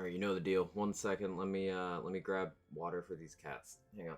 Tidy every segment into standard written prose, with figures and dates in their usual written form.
Alright, you know the deal. 1 second, let me grab water for these cats. Hang on.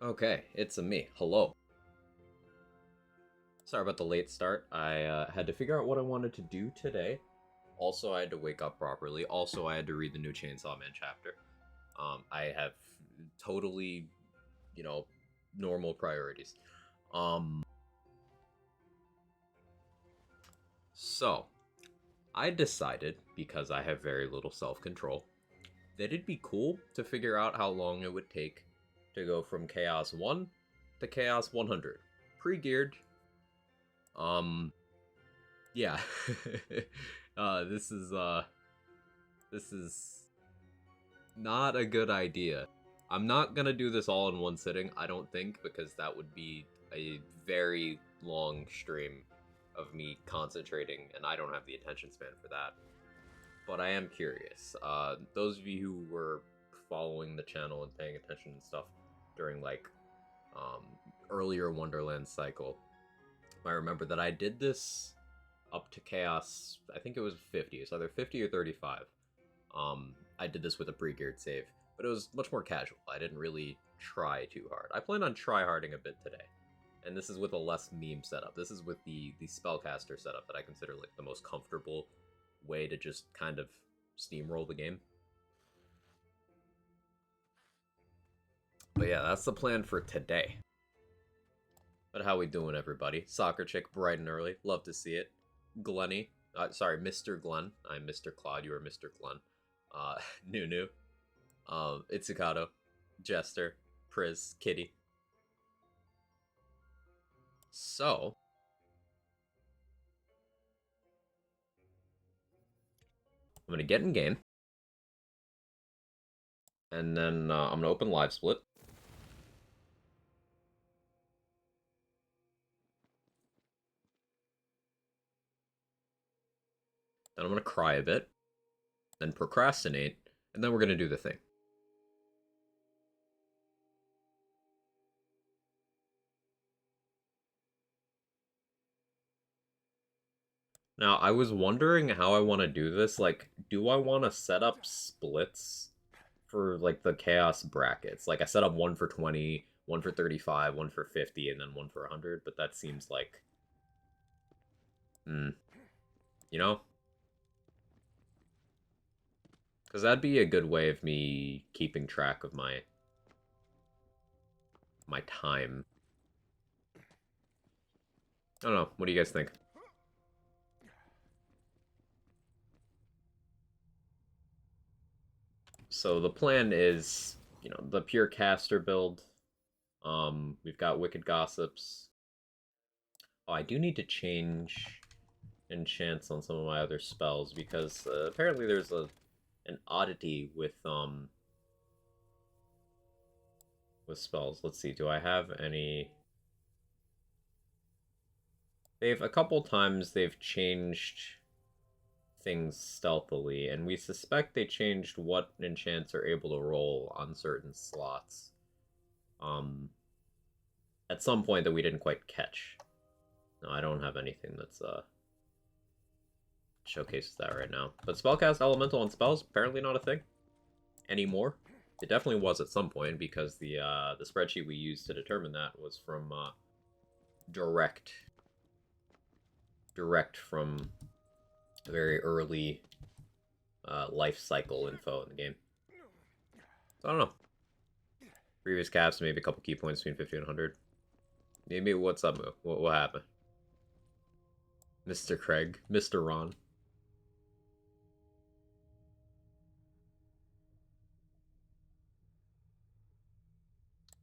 Okay, it's a me. Hello. Sorry about the late start. I had to figure out what I wanted to do today. Also, I had to wake up properly. Also, I had to read the new Chainsaw Man chapter. I have totally, normal priorities. So, I decided, because I have very little self-control, that it'd be cool to figure out how long it would take to go from Chaos 1 to Chaos 100. Pre-geared. Yeah. This is not a good idea. I'm not gonna do this all in one sitting, I don't think, because that would be a very long stream of me concentrating, and I don't have the attention span for that. But I am curious. Those of you who were following the channel and paying attention and stuff during, like, earlier Wonderland cycle, I remember that I did this up to Chaos, I think it was 50, it's either 50 or 35. I did this with a pre-geared save, but it was much more casual. I didn't really try too hard. I plan on try-harding a bit today, and this is with a less meme setup. This is with the spellcaster setup that I consider like the most comfortable way to just kind of steamroll the game. But yeah, that's the plan for today. But how we doing, everybody? Soccer chick, bright and early. Love to see it. Glenny. Sorry, Mr. Glenn. I'm Mr. Claude. You are Mr. Glenn. Nunu. Itsukato. Jester. Priz. Kitty. So. I'm going to get in game. And then I'm going to open Live Split. Then I'm going to cry a bit. Then procrastinate. And then we're going to do the thing. Now, I was wondering how I want to do this. Like, do I want to set up splits for, like, the Chaos brackets? Like, I set up one for 20, one for 35, one for 50, and then one for 100, but that seems like... You know? Because that'd be a good way of me keeping track of my time. I don't know. What do you guys think? So the plan is, the pure caster build. We've got Wicked Gossips. Oh, I do need to change enchants on some of my other spells because apparently there's an oddity with spells. Let's see, do I have any? A couple times they've changed things stealthily, and we suspect they changed what enchants are able to roll on certain slots. At some point that we didn't quite catch. No, I don't have anything that's showcases that right now. But spellcast elemental on spells, apparently not a thing anymore. It definitely was at some point because the spreadsheet we used to determine that was from direct from very early life cycle info in the game. So I don't know. Previous caps, maybe a couple key points between 50 and 100. Maybe what's up, Moo? What happened? Mr. Craig, Mr. Ron.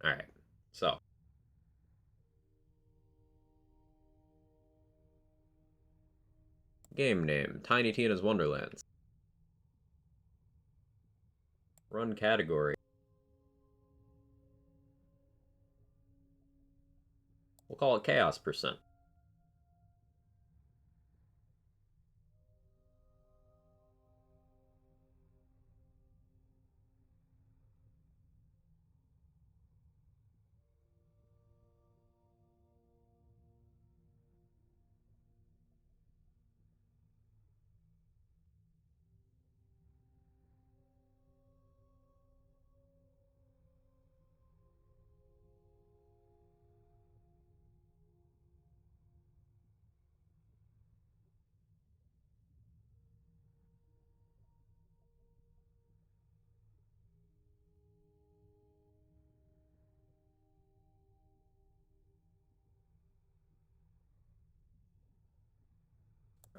All right, so game name: Tiny Tina's Wonderlands. Run category: we'll call it Chaos %.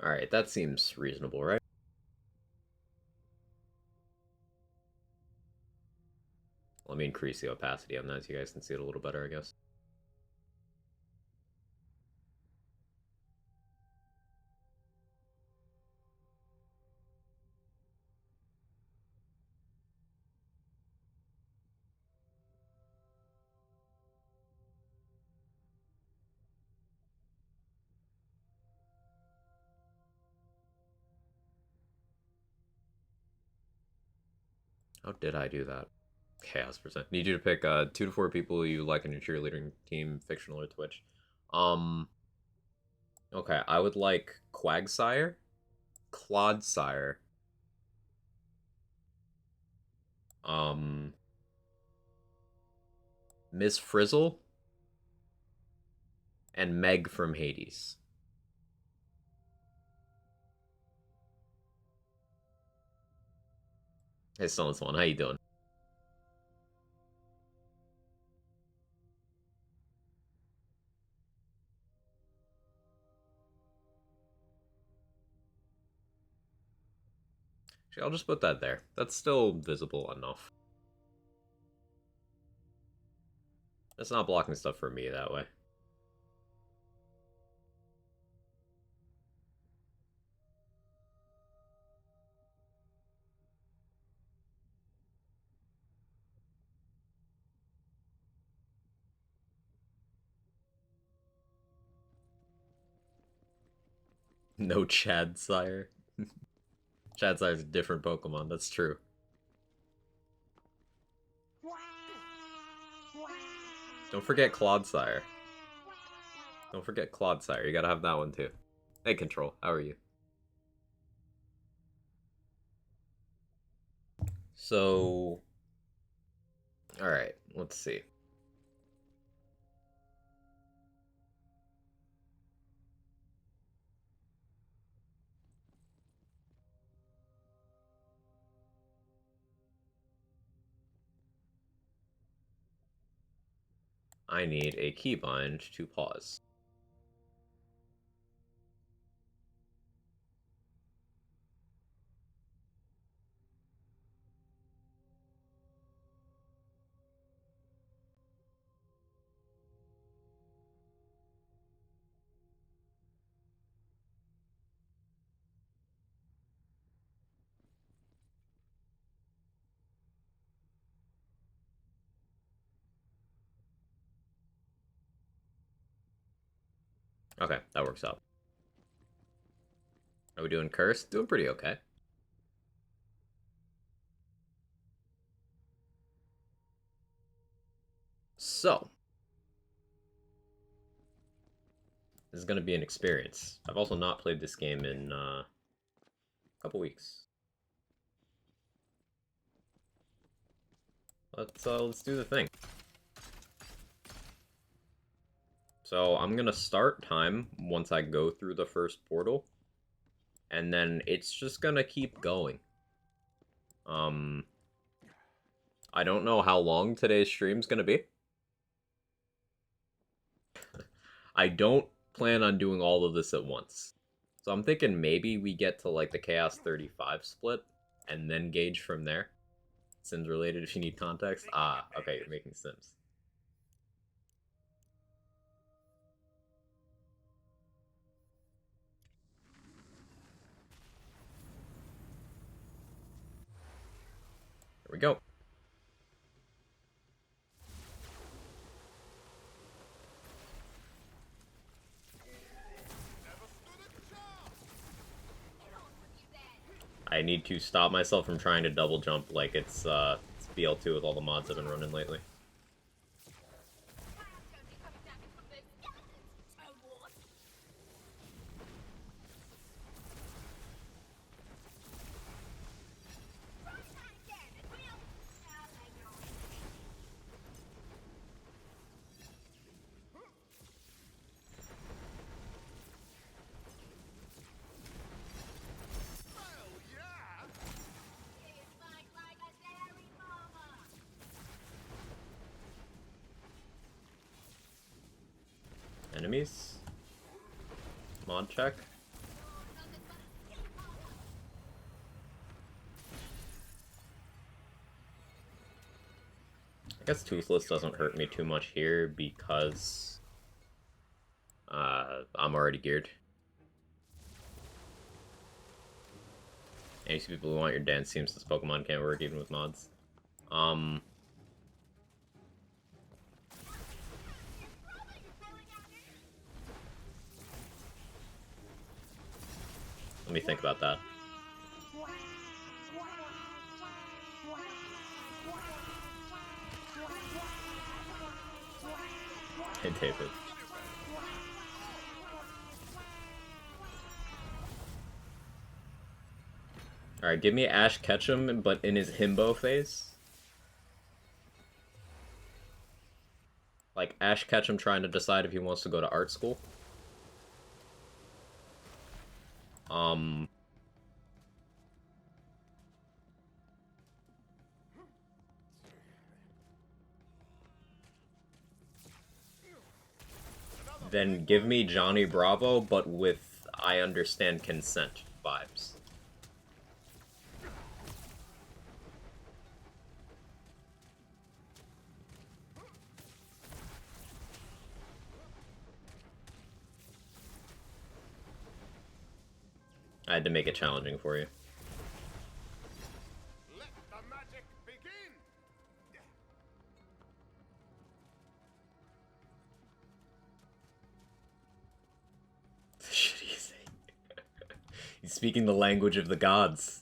All right, that seems reasonable, right? Let me increase the opacity on that so you guys can see it a little better, I guess. How did I do that? Chaos %. Need you to pick 2 to 4 people you like in your cheerleading team, fictional or Twitch. Um, okay, I would like Quagsire, Clodsire, um, Miss Frizzle, and Meg from Hades. Hey, Stones One, how you doing? Actually, I'll just put that there. That's still visible enough. It's not blocking stuff for me that way. No Chadsire. Chadsire's a different Pokemon, that's true. Don't forget Clodsire. Don't forget Clodsire. You gotta have that one too. Hey, Control. How are you? So, all right. Let's see. I need a keybind to pause. Okay, that works out. Are we doing Curse? Doing pretty okay. So, this is going to be an experience. I've also not played this game in a couple weeks. let's do the thing. So I'm gonna start time once I go through the first portal, and then it's just gonna keep going. I don't know how long today's stream's gonna be. I don't plan on doing all of this at once. So I'm thinking maybe we get to like the Chaos 35 split and then gauge from there. Sims related if you need context. Ah, okay, you're making Sims. Here we go. I need to stop myself from trying to double jump like it's BL2 with all the mods I've been running lately. Enemies? Mod check? I guess Toothless doesn't hurt me too much here because I'm already geared. And you see people who want your dance teams, this Pokemon can't work even with mods. Let me think about that. Hey, David. Alright, give me Ash Ketchum, but in his himbo phase. Like, Ash Ketchum trying to decide if he wants to go to art school. Then give me Johnny Bravo, but with I understand consent vibes. I had to make it challenging for you. Let the magic begin. Shit, he's saying. He's speaking the language of the gods.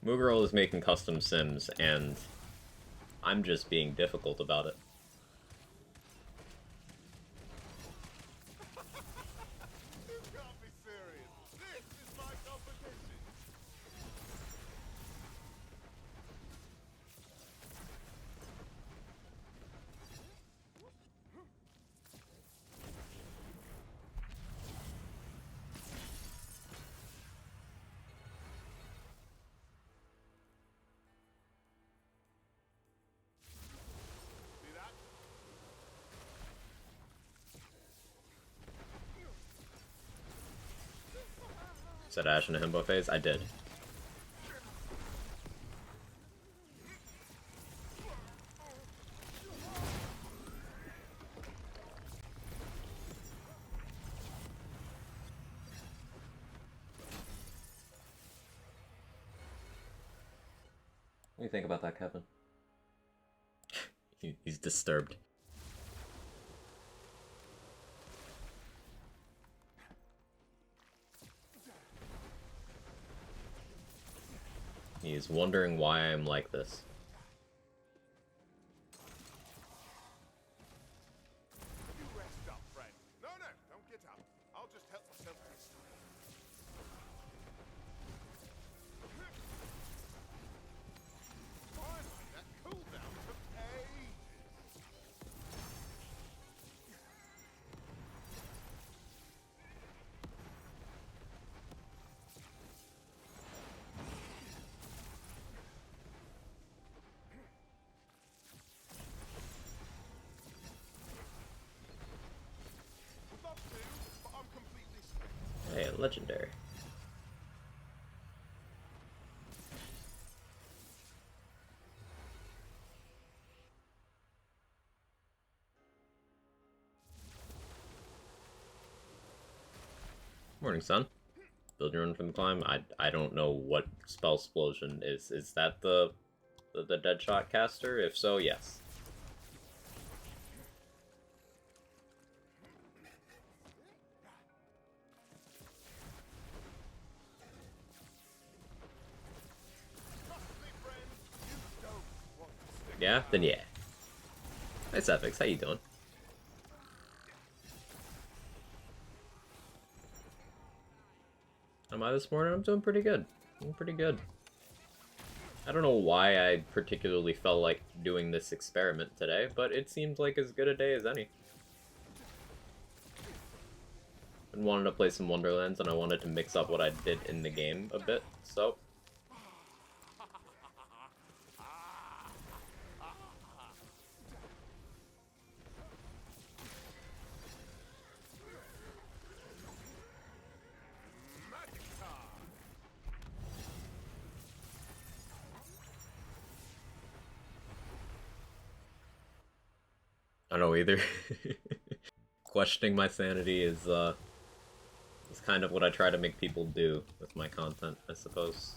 Moogerl is making custom sims, and I'm just being difficult about it. You can't be serious. This is my competition. See that? Said Ash in a himbo phase? I did. What do you think about that, Kevin? He's disturbed. He's wondering why I'm like this. Legendary. Morning, son. Build your own from the climb. I don't know what spell explosion is. Is that the Deadshot caster? If so, yes. Yeah? Then yeah. Nice Epics, how you doing? Am I this morning? I'm doing pretty good. I'm pretty good. I don't know why I particularly felt like doing this experiment today, but it seemed like as good a day as any. I wanted to play some Wonderlands, and I wanted to mix up what I did in the game a bit, so... I don't know either. Questioning my sanity is kind of what I try to make people do with my content, I suppose.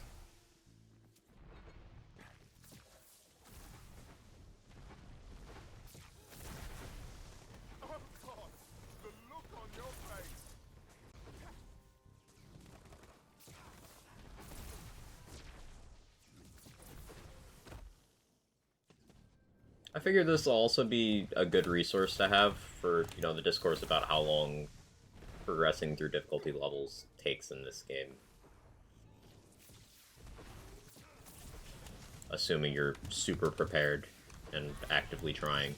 Oh God, the look on your face. I figured this will also be a good resource to have for, you know, the discourse about how long progressing through difficulty levels takes in this game. Assuming you're super prepared and actively trying.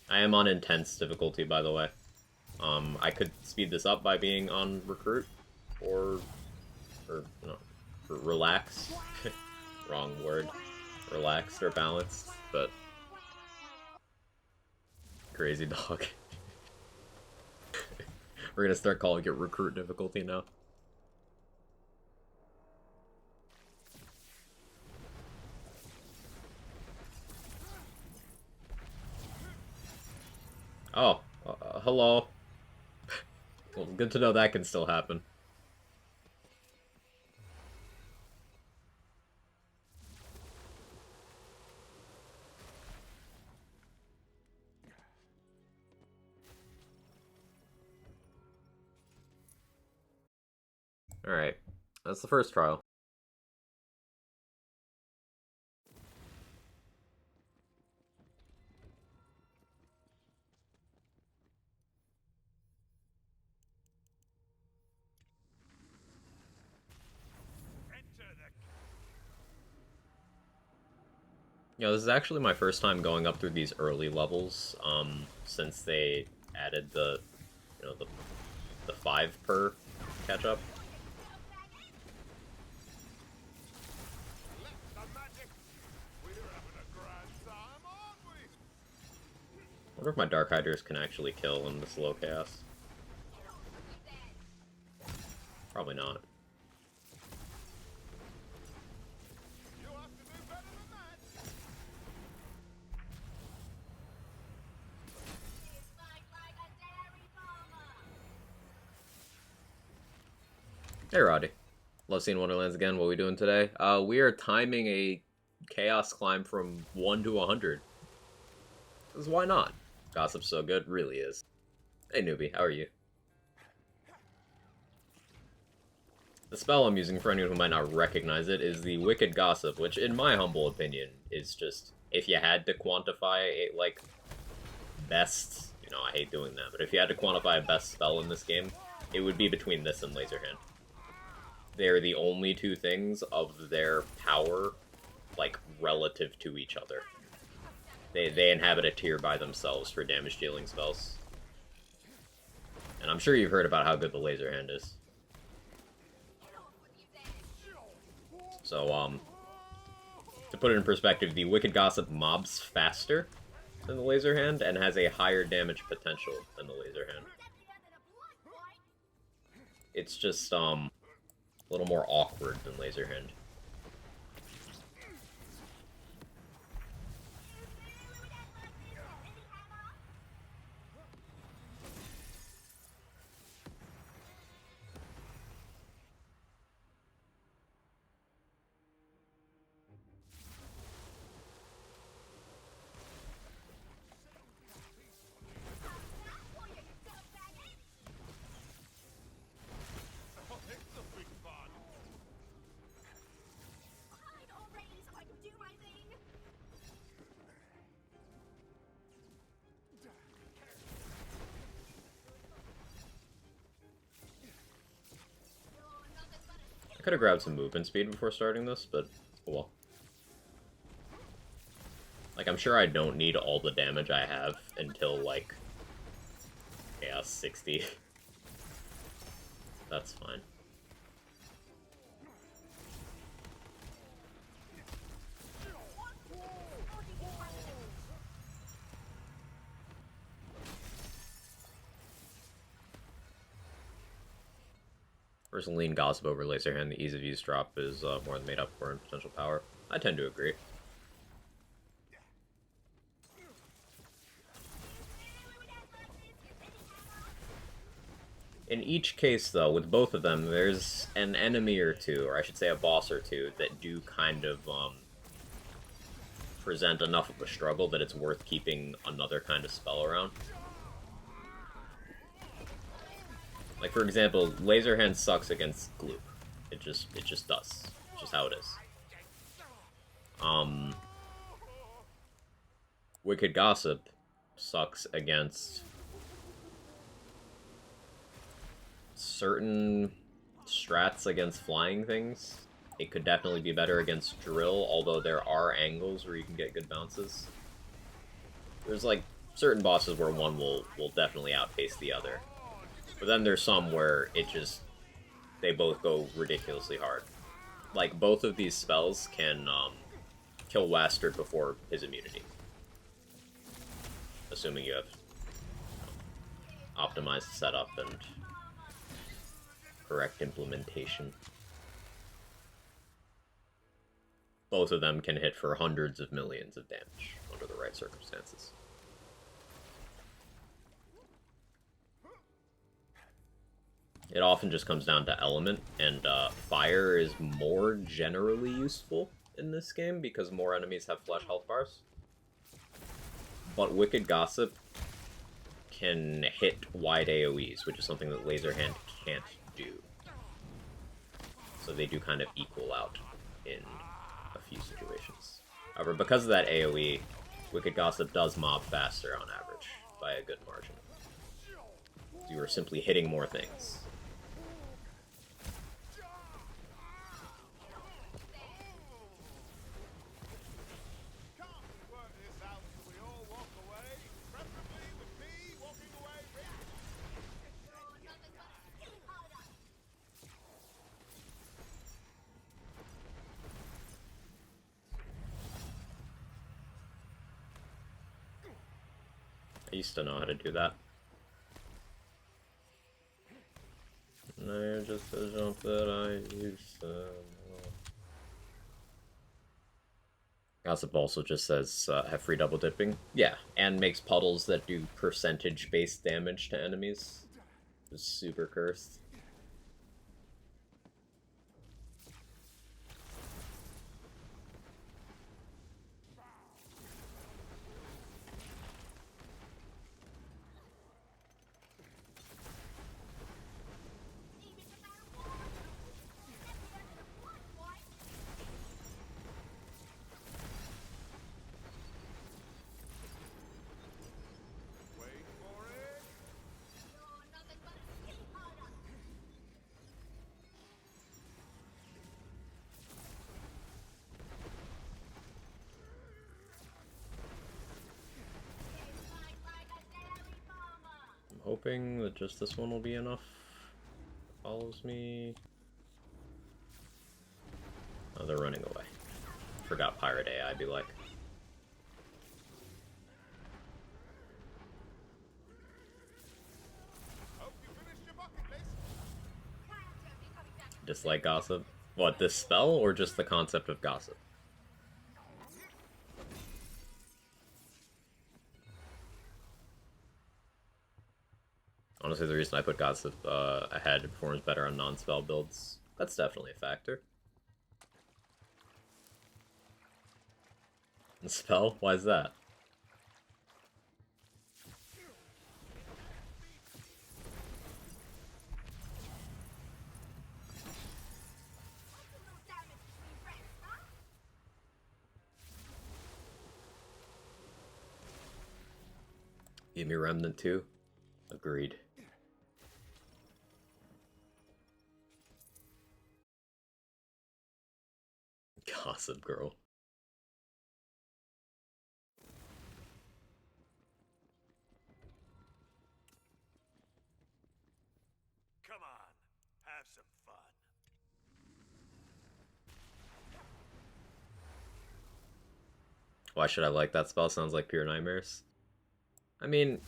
I am on intense difficulty, by the way. I could speed this up by being on recruit, or no, relax. Wrong word. Relaxed or balanced, but crazy dog. We're gonna start calling it recruit difficulty now. Oh, hello. Well, good to know that can still happen. Alright, that's the first trial. You know, this is actually my first time going up through these early levels, since they added the, you know, the 5 per catch-up. I wonder if my Dark Hydras can actually kill in this low chaos. Probably not. Hey Roddy. Love seeing Wonderlands again. What are we doing today? We are timing a chaos climb from 1 to 100. Because why not? Gossip's so good, really is. Hey newbie, how are you? The spell I'm using, for anyone who might not recognize it, is the Wicked Gossip, which, in my humble opinion, is just, if you had to quantify a, like, best, you know, I hate doing that, but if you had to quantify a best spell in this game, it would be between this and Laser Hand. They're the only two things of their power, like, relative to each other. They inhabit a tier by themselves for damage dealing spells. And I'm sure you've heard about how good the Laser Hand is. So, to put it in perspective, the Wicked Gossip mobs faster, than the laser hand and has a higher damage potential than the laser hand. It's just a little more awkward than laser hand. Oh, it's a big fun. Fine already so I can do my thing. I could have grabbed some movement speed before starting this, but oh well. Like, I'm sure I don't need all the damage I have until, like, Chaos 60. That's fine. Versus lean gossip over laser hand, the ease of use drop is more than made up for in potential power. I tend to agree. In each case, though, with both of them, there's an enemy or two, or I should say a boss or two, that do kind of present enough of a struggle that it's worth keeping another kind of spell around. Like, for example, laser hand sucks against Gloop. It just does. It's just how it is. Wicked Gossip sucks against certain strats against flying things. It could definitely be better against Drill, although there are angles where you can get good bounces. There's, like, certain bosses where one will definitely outpace the other. But then there's some where they both go ridiculously hard. Like, both of these spells can kill Wastard before his immunity. Assuming you have optimized setup and correct implementation. Both of them can hit for hundreds of millions of damage under the right circumstances. It often just comes down to element, and fire is more generally useful in this game because more enemies have flesh health bars. But Wicked Gossip can hit wide AoEs, which is something that Laser Hand can't do. So they do kind of equal out in a few situations. However, because of that AoE, Wicked Gossip does mob faster on average, by a good margin. You are simply hitting more things. I used to know how to do that. No, just a jump that I used to know. Gossip also just says, have free double dipping. Yeah, and makes puddles that do percentage-based damage to enemies. It's super cursed. Hoping that just this one will be enough. Follows me. Oh, they're running away. Forgot Pirate AI, be like. Dislike gossip? What, this spell or just the concept of gossip? Honestly, the reason I put gossip ahead, it performs better on non-spell builds. That's definitely a factor. And spell? Why is that? Give me Remnant too? Agreed. Gossip girl. Come on, have some fun. Why should I like that spell? Sounds like pure nightmares. I mean,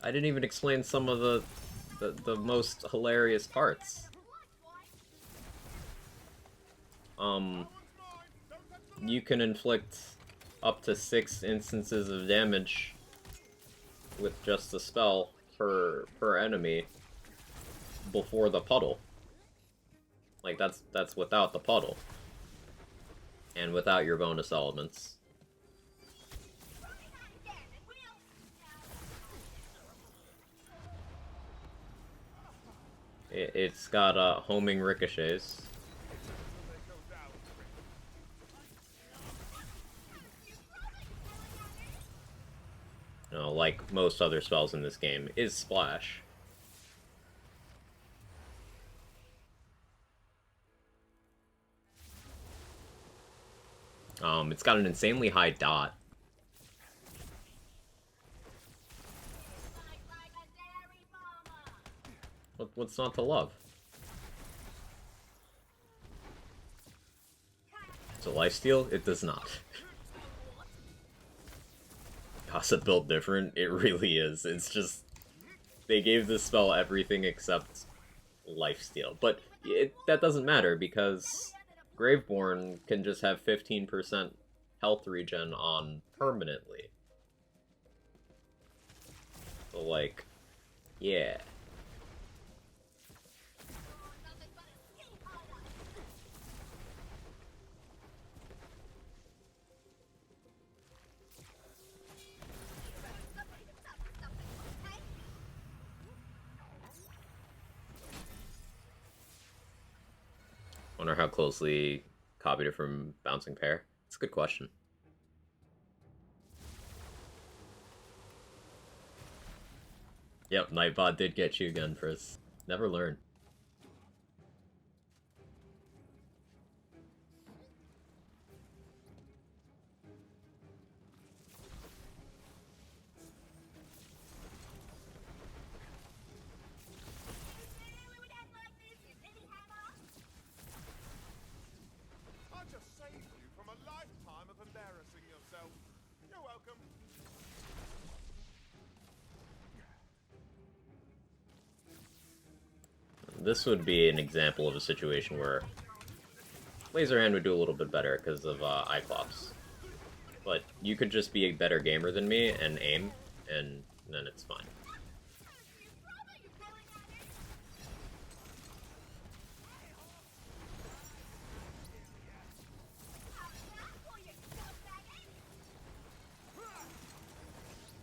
I didn't even explain some of the most hilarious parts. You can inflict up to 6 instances of damage with just a spell per enemy before the puddle. Like that's without the puddle. And without your bonus elements. It's got homing ricochets. You know, like most other spells in this game, is Splash. It's got an insanely high dot. What's not to love? Does it lifesteal? It does not. Gossip built different? It really is. It's just... They gave this spell everything except lifesteal. But that doesn't matter, because Graveborn can just have 15% health regen on permanently. So, like, yeah. Wonder how closely copied it from Bouncing Pear. It's a good question. Yep, Nightbot did get you again, Chris. Never learn. I just saved you from a lifetime of embarrassing yourself. You're welcome. This would be an example of a situation where Laser Hand would do a little bit better because of Iclops. But you could just be a better gamer than me and aim, and then it's fine.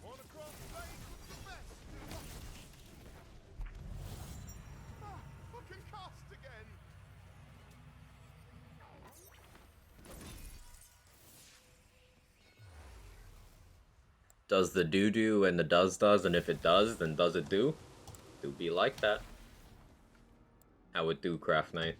Wanna cross blades with the best? Fucking cast again. Does the do and the does, and if it does, then does it do? Do be like that. How it do, Craft Knight.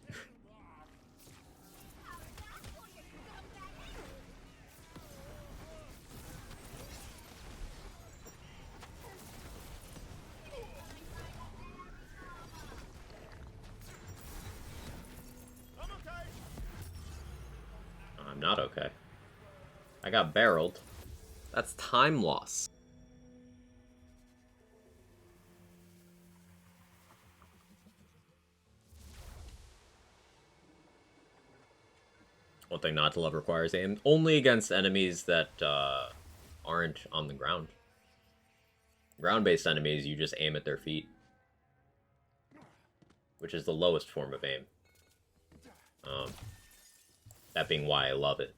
I'm okay. I'm not okay. I got barreled. That's time loss. One thing not to love requires aim. Only against enemies that aren't on the ground. Ground-based enemies, you just aim at their feet. Which is the lowest form of aim. That being why I love it.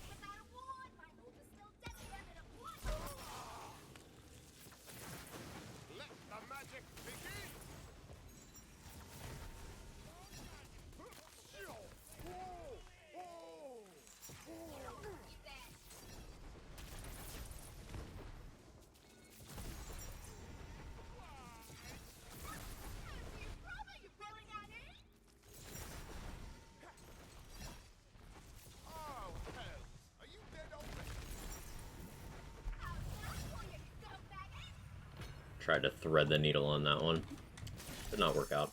Without a ward, my ult is still deadlier than a blood. Let the magic begin! You really got it? Oh, hell! Are you dead already? How's that for you, scumbag? Tried to thread the needle on that one. Did not work out.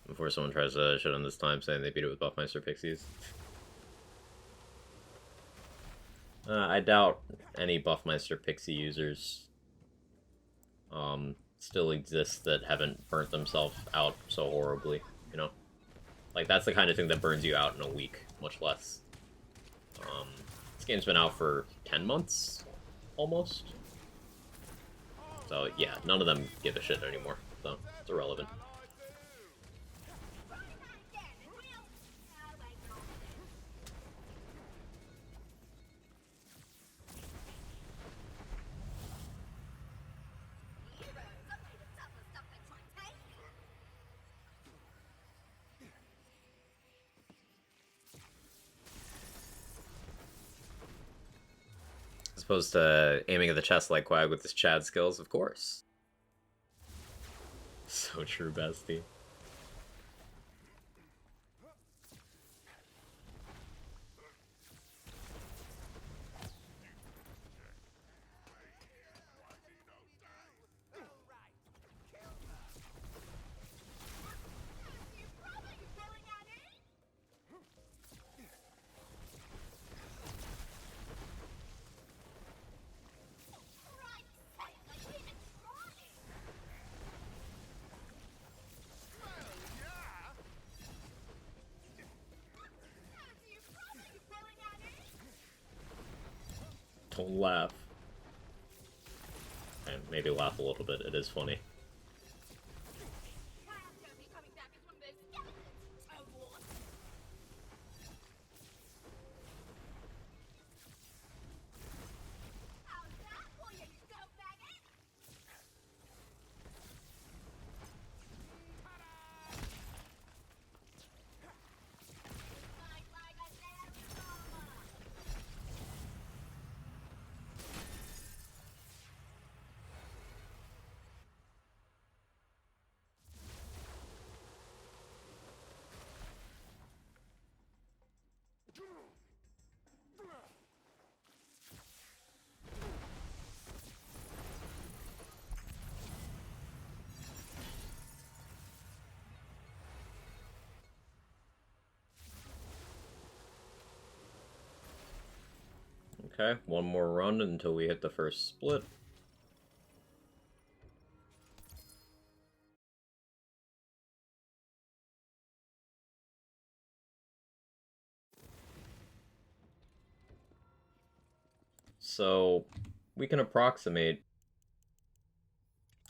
Before someone tries to shit on this time saying they beat it with Buffmeister Pixies. I doubt any Buffmeister Pixie users still exist that haven't burnt themselves out so horribly, you know? Like, that's the kind of thing that burns you out in a week, much less. This game's been out for 10 months, almost. So, yeah, none of them give a shit anymore, so it's irrelevant. Try that again, and we'll... Oh, wait, you're already dead. Heroes are made of tougher stuff than titanium. As opposed to aiming at the chest like Quag with his Chad skills, of course. So true, bestie. You really got it? Right, say, like we even tried. Well, yeah! You really got it? Don't laugh. And maybe laugh a little bit, it is funny. I'm gonna be coming back as one of those skeletons, so what? How's that for you, scumbag? Fight like a dairy farmer. Okay, one more run until we hit the first split. So, we can approximate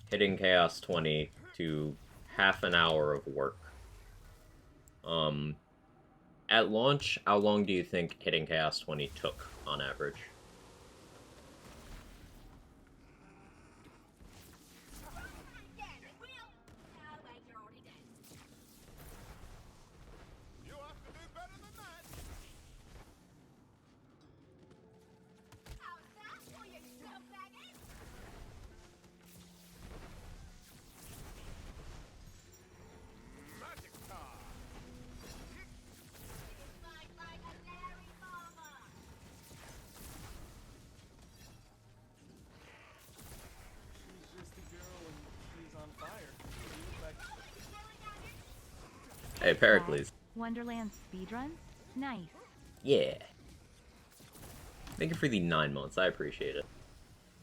hitting Chaos 20 to half an hour of work. At launch, how long do you think hitting Chaos 20 took, on average? Again, and we'll... Oh, wait, you're already dead. You have to do better than that! How's that for you, scumbag? Magic time! Fight like a dairy farmer. She's just a girl and she's on fire. You look like You really got it? Hey, Pericles. Wonderland speedruns? Nice. Yeah. Thank you for the 9 months. I appreciate it.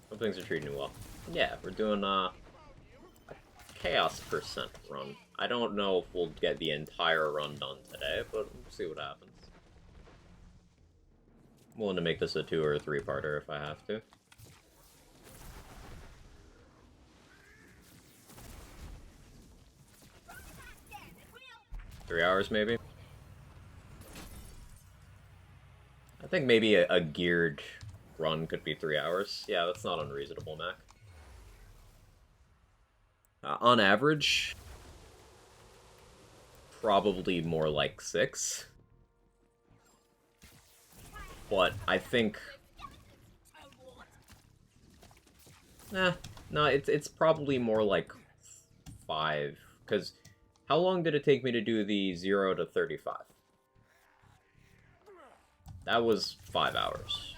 Hope things are treating you well. Yeah, we're doing a chaos percent run. I don't know if we'll get the entire run done today, but we'll see what happens. I'm willing to make this a 2 or a 3-parter if I have to. Three hours, maybe? I think maybe a geared run could be 3 hours. Yeah, that's not unreasonable, Mac. On average, probably more like 6. But I think... no, it's probably more like 5. Because how long did it take me to do the 0 to 35? That was 5 hours.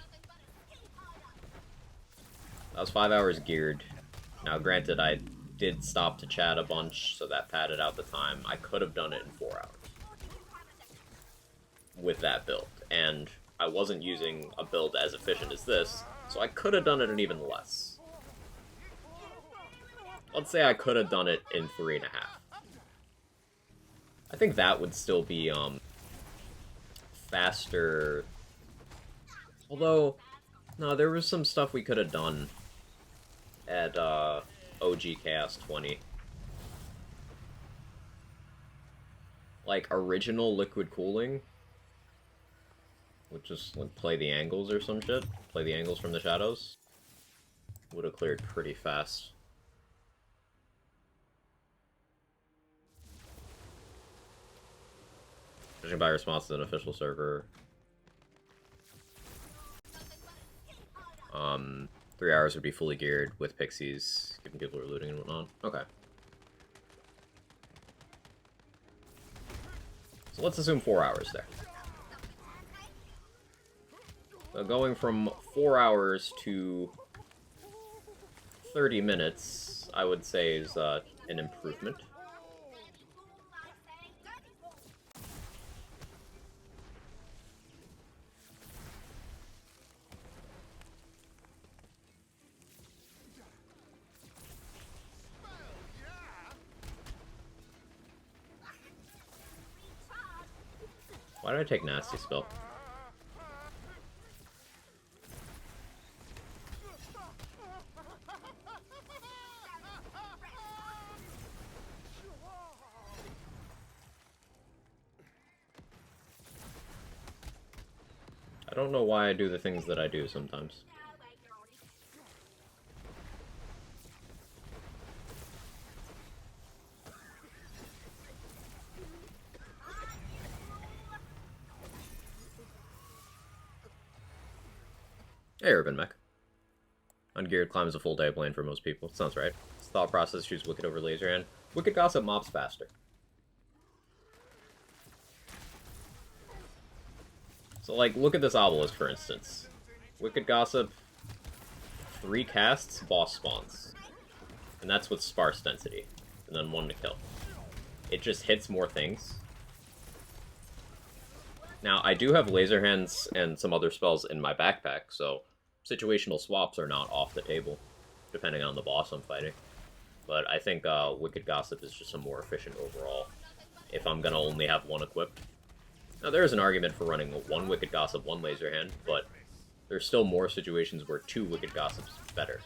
That was 5 hours geared. Now, granted, I did stop to chat a bunch, so that padded out the time. I could have done it in 4 hours with that build, and I wasn't using a build as efficient as this, so I could have done it in even less. Let's say I could have done it in 3.5. I think that would still be, faster. Although, no, there was some stuff we could have done at, OG Chaos 20. Like, original liquid cooling. Would just, like, play the angles or some shit. Play the angles from the shadows. Would have cleared pretty fast. Judging by response to an official server. 3 hours would be fully geared with pixies, given people are looting and whatnot. Okay. So let's assume 4 hours there. So going from 4 hours to 30 minutes, I would say is an improvement. Why did I take Nasty Spell? I don't know why I do the things that I do sometimes. Hey, Urban Mech. Ungeared climb is a full day of playing for most people. Sounds right. It's thought process, choose Wicked over Laser Hand. Wicked Gossip mobs faster. So, like, look at this obelisk, for instance. Wicked Gossip, 3 casts, boss spawns. And that's with sparse density. And then 1 to kill. It just hits more things. Now, I do have laser hands and some other spells in my backpack, so situational swaps are not off the table, depending on the boss I'm fighting. But I think Wicked Gossip is just a more efficient overall, if I'm gonna only have 1 equipped. Now, there is an argument for running 1 Wicked Gossip, 1 laser hand, but there's still more situations where 2 Wicked Gossips is better.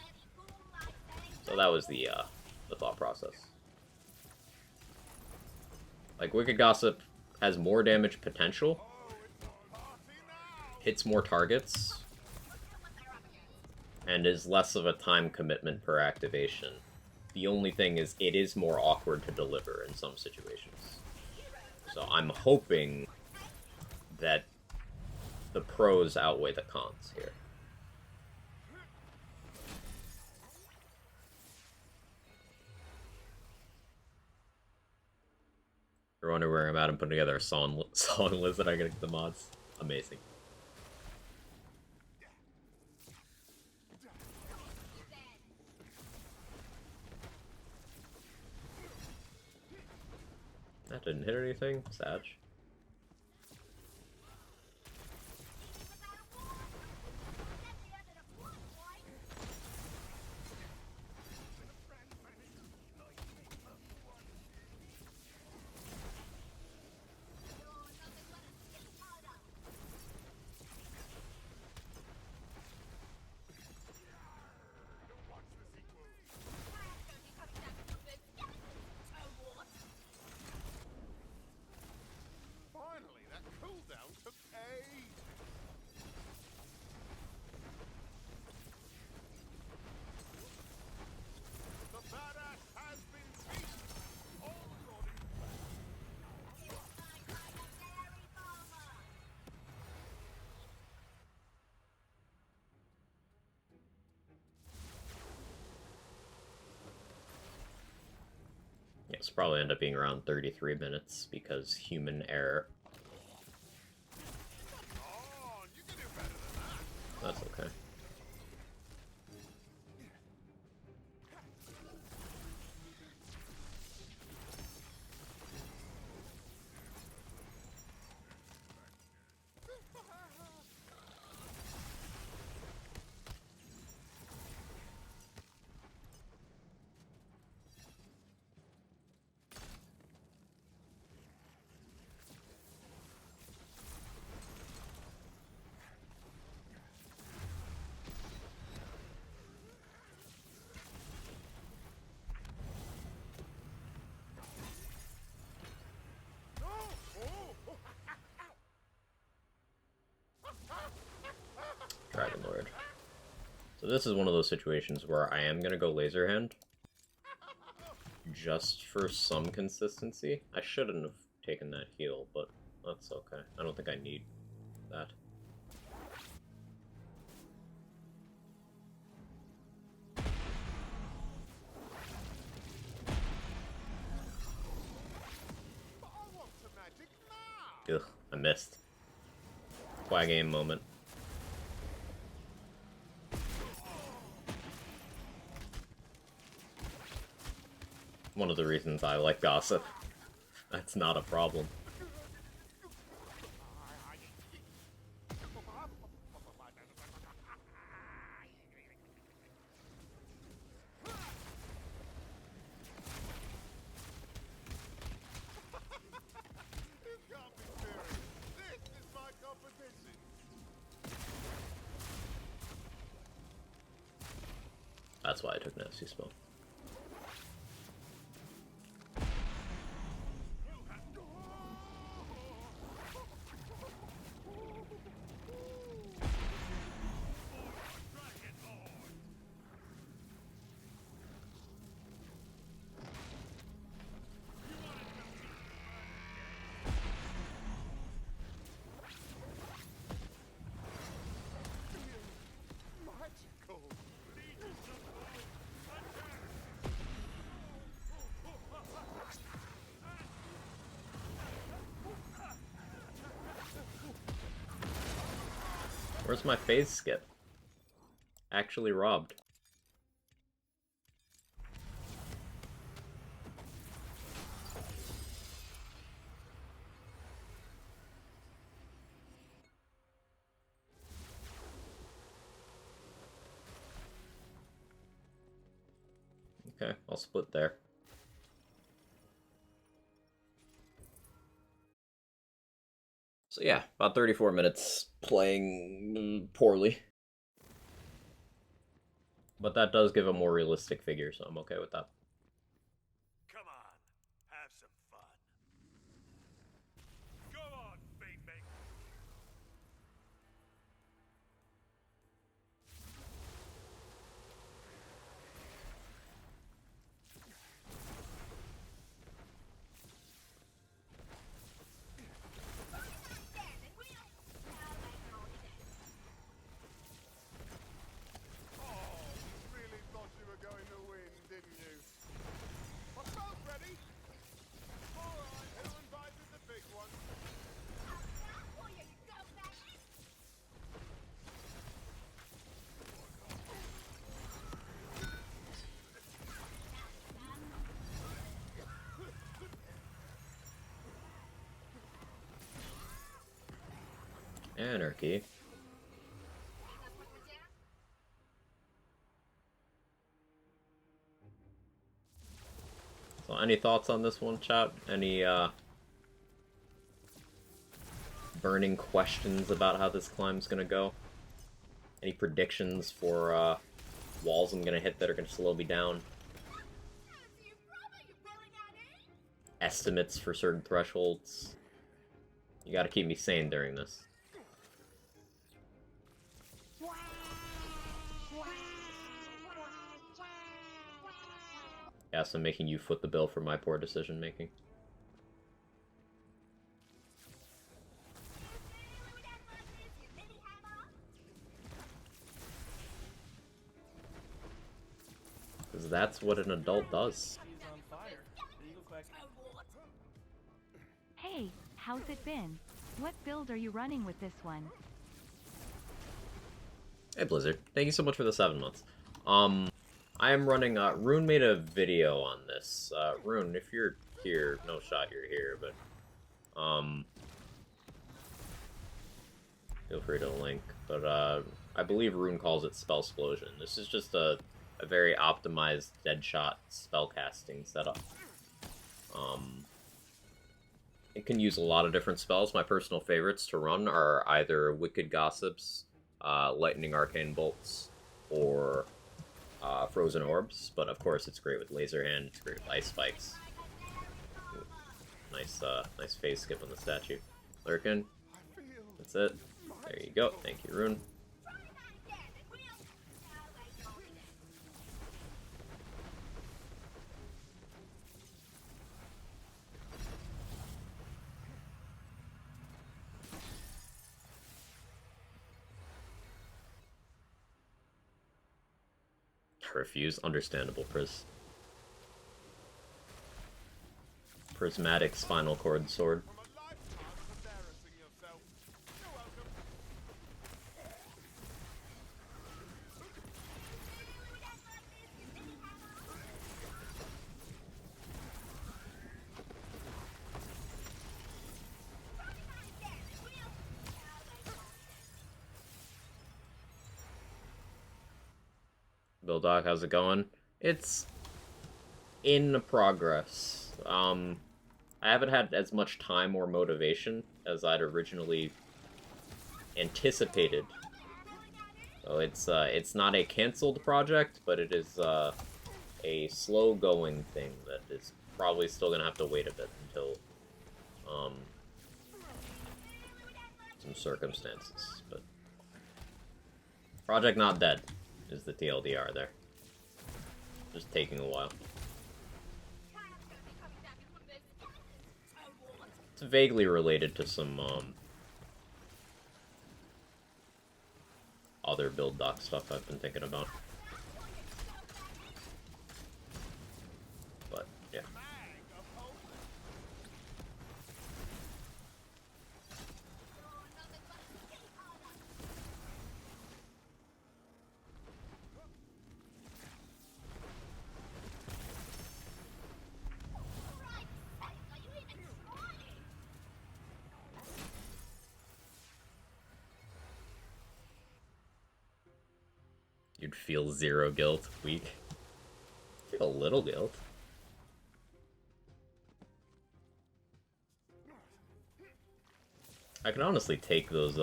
So that was the thought process. Like, Wicked Gossip has more damage potential, hits more targets, and is less of a time commitment per activation. The only thing is, it is more awkward to deliver in some situations. So I'm hoping that the pros outweigh the cons here. You're wondering where I'm at, I'm putting together a song list that I gotta get the mods. Amazing. That didn't hit anything? Sag. It's probably end up being around 33 minutes because human error. Oh, you can do better than that. That's okay. Dragon Lord. So this is one of those situations where I am gonna go Laser Hand. Just for some consistency. I shouldn't have taken that heal, but that's okay. I don't think I need that. But I want some magic now. Ugh, I missed. Quag game moment. One of the reasons I like gossip. That's not a problem. You can't be serious. This is my competition. That's why I took Nasty Spell. Magical. Where's my phase skip? Actually robbed. Okay, I'll split there. So yeah, about 34 minutes playing poorly. But that does give a more realistic figure, so I'm okay with that. Come on, have some fun. Go on, Fate Maker. Standing wheel. Now I know it. Oh, you really thought you were going to win, didn't you? My spell's ready. All right, who invited the big one? Now for you go, Maggie. Anarchy. So any thoughts on this one, chat? Any burning questions about how this climb's gonna go? Any predictions for walls I'm gonna hit that are gonna slow me down? You really got it? Estimates for certain thresholds? You gotta keep me sane during this. Yes, I'm making you foot the bill for my poor decision making. Because that's what an adult does. He's on fire. The Eagle Hey, how's it been? What build are you running with this one? Hey Blizzard, thank you so much for the 7 months. I am running, Rune made a video on this. Rune, if you're here, no shot you're here, but, feel free to link. But, I believe Rune calls it Spellsplosion. This is just a very optimized Deadshot spellcasting setup. It can use a lot of different spells. My personal favorites to run are either Wicked Gossips, Lightning Arcane Bolts, or Frozen Orbs, but of course it's great with Laser Hand, it's great with Ice Spikes. Ooh, nice, nice phase skip on the statue. Lurkin, that's it. There you go, thank you, Rune. Refuse, understandable, Prismatic Spinal Cord Sword. From a lifetime of embarrassing yourself. You're welcome. Bill Doc, how's it going? It's in progress. I haven't had as much time or motivation as I'd originally anticipated. So it's not a canceled project, but it is a slow-going thing that is probably still gonna have to wait a bit until some circumstances. But project not dead is the TLDR there. Just taking a while. It's vaguely related to some other build doc stuff I've been thinking about. But yeah. You'd feel zero guilt. Weak. Feel a little guilt. I can honestly take those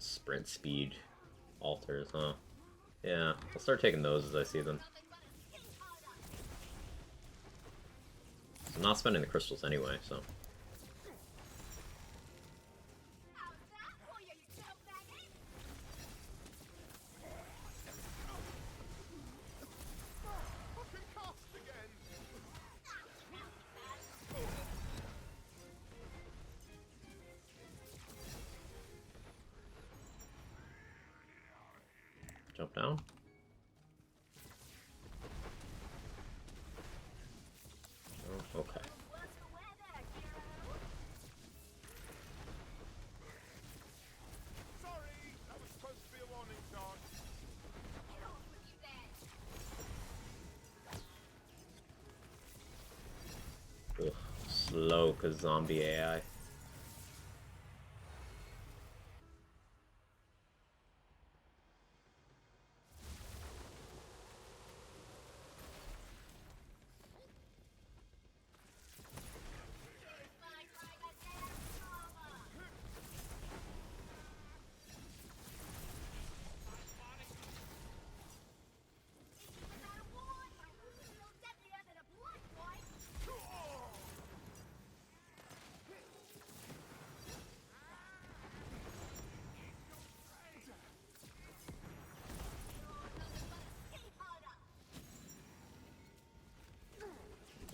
sprint speed alters, huh? Yeah, I'll start taking those as I see them. I'm not spending the crystals anyway, so. Jump down. Oh, okay. Sorry, that was supposed to be a warning shot. Ugh, slow cause zombie AI.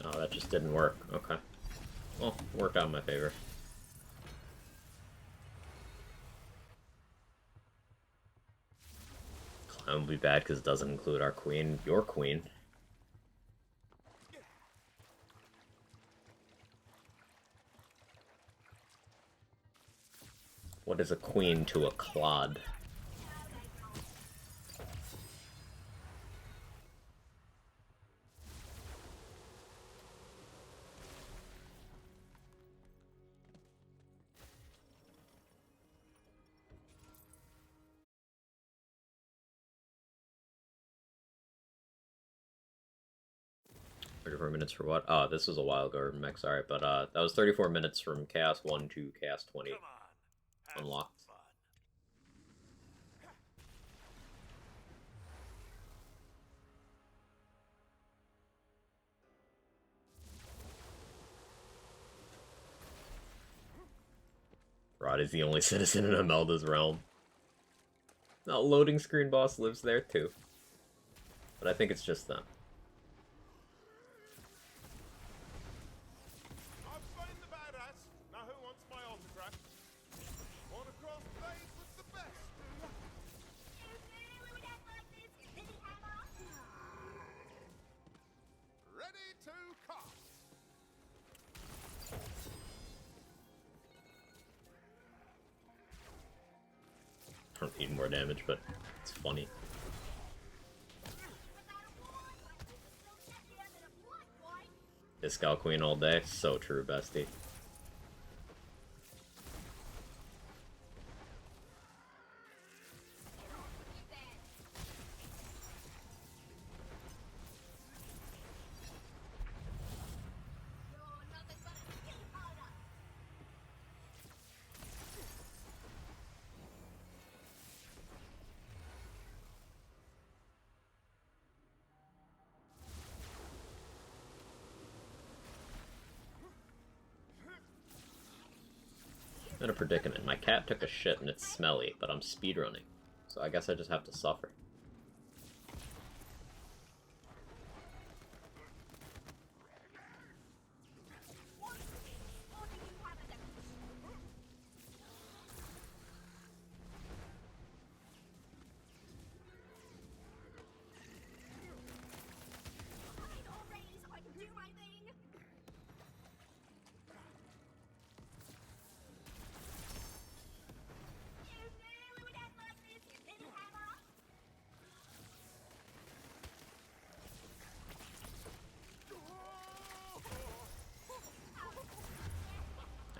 Oh, that just didn't work. Okay. Well, worked out in my favor. Clown would be bad because it doesn't include our queen. Your queen. What is a queen to a clod? 34 minutes for what? Oh, this was a while ago, Mech, sorry, but that was 34 minutes from Chaos 1 to Chaos 20. Come on. Have Unlocked. some fun. Rod is the only citizen in Imelda's realm. Now, loading screen boss lives there too. But I think it's just them. I've slain the badass. Now who wants my autograph? Wanna cross blades with the best, do ya? Ready to cast. I don't need more damage, but it's funny. Discal Queen all day. So true, bestie. In a predicament. My cat took a shit and it's smelly, but I'm speedrunning. So I guess I just have to suffer.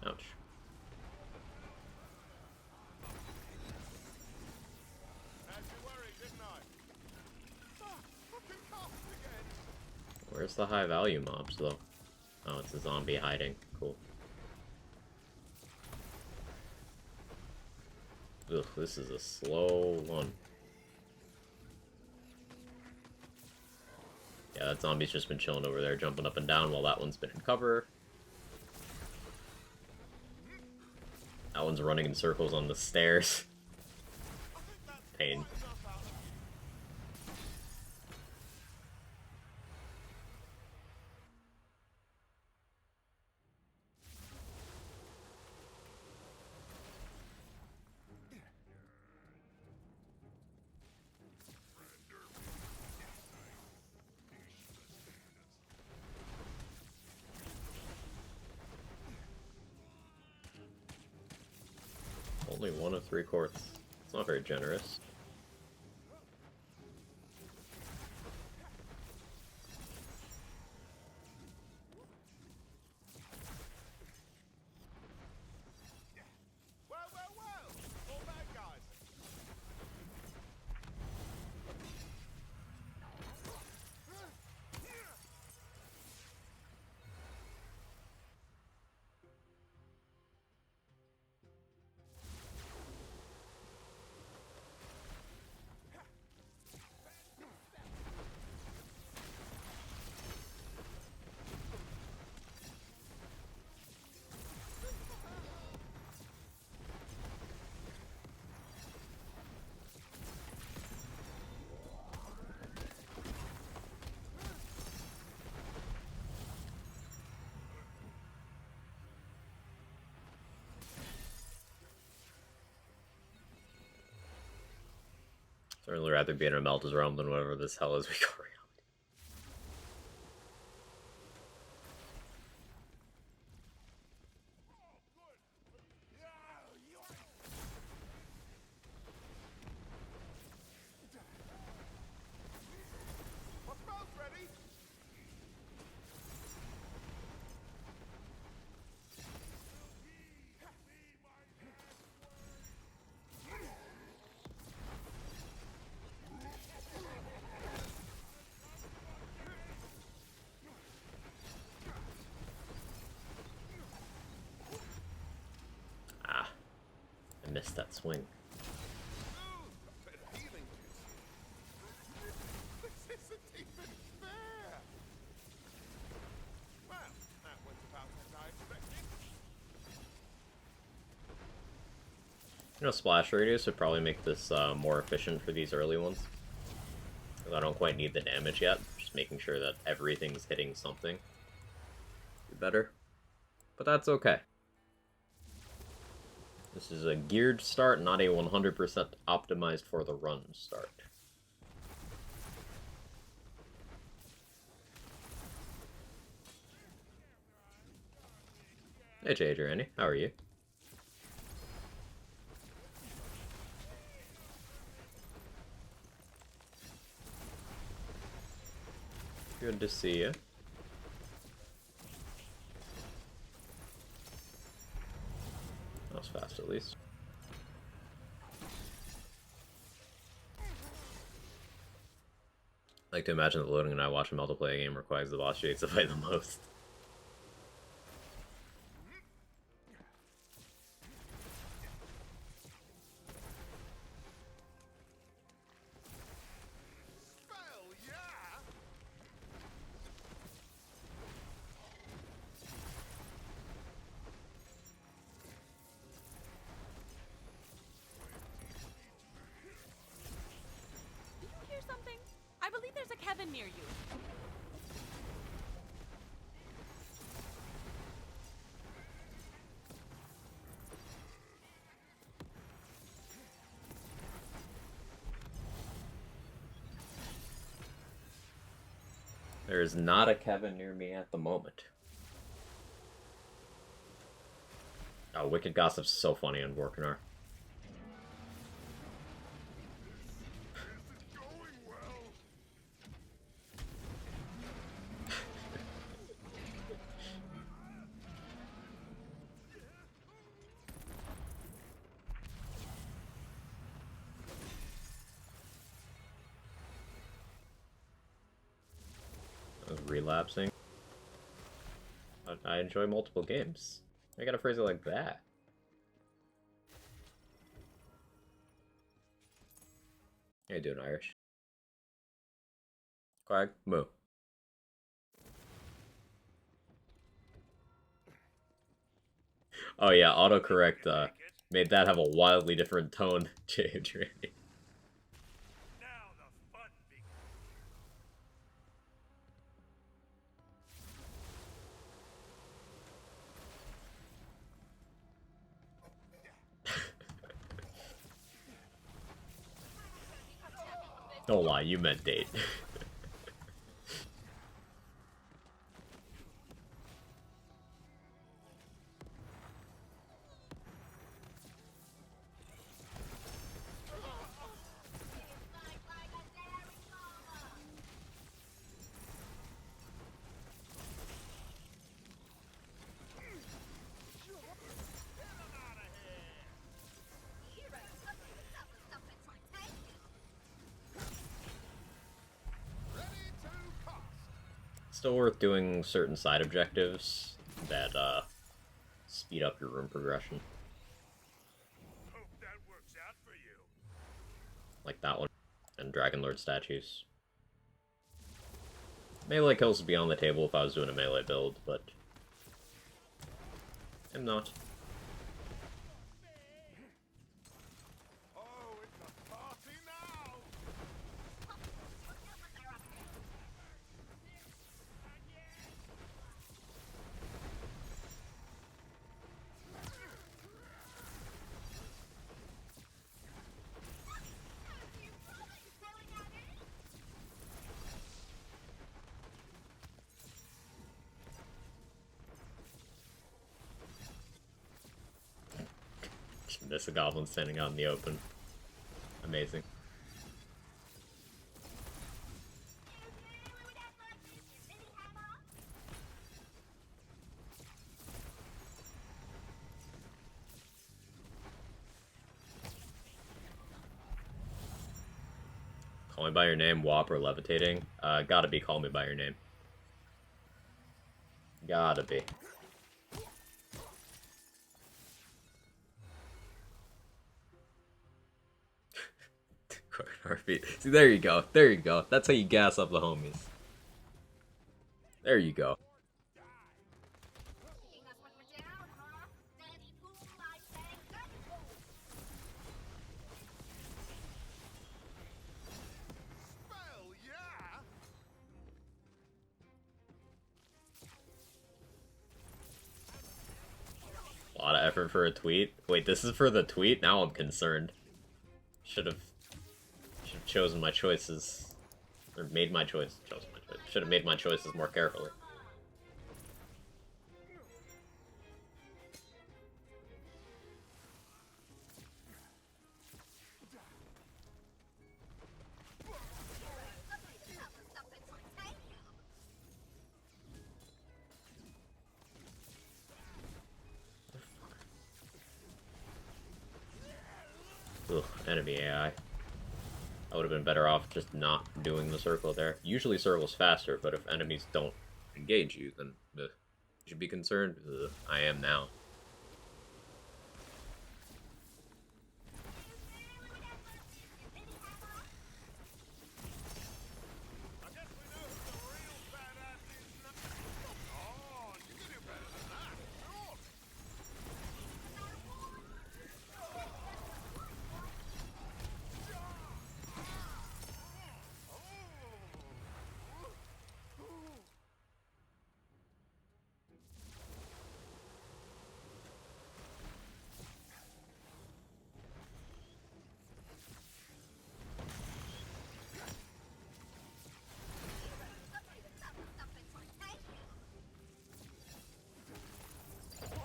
Ouch. As you worried, didn't I? Ah, fucking cast again. Where's the high value mobs though? Oh, it's a zombie hiding. Cool. Ugh, this is a slow one. Yeah, that zombie's just been chilling over there, jumping up and down while that one's been in cover. That one's running in circles on the stairs. I think that's Pain. quite enough out of Only 1 of 3/4. It's not very generous. Well, well, well! All bad guys. I'd really rather be in a Melta's realm than whatever this hell is we go around. missed that swing. Ooh, a bit of healing juice. This isn't even fair. Well, that went about as I expected. You know, splash radius would probably make this more efficient for these early ones. Because I don't quite need the damage yet. Just making sure that everything's hitting something. Be better. But that's okay. This is a geared start, not a 100% optimized for the run start. Hey JJ Randy, how are you? Good to see you. That was fast at least. I like to imagine that Loading and I watch a multiplayer game requires the boss shades to fight the most. Spell, yeah. Did you hear something? I believe there's a Kevin near you. There is not a Kevin near me at the moment. Oh, Wicked Gossip's so funny on Vorkanar. Isn't going well. I was relapsing. I enjoy multiple games. I gotta phrase it like that. How you doing, Irish? Quag? Moo. Oh yeah, autocorrect made that have a wildly different tone, JJ Randy. Now the fun begins. Don't lie, you meant date. Fight like a daring mama. Hero, look at the stuff that's like taking. Ready to cast. Still worth doing certain side objectives that speed up your room progression. Hope that works out for you. Like that one. And Dragon Lord statues. Melee kills would be on the table if I was doing a melee build, but I'm not. Oh, it's a party now. You really throwing at me? There's a goblin standing out in the open. Amazing. Call me by your name, WAP or levitating. Gotta be call me by your name. Gotta be. Quick heartbeat. See, there you go. There you go. That's how you gas up the homies. There you go. Thinking that's what we're down, huh? Daddy fool, I say, daddy fool. Well, yeah. A lot of effort for a tweet. Wait, this is for the tweet? Now I'm concerned. Should have chosen my choices. Or made my choice. Chosen my choice. Should have made my choices more carefully. Ugh, enemy AI. I would have been better off just not doing the circle there. Usually circle's faster, but if enemies don't engage you, then you should be concerned. Ugh, I am now. I guess we know who the real badass is now. Come on, you can do better than that. Sure.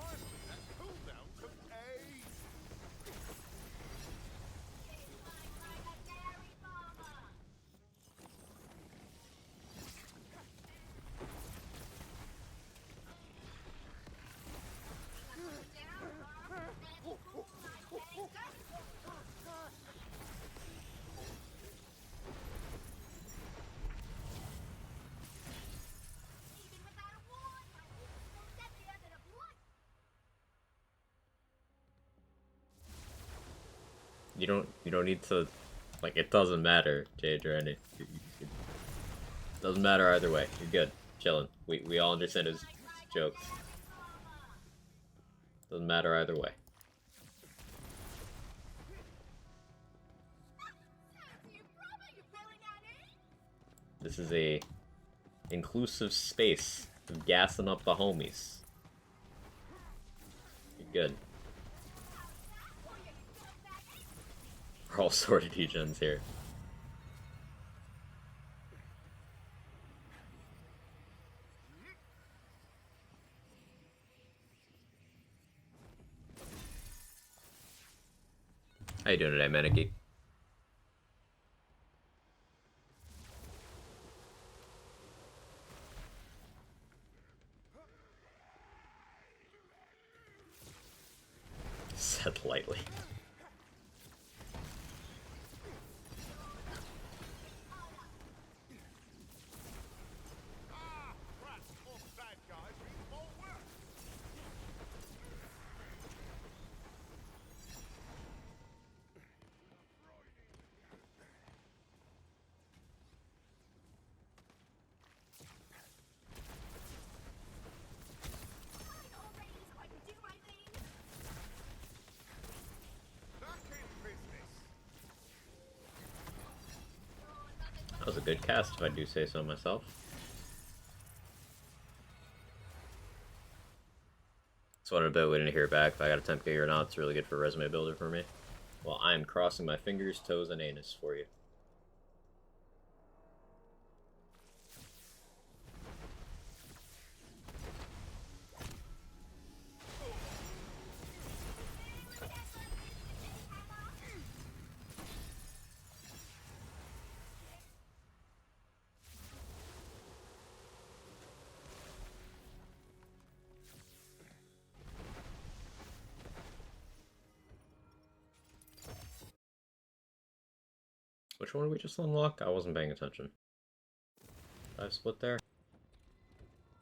Finally, that cooldown took ages. You don't need to, like, it doesn't matter, Jade or any. It doesn't matter either way. You're good. Chilling. We all understand his jokes. Doesn't matter either way. This is a inclusive space of gassing up the homies. You're good. We're all sorted degens here. How you doing today, Maneki? Said lightly. Ah, rats, more bad guys means more work. Back in business. That was a good cast, if I do say so myself. So what a bit waiting to hear back if I got a temp gig or not. It's really good for a resume builder for me. Well, I am crossing my fingers, toes, and anus for you. Which one did we just unlock? I wasn't paying attention. Did I split there?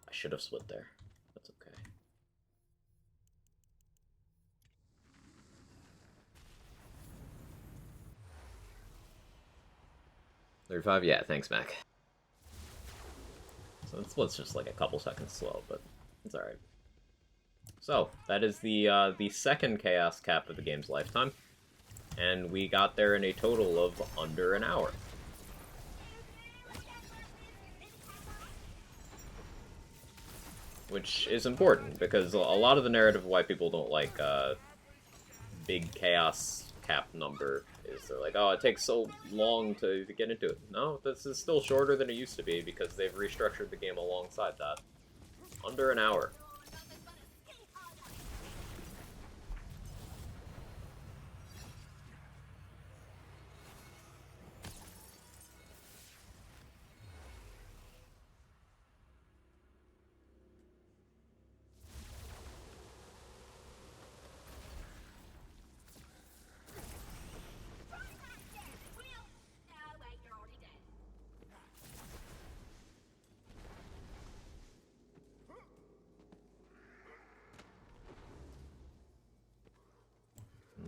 I should have split there. That's okay. 35? Yeah, thanks, Mac. So this was just like a couple seconds slow, but it's alright. So, that is the second Chaos Cap of the game's lifetime, and we got there in a total of under an hour. Which is important, because a lot of the narrative of why people don't like big Chaos Cap number is they're like, oh, it takes so long to get into it. No, this is still shorter than it used to be, because they've restructured the game alongside that. Under an hour.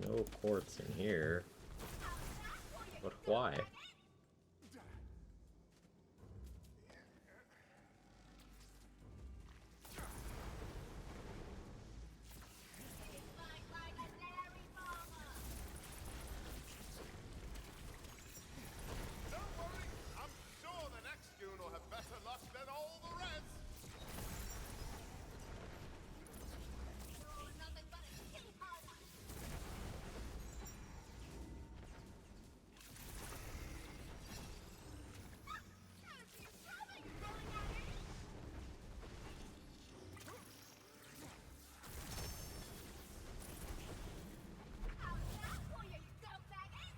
No quartz in here. But why? Don't worry, I'm sure the next goon will have better luck than all the rest.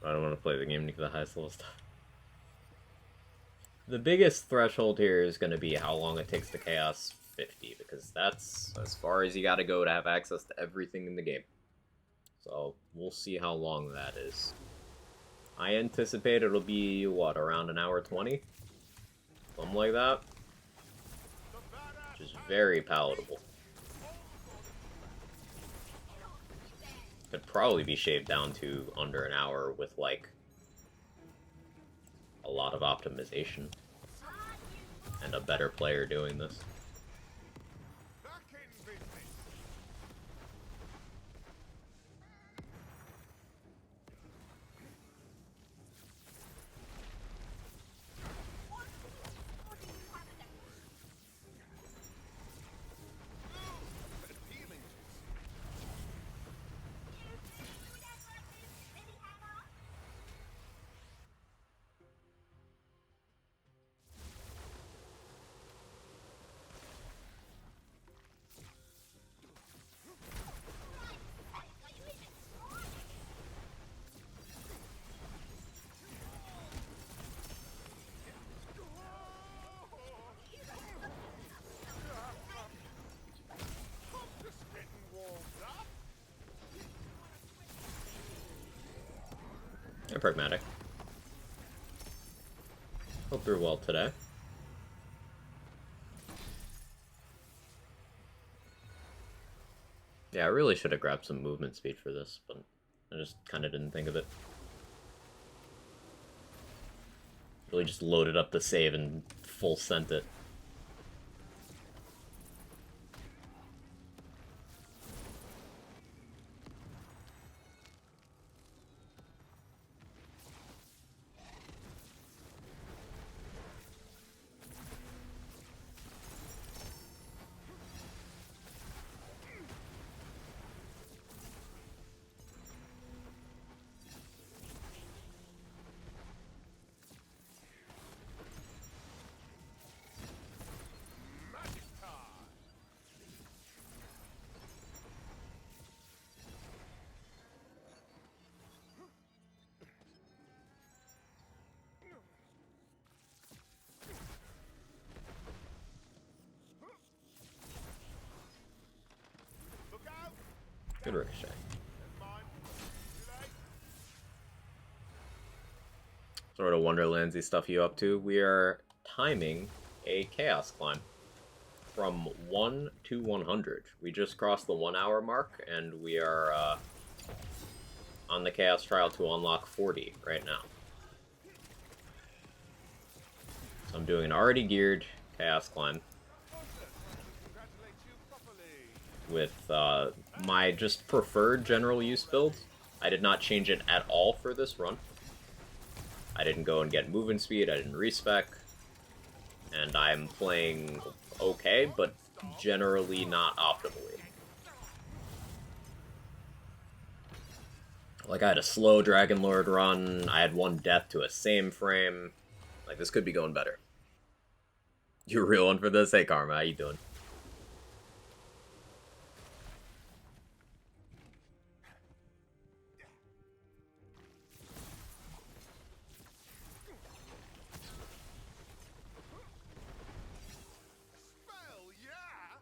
I don't want to play the game to get the highest level stuff. The biggest threshold here is going to be how long it takes to Chaos 50, because that's as far as you got to go to have access to everything in the game. So, we'll see how long that is. I anticipate it'll be, what, around an hour 20? Something like that. Which is very palatable. Could probably be shaved down to under an hour with, like, a lot of optimization. And a better player doing this. Back in business. Healing. Just getting warmed up. And pragmatic. Hope you're well today. Yeah, I really should have grabbed some movement speed for this, but I just kind of didn't think of it. Really just loaded up the save and full sent it. Magic time. Look out. Good ricochet. Never mind. Too late. Sort of Wonderlandsy stuff you up to. We are timing a Chaos Climb from 1 to 100. We just crossed the 1 hour mark, and we are on the Chaos Trial to unlock 40 right now. So I'm doing an already geared Chaos Climb Congratulate you properly. with my just preferred general use build. I did not change it at all for this run. I didn't go and get movement speed, I didn't respec, and I'm playing okay, but generally not optimally. Like, I had a slow Dragon Lord run, I had one death to a same frame. Like, this could be going better. You a real one for this? Hey, Karma, how you doing? Spell, yeah!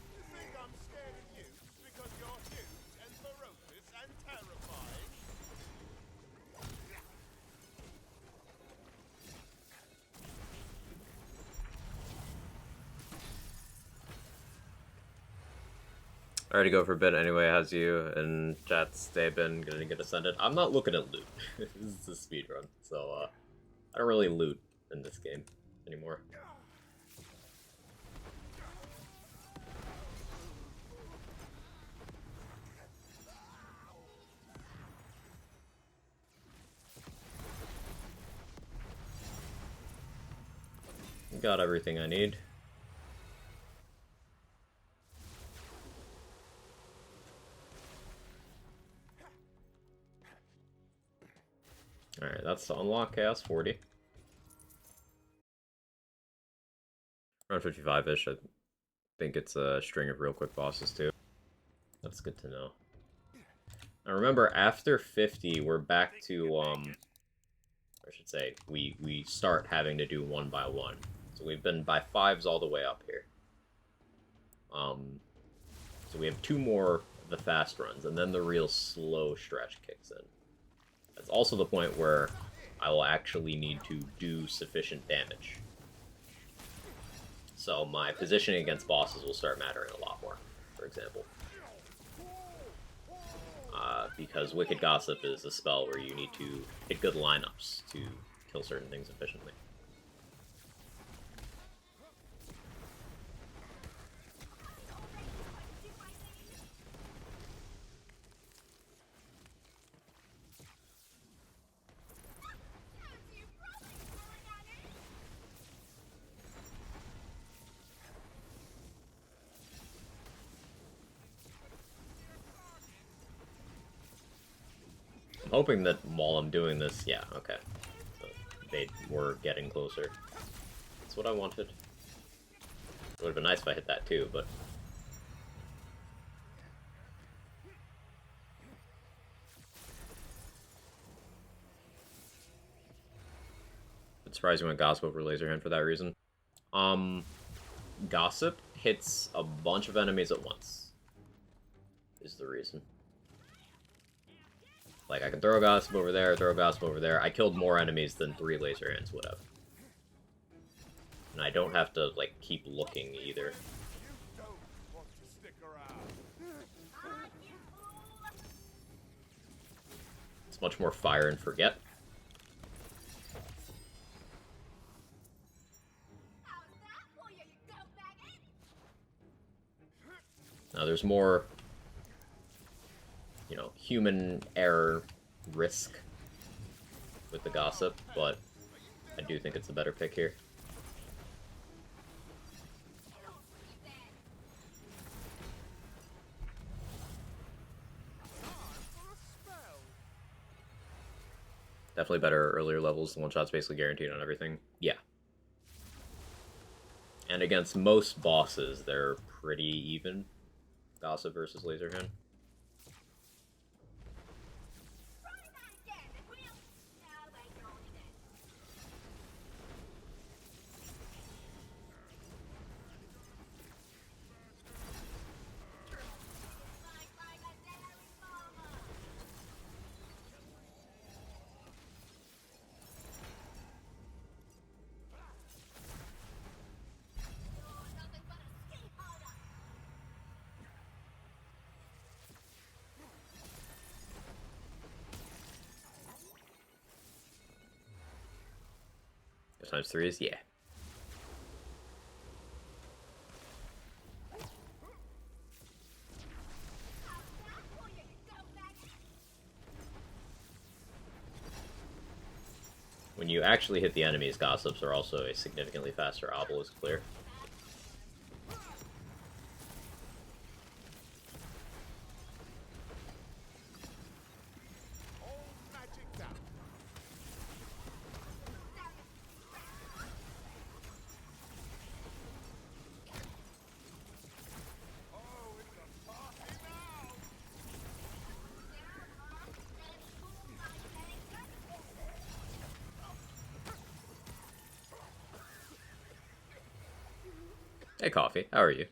You think I'm scared of you because you're huge and ferocious and terrifying? I already go for a bit anyway. How's you and chat's day been? Gonna get ascended? I'm not looking at loot. This is a speed run, so I don't really loot in this game anymore. Got everything I need. Alright, that's to unlock Chaos 40. Around 55-ish, I think it's a string of real quick bosses too. That's good to know. Now remember, after 50, we're back to, I should say, we start having to do one by one. So we've been by 5s all the way up here. So we have 2 more of the fast runs, and then the real slow stretch kicks in. That's also the point where I will actually need to do sufficient damage. So my positioning against bosses will start mattering a lot more, for example. Because Wicked Gossip is a spell where you need to hit good lineups to kill certain things efficiently. I'm hoping that while I'm doing this, yeah, okay. So they were getting closer. That's what I wanted. It would have been nice if I hit that too, but... It's surprising when Gossip over Laserhand for that reason. Gossip hits a bunch of enemies at once. Is the reason. Like, I can throw a Gossip over there, throw a Gossip over there. I killed more enemies than 3 laser hands would have. And I don't have to, like, keep looking either. You don't want to stick around. It's much more fire and forget. How's that for you, you go maggot? Now, there's more, you know, human error risk with the Gossip, but I do think it's a better pick here. Definitely better earlier levels. The one-shot's basically guaranteed on everything. Yeah. And against most bosses, they're pretty even. Gossip versus Laserhand. times 3s? Yeah. When you actually hit the enemies, Gossips are also a significantly faster obelisk clear. All magic down. Oh, it's a party now! Hey, Coffee. How are you?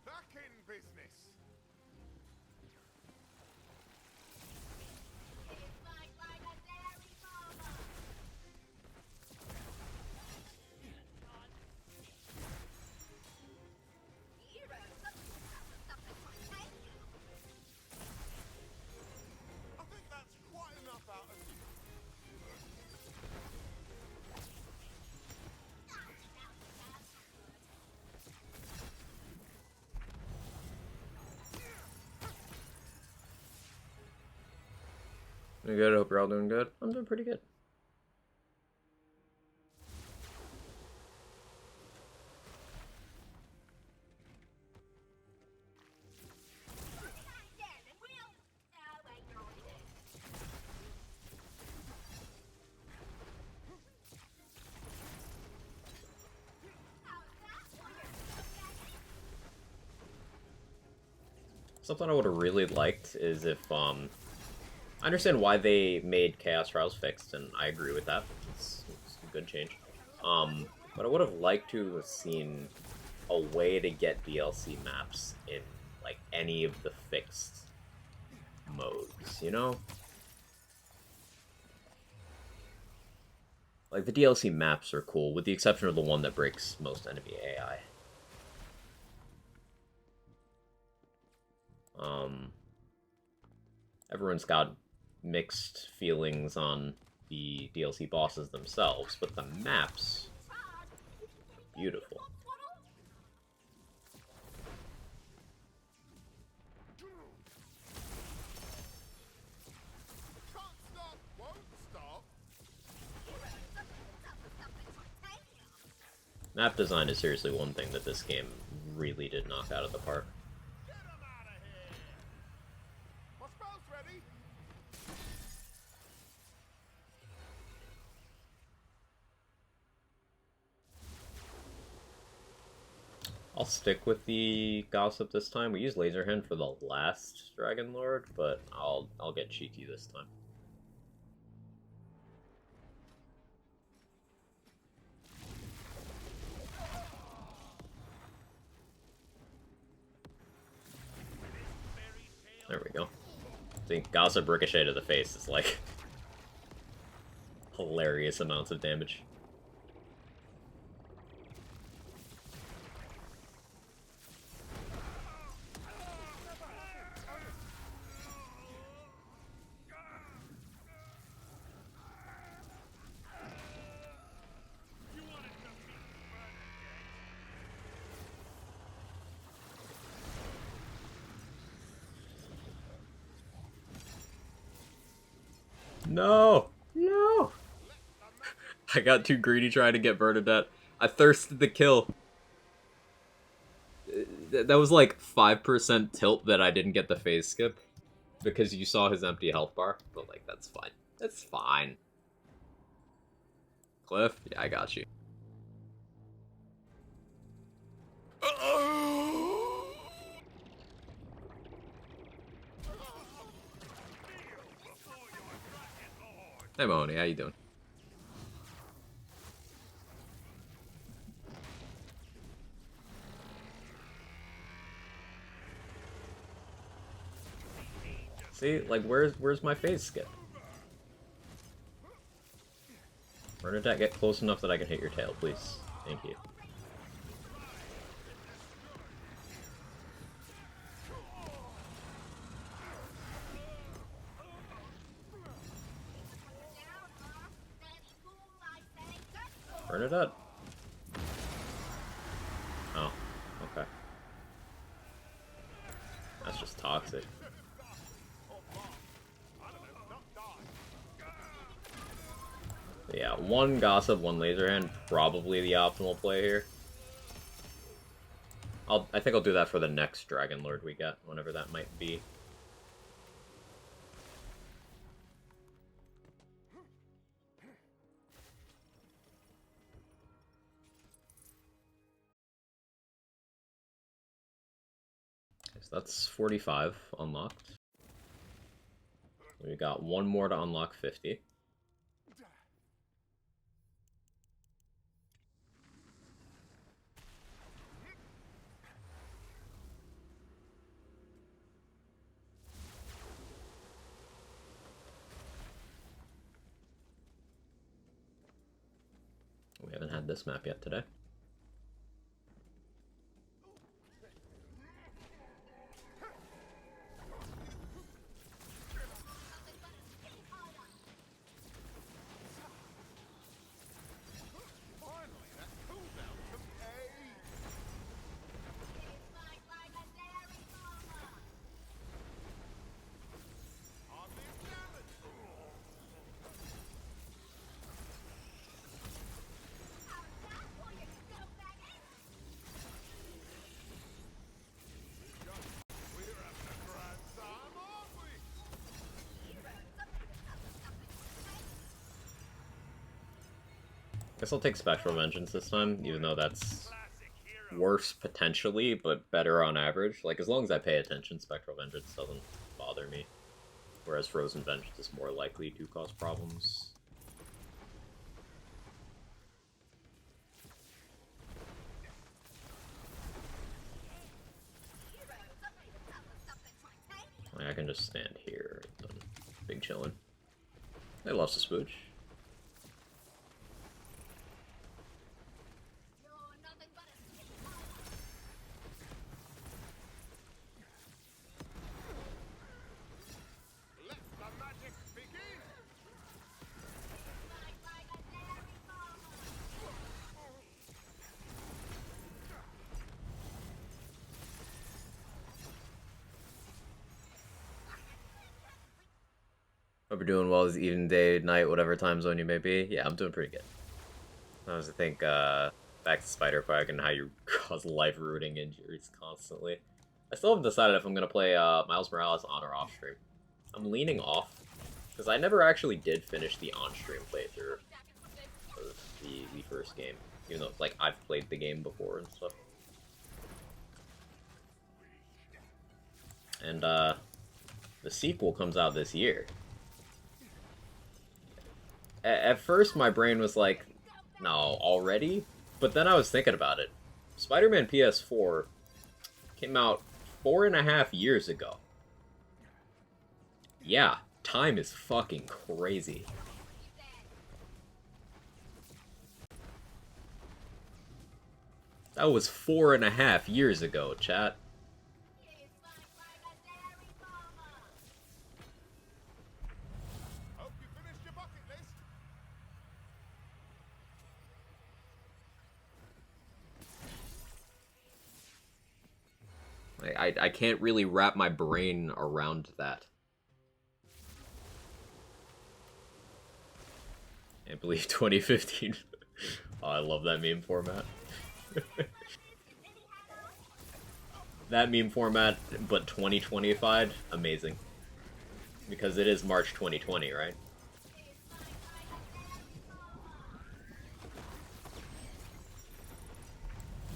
Back in business. I think that's quite enough out of you. Doing good. Hope you're all doing good. I'm doing pretty good. Something I would have really liked is if, I understand why they made Chaos Trials fixed, and I agree with that. It's a good change. But I would have liked to have seen a way to get DLC maps in, like, any of the fixed modes, you know? Like, the DLC maps are cool, with the exception of the one that breaks most enemy AI. Everyone's got mixed feelings on the DLC bosses themselves, but the maps, beautiful. Can't stop, won't stop. Map design is seriously one thing that this game really did knock out of the park. Get 'em out of here. My spell's ready. I'll stick with the Gossip this time. We used Laser Hand for the last Dragon Lord, but I'll get cheeky this time. There we go. I think Gossip Ricochet to the face is like hilarious amounts of damage. No! No! I got too greedy trying to get Bernadette. I thirsted the kill. That was like 5% tilt that I didn't get the phase skip. Because you saw his empty health bar. But like, that's fine. That's fine. Cliff? Yeah, I got you. Hey Mahoney, how you doing? See, like, where's my phase skip? Bernadette, get close enough that I can hit your tail, please. Thank you. Bernadette? Oh, okay. That's just toxic. Yeah, one Gossip, one Laser Hand, probably the optimal play here. I think I'll do that for the next Dragon Lord we get, whenever that might be. So that's 45 unlocked. We got one more to unlock 50. We haven't had this map yet today. Finally, that cooldown took ages. Hardly a challenge. We're having a grand time, aren't we? Guess I'll take Spectral Vengeance this time, even though that's Classic hero. worse potentially, but better on average. Like, as long as I pay attention, Spectral Vengeance doesn't bother me. Whereas Frozen Vengeance is more likely to cause problems. Like, I can just stand here. Big chillin'. They lost a spooch. Let the magic begin. Hope you're doing well this evening, day, night, whatever time zone you may be. Yeah, I'm doing pretty good. I was to think, back to Spider-Quack and how you cause life-ruining injuries constantly. I still haven't decided if I'm going to play Miles Morales on or off stream. I'm leaning off, because I never actually did finish the on-stream playthrough of the first game. Even though, like, I've played the game before and stuff. And, the sequel comes out this year. At first, my brain was like, no, already? But then I was thinking about it. Spider-Man PS4 came out 4.5 years ago. Yeah, time is fucking crazy. That was 4.5 years ago, chat. Hope you finished your bucket list. I can't really wrap my brain around that. Can't believe 2015. Oh, I love that meme format. That meme format, but 2025, amazing. Because it is March 2020, right?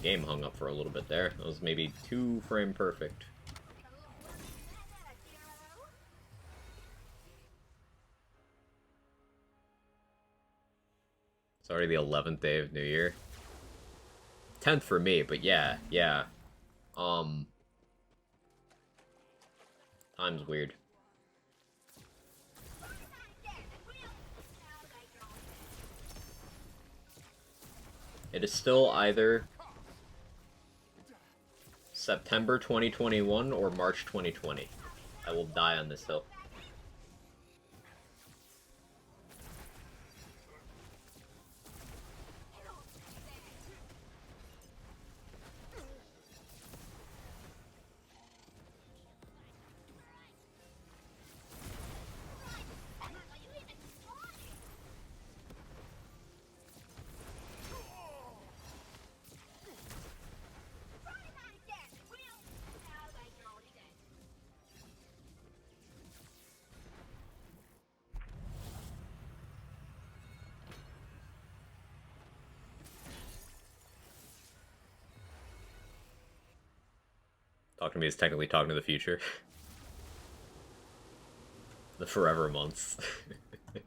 Game hung up for a little bit there. That was maybe 2 frame perfect. It's already the 11th day of New Year. 10th for me, but yeah. Time's weird. It is still either September 2021 or March 2020. I will die on this hill. Talking to me is technically talking to the future. The forever months. It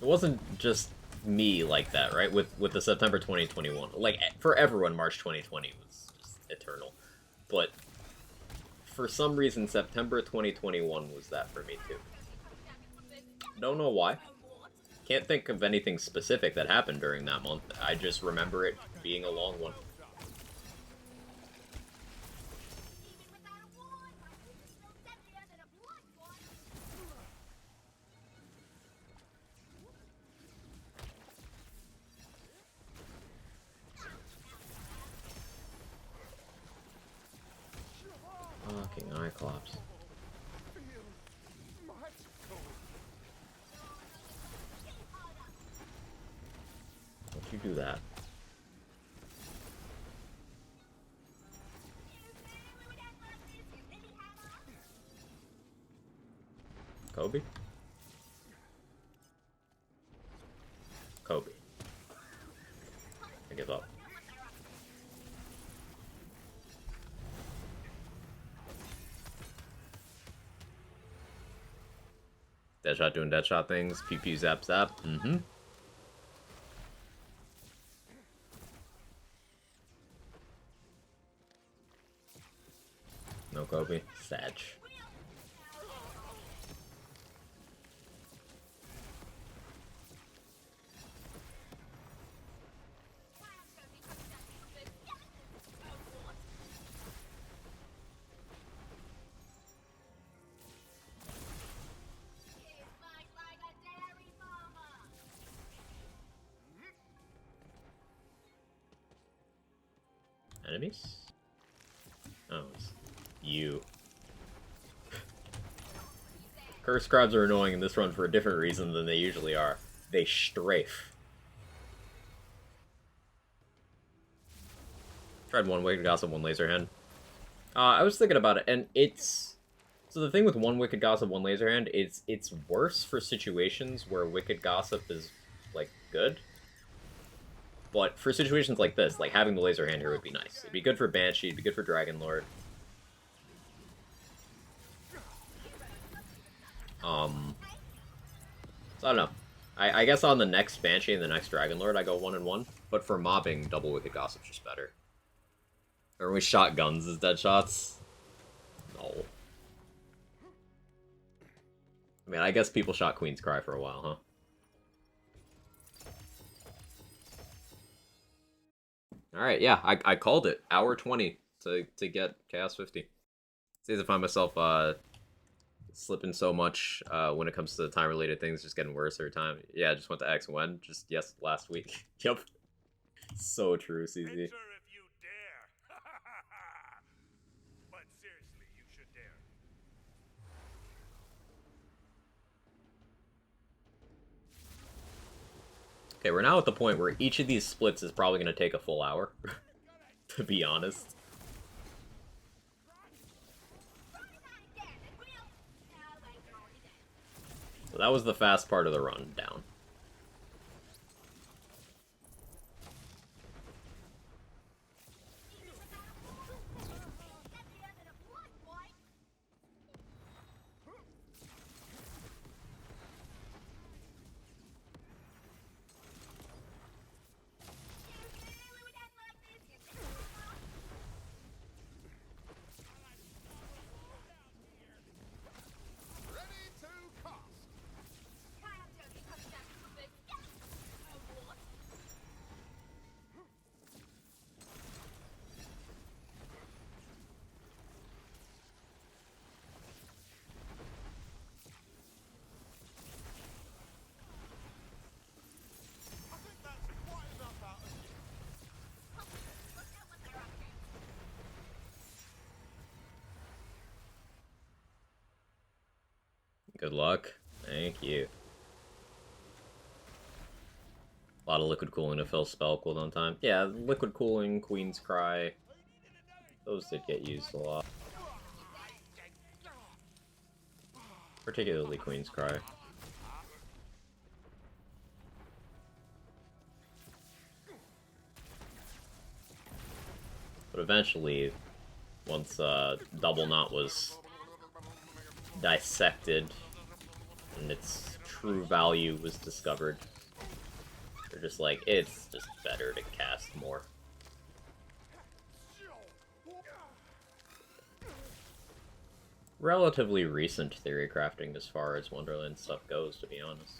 wasn't just me like that, right? With the September 2021. Like, for everyone, March 2020 was just eternal. But for some reason, September 2021 was that for me, too. Don't know why. Can't think of anything specific that happened during that month. I just remember it being a long one. Fucking Cyclops. Don't you do that. Kobe? Kobe. I give up. Deadshot doing Deadshot things. Pew pew zap zap. Mm-hmm. No Kobe. Sag. Enemies? Oh, it's you. Curse crabs are annoying in this run for a different reason than they usually are. They strafe. Tried one Wicked Gossip, one Laser Hand. I was thinking about it, and it's... So the thing with one Wicked Gossip, one Laser Hand, it's worse for situations where Wicked Gossip is, like, good. But for situations like this, like, having the Laser Hand here would be nice. It'd be good for Banshee, it'd be good for Dragon Lord. So I don't know. I guess on the next Banshee and the next Dragon Lord, I go 1-1. But for mobbing, double Wicked Gossip's just better. Are we shotguns as dead shots? No. I mean, I guess people shot Queen's Cry for a while, huh? Alright, yeah, I called it. Hour 20 to get Chaos 50. See if I find myself slipping so much when it comes to the time-related things, just getting worse every time. Yeah, I just went to X when, just, yes, last week. Yep. So true, CZ. Enter if you dare. But seriously, you should dare. Okay, we're now at the point where each of these splits is probably going to take a full hour, to be honest. So that was the fast part of the run down. Ready to cast. Good luck. Thank you. A lot of liquid cooling to fill spell cooldown time. Yeah, liquid cooling, Queen's Cry. Those did get used a lot. Particularly Queen's Cry. But eventually, once Double Knot was dissected and its true value was discovered, they're just like, it's just better to cast more. Relatively recent theory crafting as far as Wonderland stuff goes, to be honest.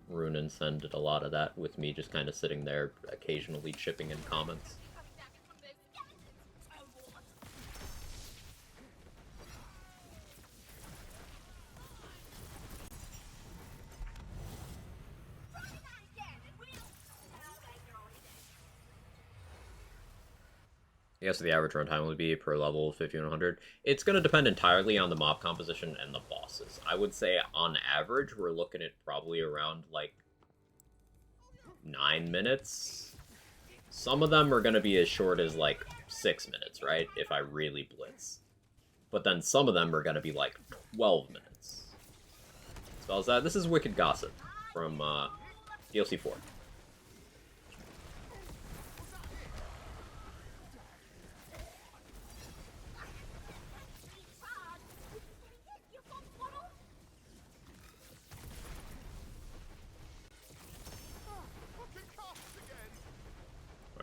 Rune and Sen did a lot of that, with me just kind of sitting there, occasionally chipping in comments. I guess the average runtime would be per level 50-100. It's going to depend entirely on the mob composition and the bosses. I would say on average we're looking at probably around like 9 minutes. Some of them are going to be as short as like 6 minutes, right? If I really blitz. But then some of them are going to be like 12 minutes. Spells that. This is Wicked Gossip from DLC 4.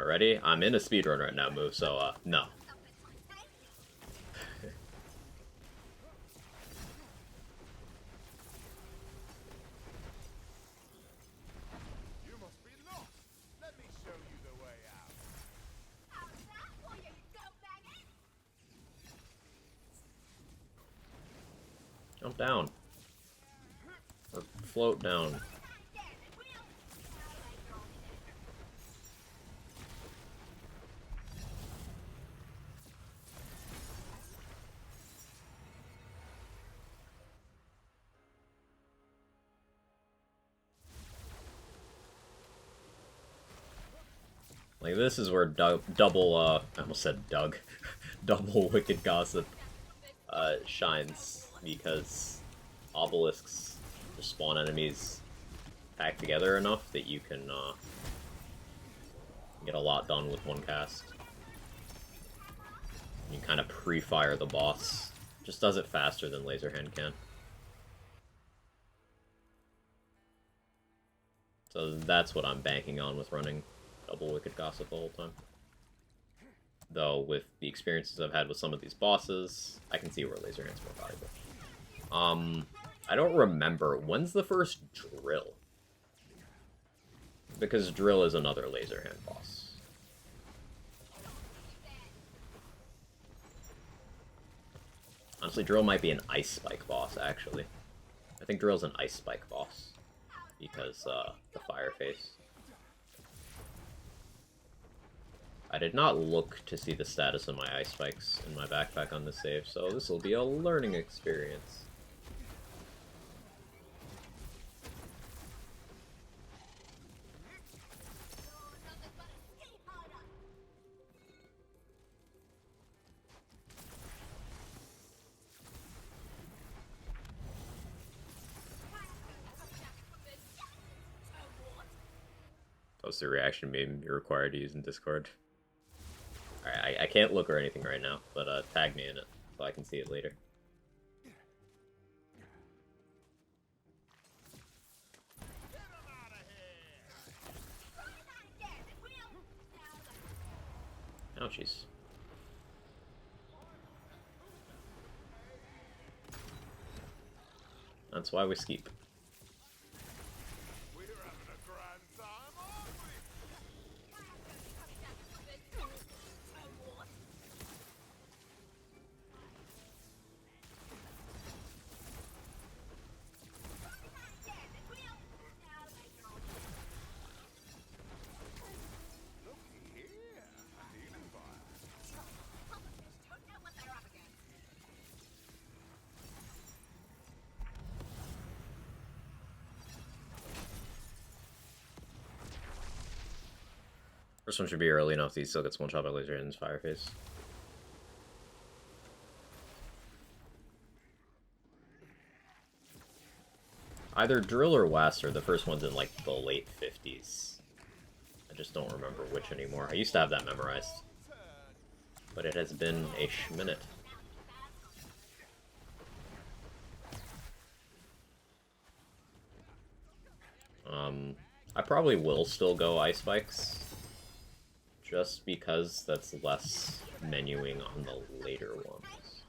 Already? I'm in a speedrun right now, move, so, no. You must be lost. Let me show you the way out. Jump down. Or float down. Like, this is where double, I almost said Doug. Double Wicked Gossip, shines, because obelisks just spawn enemies packed together enough that you can, get a lot done with one cast. You kind of pre-fire the boss. Just does it faster than Laserhand can. So that's what I'm banking on with running double Wicked Gossip the whole time. Though, with the experiences I've had with some of these bosses, I can see where Laserhand's more valuable. I don't remember. When's the first Drill? Because Drill is another Laserhand boss. Honestly, Drill might be an Ice Spike boss, actually. I think Drill's an Ice Spike boss. Because, the Fire Face. I did not look to see the status of my ice spikes in my backpack on this save, so this will be a learning experience. Post the reaction meme you're required to use in Discord. Alright, I can't look or anything right now, but tag me in it so I can see it later. Ouchies. That's why we skeep. We're having a grand time, aren't we? Looky here, healing fire. First one should be early enough that he still gets one shot by laser in his fire phase. Either Drill or West, or the first one's in like the late 50s. I just don't remember which anymore. I used to have that memorized. But it has been a minute. I probably will still go Ice Spikes. Just because that's less menuing on the later ones.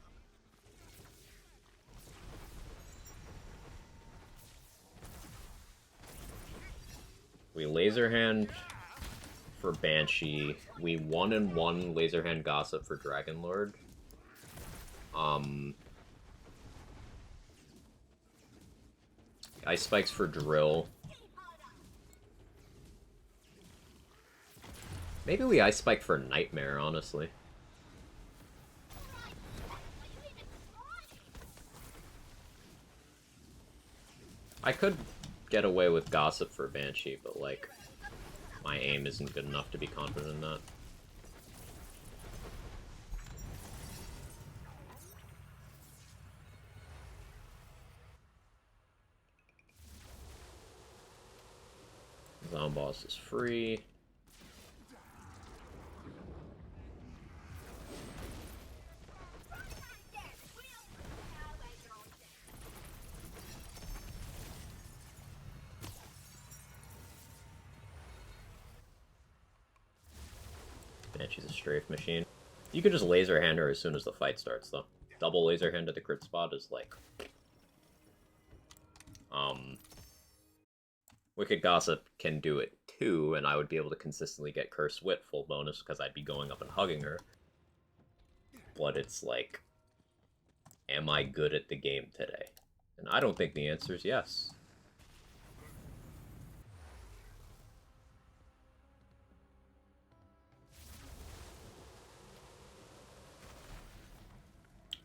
We Laser Hand for Banshee. We 1-1 Laser Hand Gossip for Dragon Lord. Ice Spikes for Drill. Maybe we Ice Spike for Nightmare, honestly. I could get away with Gossip for Banshee, but, like, my aim isn't good enough to be confident in that. Zomboss is free. Banshee's a strafe machine. You could just laser hand her as soon as the fight starts, though. Double laser hand to the crit spot is like... Wicked Gossip can do it too, and I would be able to consistently get Cursed Wit full bonus because I'd be going up and hugging her. But it's like... Am I good at the game today? And I don't think the answer is yes.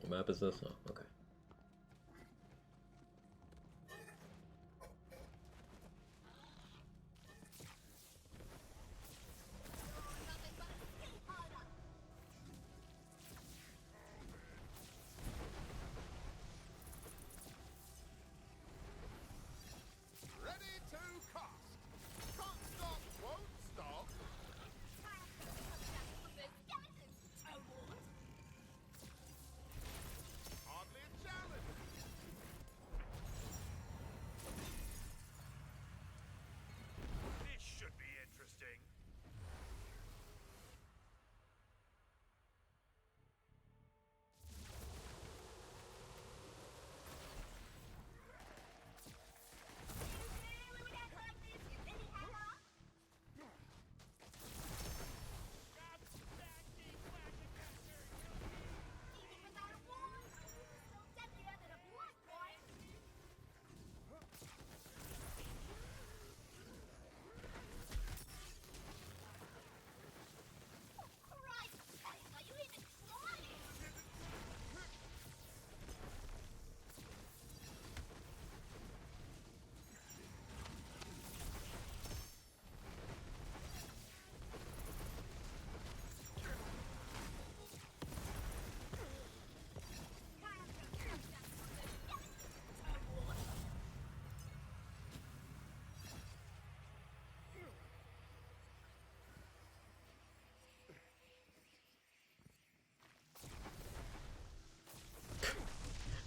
What map is this? Oh, okay. Ready to cast. Can't stop, won't stop. Hardly a challenge. This should be interesting.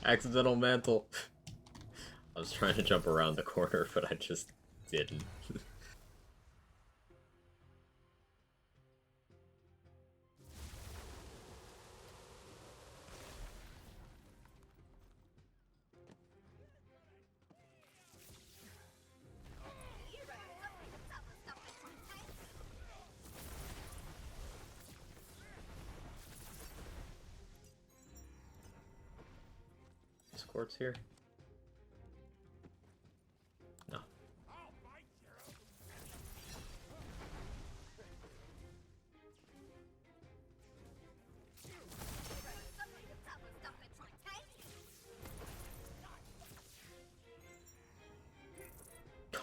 Accidental mantle. I was trying to jump around the corner, but I just didn't. Discord's here? No.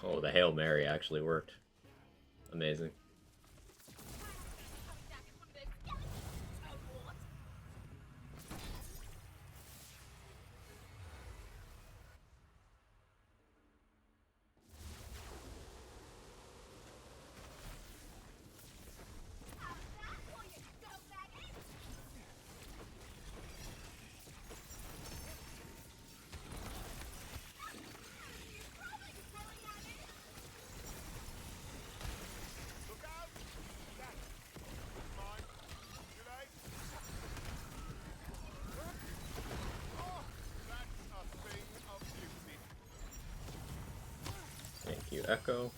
Oh, the Hail Mary actually worked. Amazing. Echo.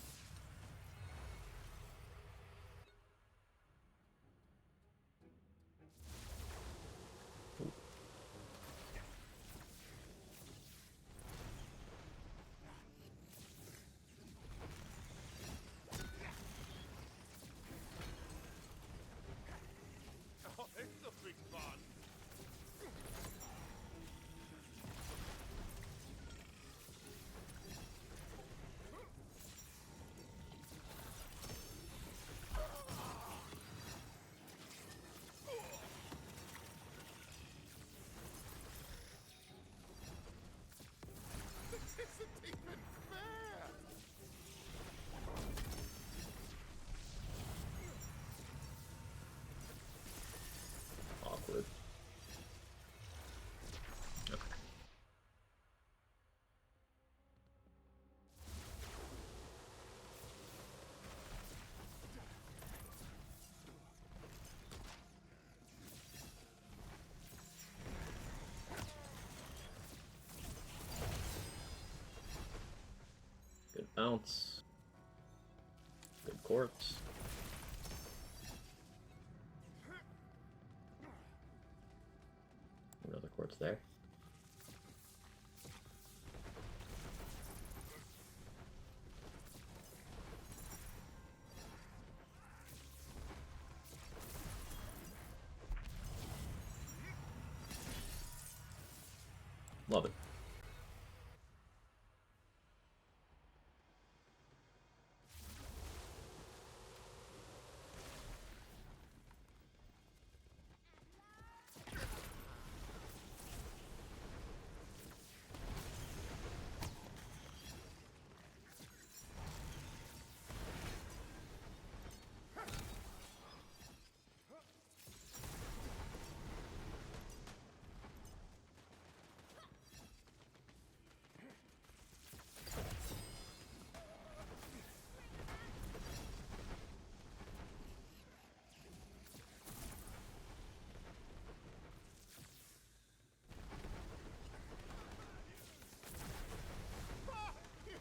Oh, this will be fun. This isn't even fair. Awkward. Okay. Good bounce. Good quartz. Another quartz there. Love it.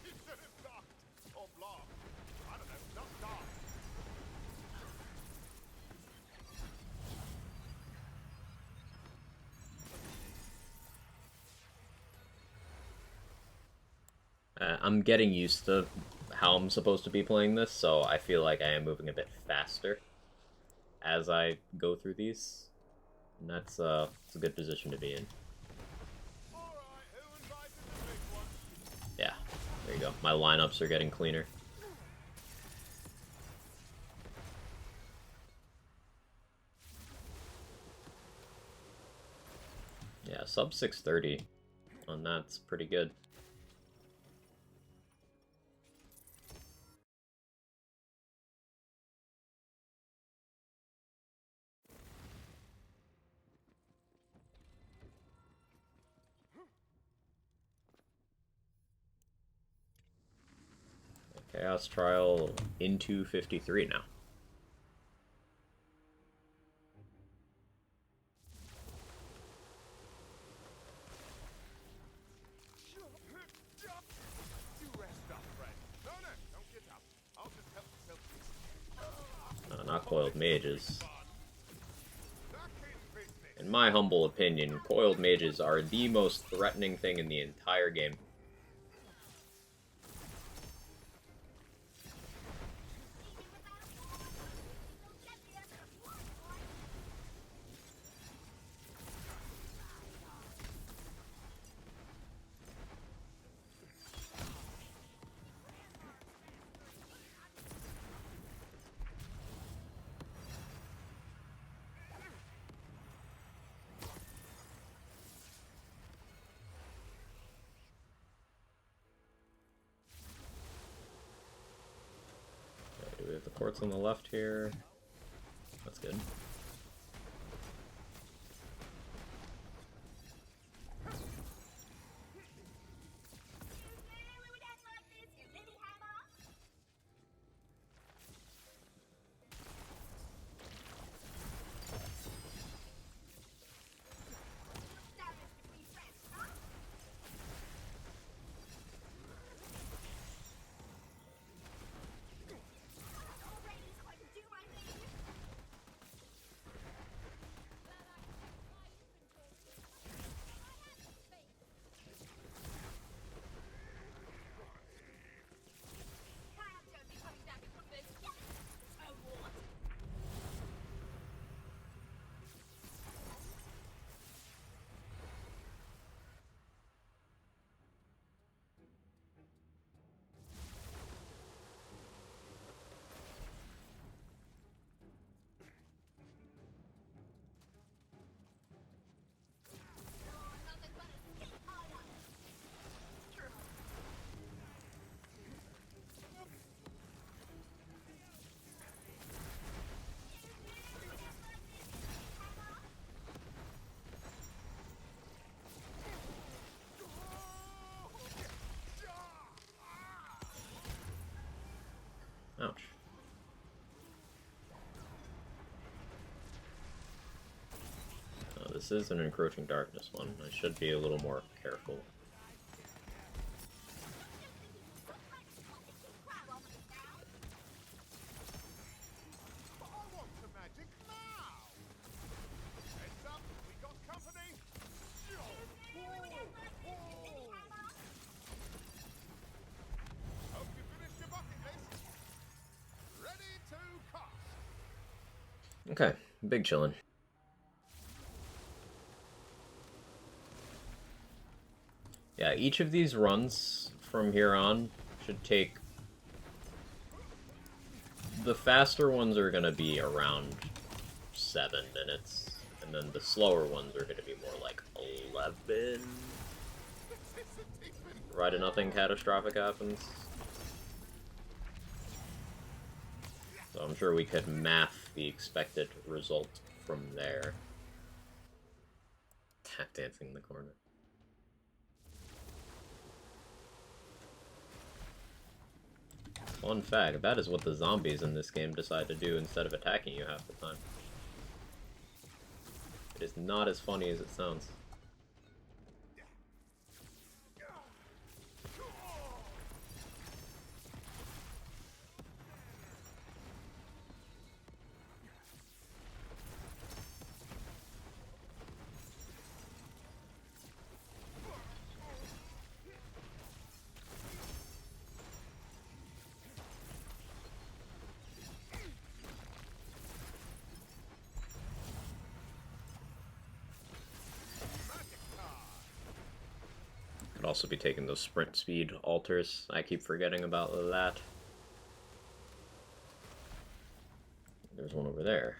You should have ducked. Or blocked. I don't know, not die. I'm getting used to how I'm supposed to be playing this, so I feel like I am moving a bit faster as I go through these. And that's it's a good position to be in. Alright, who invited the big one? Yeah, there you go. My lineups are getting cleaner. Yeah, sub 630 on that's pretty good. Chaos Trial into 53 now. You rest up, friend. No, don't get up. I'll just help myself easy. Not coiled mages. Back in business. In my humble opinion, coiled mages are the most threatening thing in the entire game. Okay, do we have the quartz on the left here? That's good. This is an encroaching darkness one. I should be a little more careful. But I want some magic now! Heads up, we got company! Hope you finished your bucket list. Ready to cast! Okay, big chillin'. Yeah, each of these runs from here on should take... The faster ones are gonna be around 7 minutes, and then the slower ones are gonna be more like 11. Provided nothing catastrophic happens. So I'm sure we could math the expected result from there. Tap dancing in the corner. Fun fact, that is what the zombies in this game decide to do instead of attacking you half the time. It is not as funny as it sounds. Could also be taking those sprint speed alters. I keep forgetting about that. There's one over there.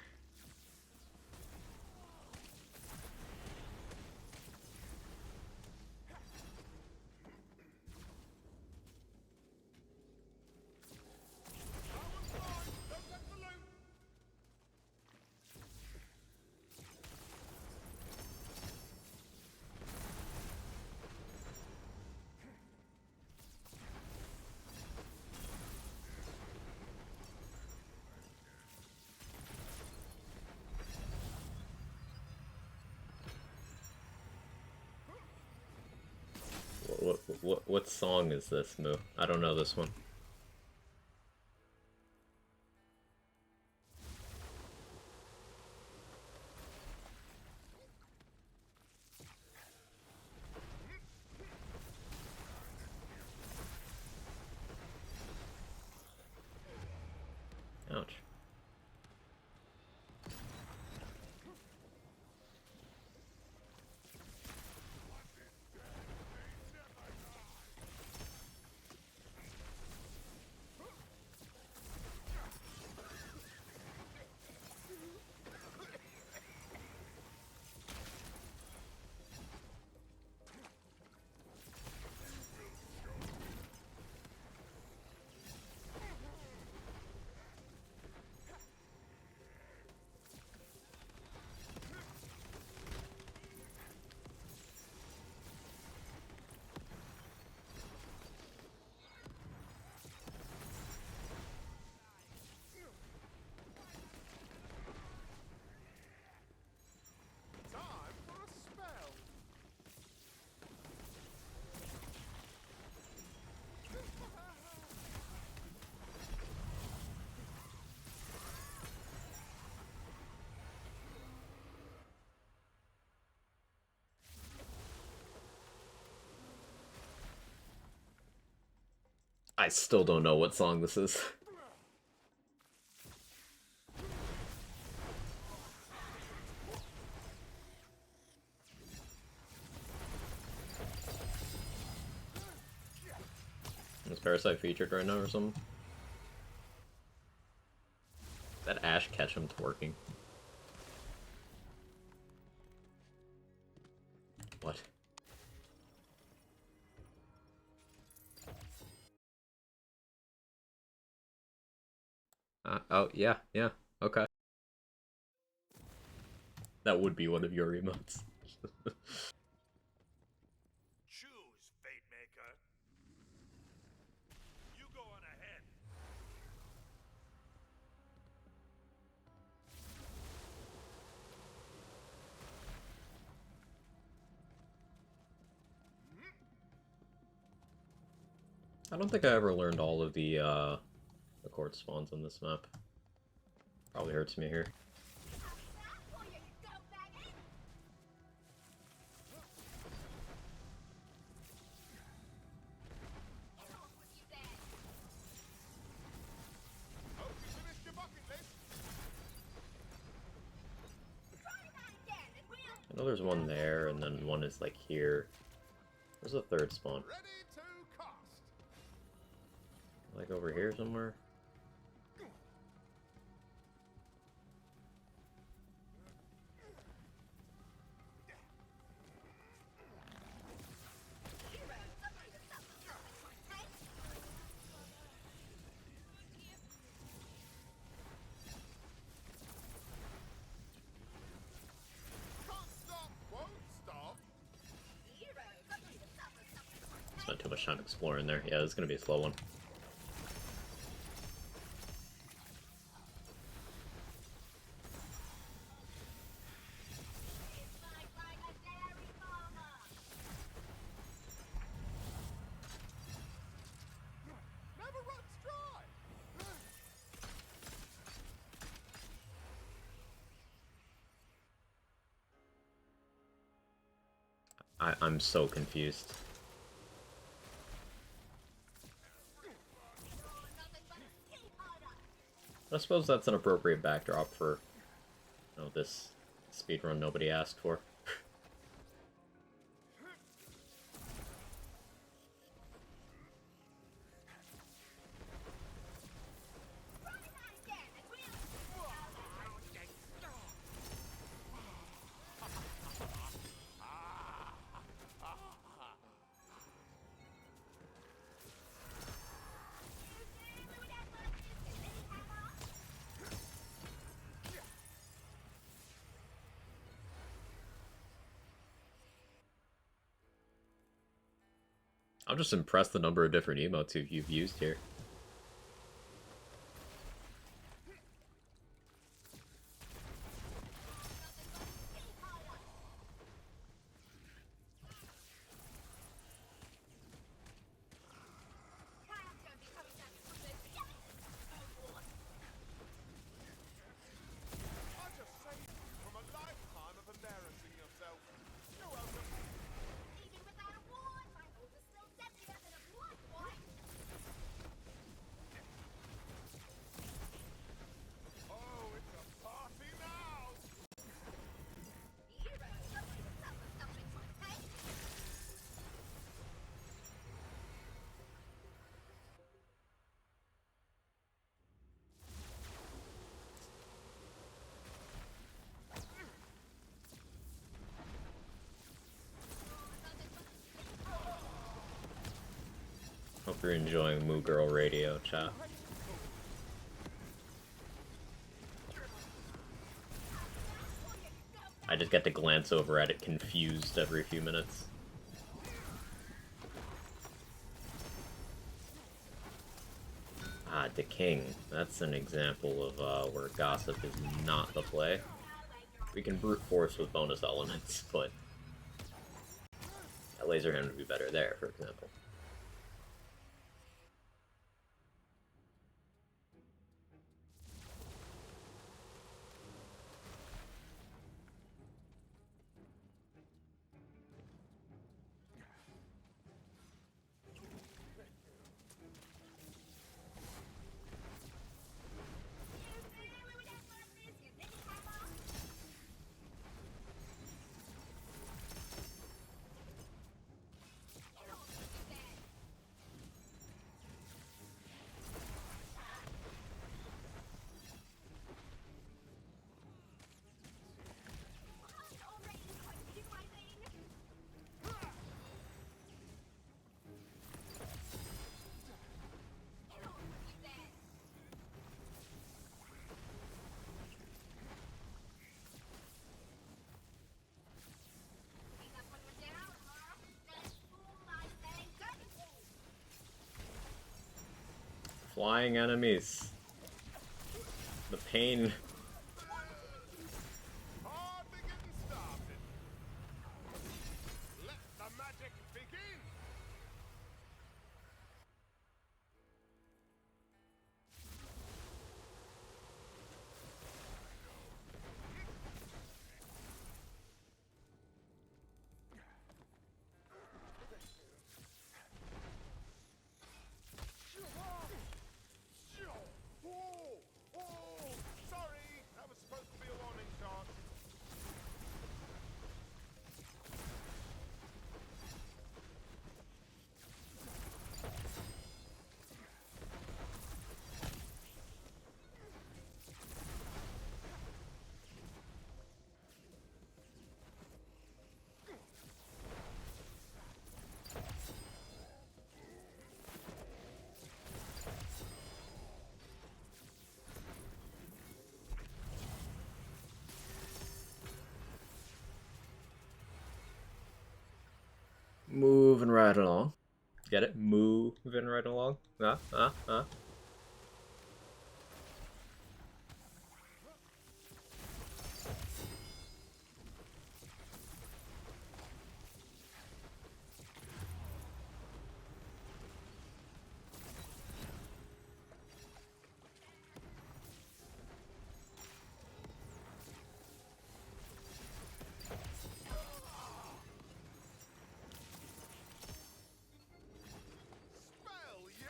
What song is this, Moo? I don't know this one. Ouch. Time for a spell! I still don't know what song this is. Is Parasite featured right now or something? That Ash Ketchum twerking. What? Oh, yeah, okay. That would be one of your emotes. Choose, Fate Maker. You go on ahead. I don't think I ever learned all of the quartz spawns on this map. Probably hurts me here. Hope you finished your bucket list. I know there's one there, and then one is like here. There's a third spawn. Ready to cast. Like over here somewhere. Can't stop, won't stop. Spent too much time exploring there. Yeah, this is gonna be a slow one. Never runs dry. I'm so confused. I suppose that's an appropriate backdrop for, you know, this speedrun nobody asked for. I'm just impressed the number of different emotes you've used here. I just saved you from a lifetime of embarrassing yourself. You're welcome. Even without a wand, my ult is still deadlier than a blood wand. Oh, it's a party now. Heroes, somebody to suffer something like that. Hope you're enjoying Moo Girl Radio, chat. I just get to glance over at it confused every few minutes. Ah, the King. That's an example of where gossip is not the play. We can brute force with bonus elements, but a laser hand would be better there, for example. Flying enemies. The pain. Hardly getting started. Let the magic begin. moving right along. Get it? Moving right along. Ah. Spell, yeah!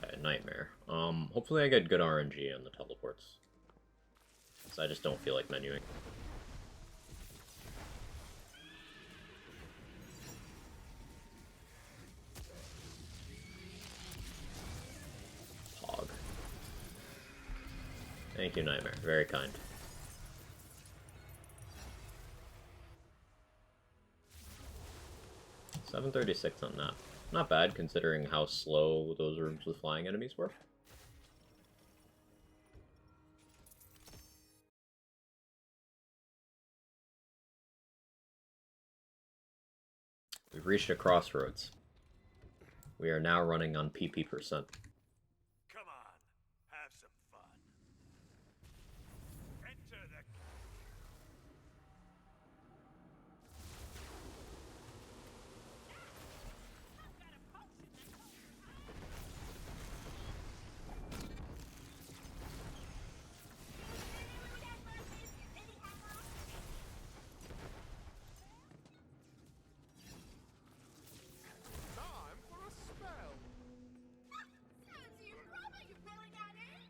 Okay, nightmare. Hopefully I get good RNG on the teleports. So I just don't feel like menuing. Pog. Thank you, Nightmare. Very kind. $736 on that. Not bad considering how slow those rooms with flying enemies were. We've reached a crossroads. We are now running on PP%. Come on, have some fun. Enter the... Time for a spell. Sounds you brother, you really got it?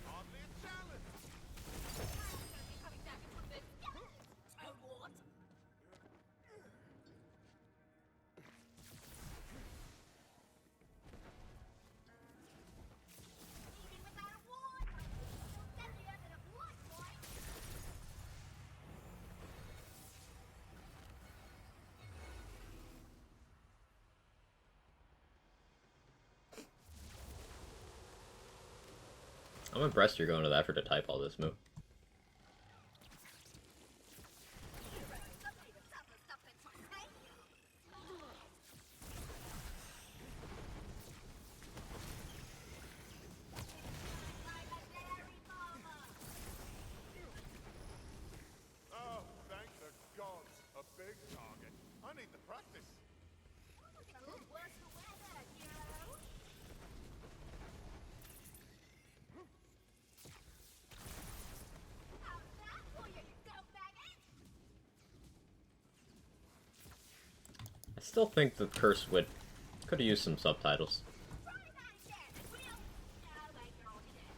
Hardly a challenge. Coming back into the skeletons. Oh, what? Even without a wand, my bolt is still deadlier than a blood point. I'm impressed you're going to the effort to type all this move. Somebody to suffer stuff that's my name. Like a dairy farmer. Oh, thank the gods. A big target. I need the practice. It's a little worse for weather, you know? How's that for you, you goat maggot? I still think the curse would could have used some subtitles. Try that again, and we'll... No, wait, you're already dead.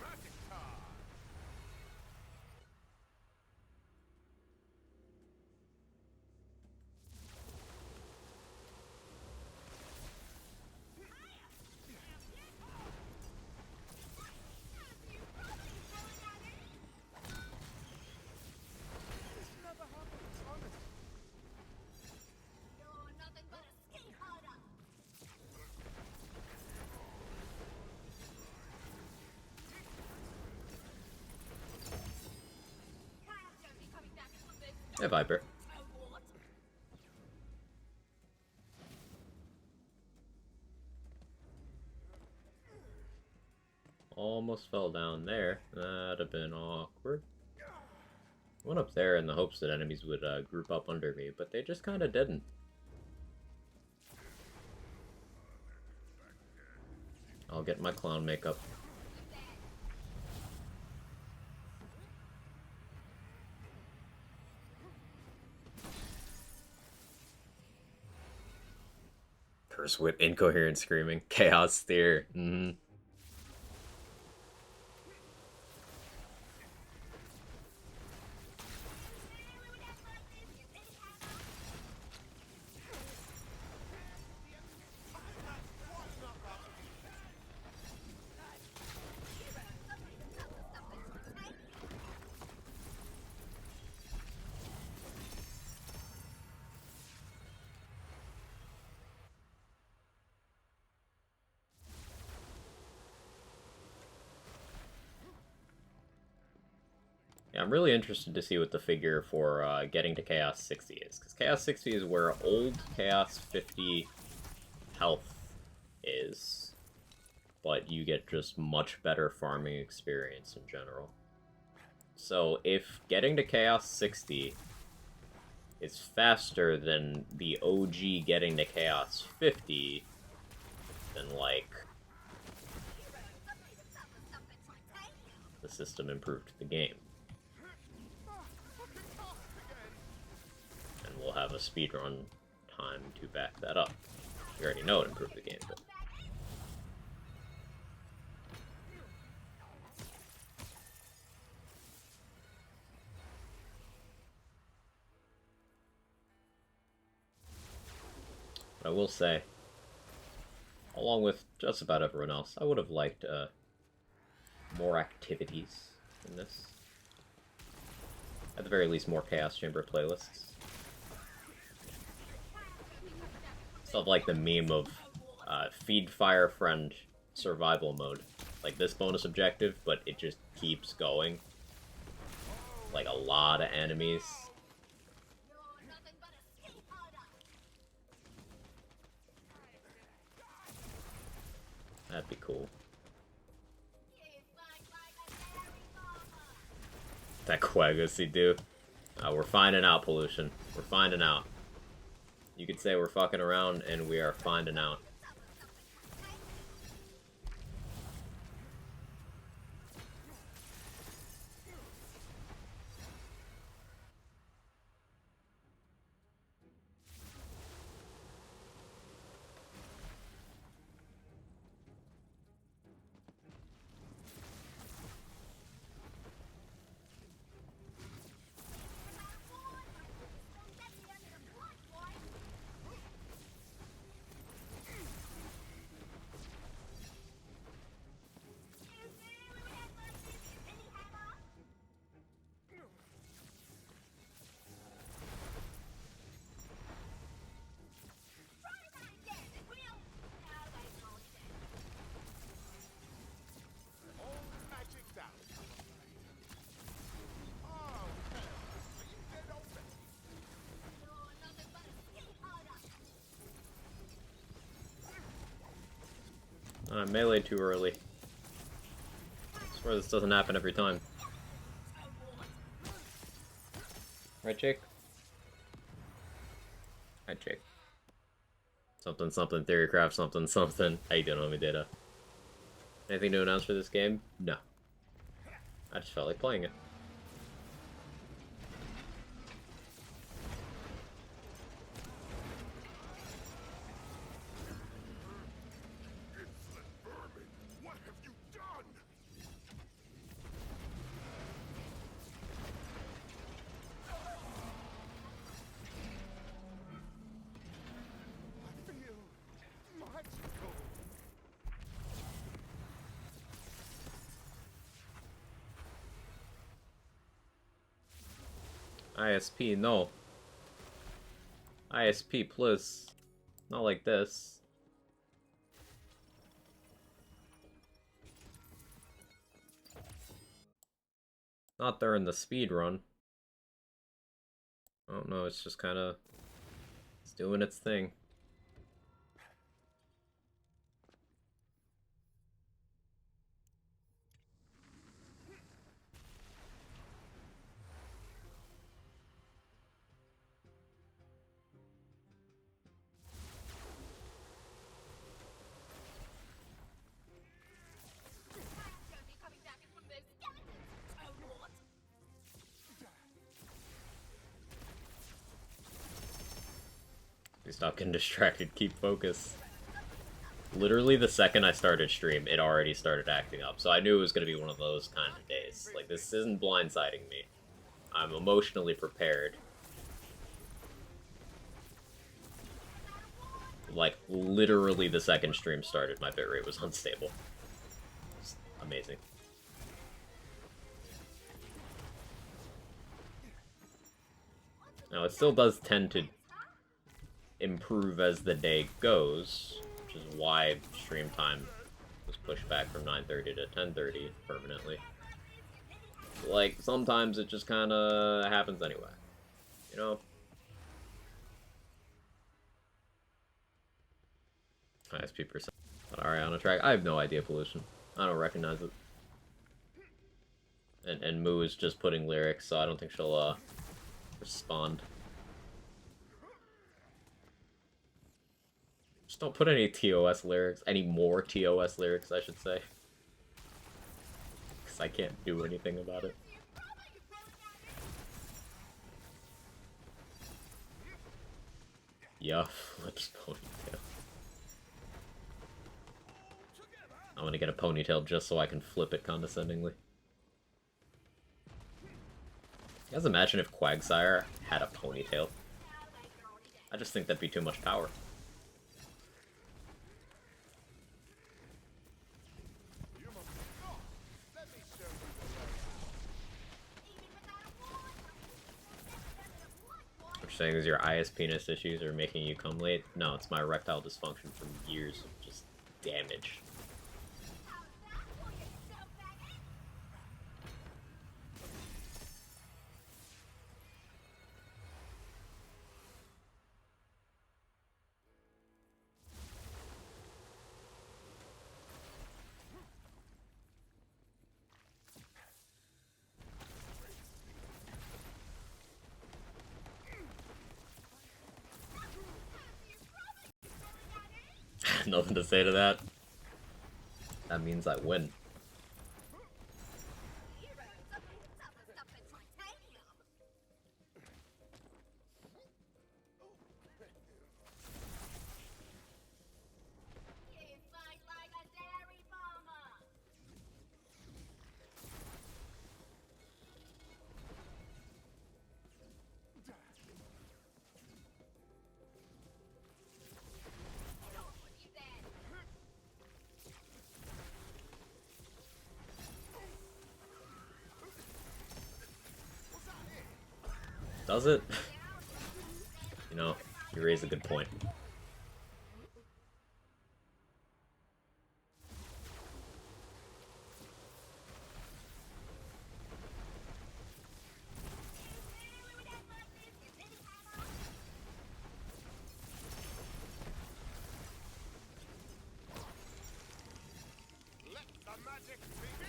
Magic card. You brother, you really got it? This never happens, honest. You're nothing but a skate harder. Kind of dirty coming back into the Hey, Viper. Oh, what? Almost fell down there. That'd have been awkward. Went up there in the hopes that enemies would group up under me, but they just kind of didn't. I'll get my clown makeup. Hours with incoherent screaming. Chaos steer. Yeah, I'm really interested to see what the figure for getting to Chaos 60 is, because Chaos 60 is where old Chaos 50 health is, but you get just much better farming experience in general. So if getting to Chaos 60 is faster than the OG getting to Chaos 50, then, like, the system improved the game. And we'll have a speedrun time to back that up. We already know it improved the game, but... I will say, along with just about everyone else, I would have liked more activities in this. At the very least, more Chaos Chamber playlists. Stuff like the meme of Feed Fire Friend survival mode. Like this bonus objective, but it just keeps going. Like a lot of enemies. That'd be cool. That Quaggacy do. We're finding out, Pollution. We're finding out. You could say we're fucking around, and we are finding out. Melee too early. I swear this doesn't happen every time. Right, Jake? Right, Jake. Something, something, Theorycraft, something, something. How you doing, homie data? Anything to announce for this game? No. I just felt like playing it. ISP, no. ISP, please. Not like this. Not during the speed run. I don't know, it's just kind of... It's doing its thing. Stop getting distracted, keep focus. literally the second I started stream, it already started acting up. So I knew it was going to be one of those kind of days. Like, this isn't blindsiding me. I'm emotionally prepared. Like, literally the second stream started, my bitrate was unstable. It's amazing. Now, it still does tend to improve as the day goes, which is why stream time was pushed back from 9:30 to 10:30 permanently. Like, sometimes it just kind of happens anyway, you know? ISP percent. Ariana track. I have no idea, Pollution. I don't recognize it. And Moo is just putting lyrics, so I don't think she'll, respond. Just don't put any TOS lyrics. Any more TOS lyrics, I should say. Because I can't do anything about it. Yeah, let's ponytail. I'm gonna get a ponytail just so I can flip it condescendingly. You guys imagine if Quagsire had a ponytail? I just think that'd be too much power. What you're saying is your IS penis issues are making you come late? No, it's my erectile dysfunction from years of just damage. Nothing to say to that. That means I win. Does it? You know, you raise a good point. Let the magic begin!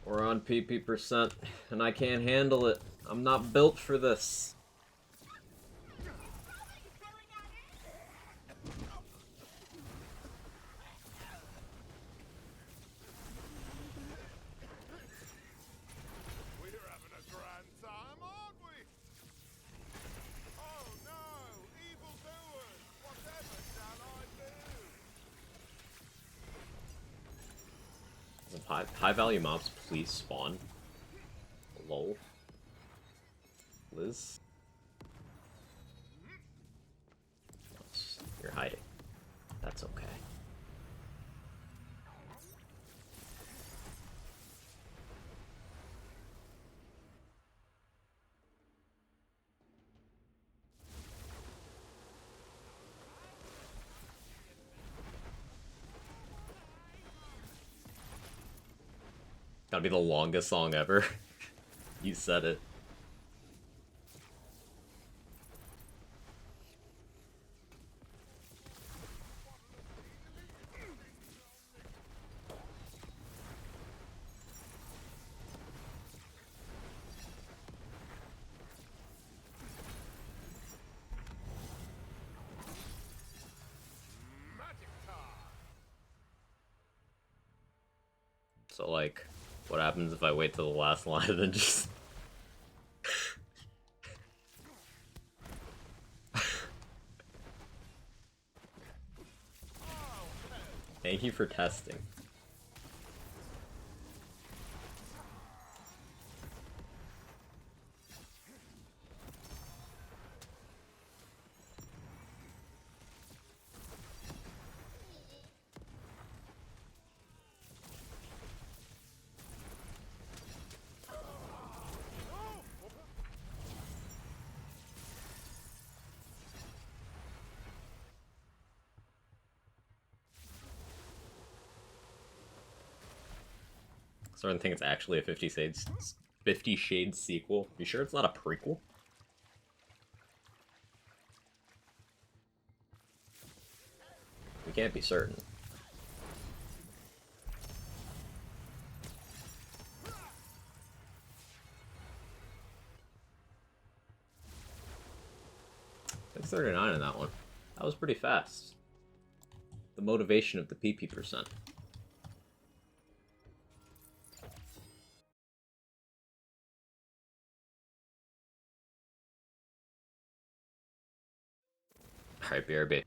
We're on PP percent, and I can't handle it. I'm not built for this. We're having a grand time, aren't we? Oh no! Evildoers! Whatever shall I do? High value mobs, please spawn. Lol. Liz? You're hiding. That's okay. Gotta be the longest song ever. You said it. So, like, what happens if I wait till the last line and then just... Thank you for testing. Starting to think it's actually a 50 Shades sequel. You sure it's not a prequel? We can't be certain. It's 39 in that one. That was pretty fast. The motivation of the PP%. Alright, BRB.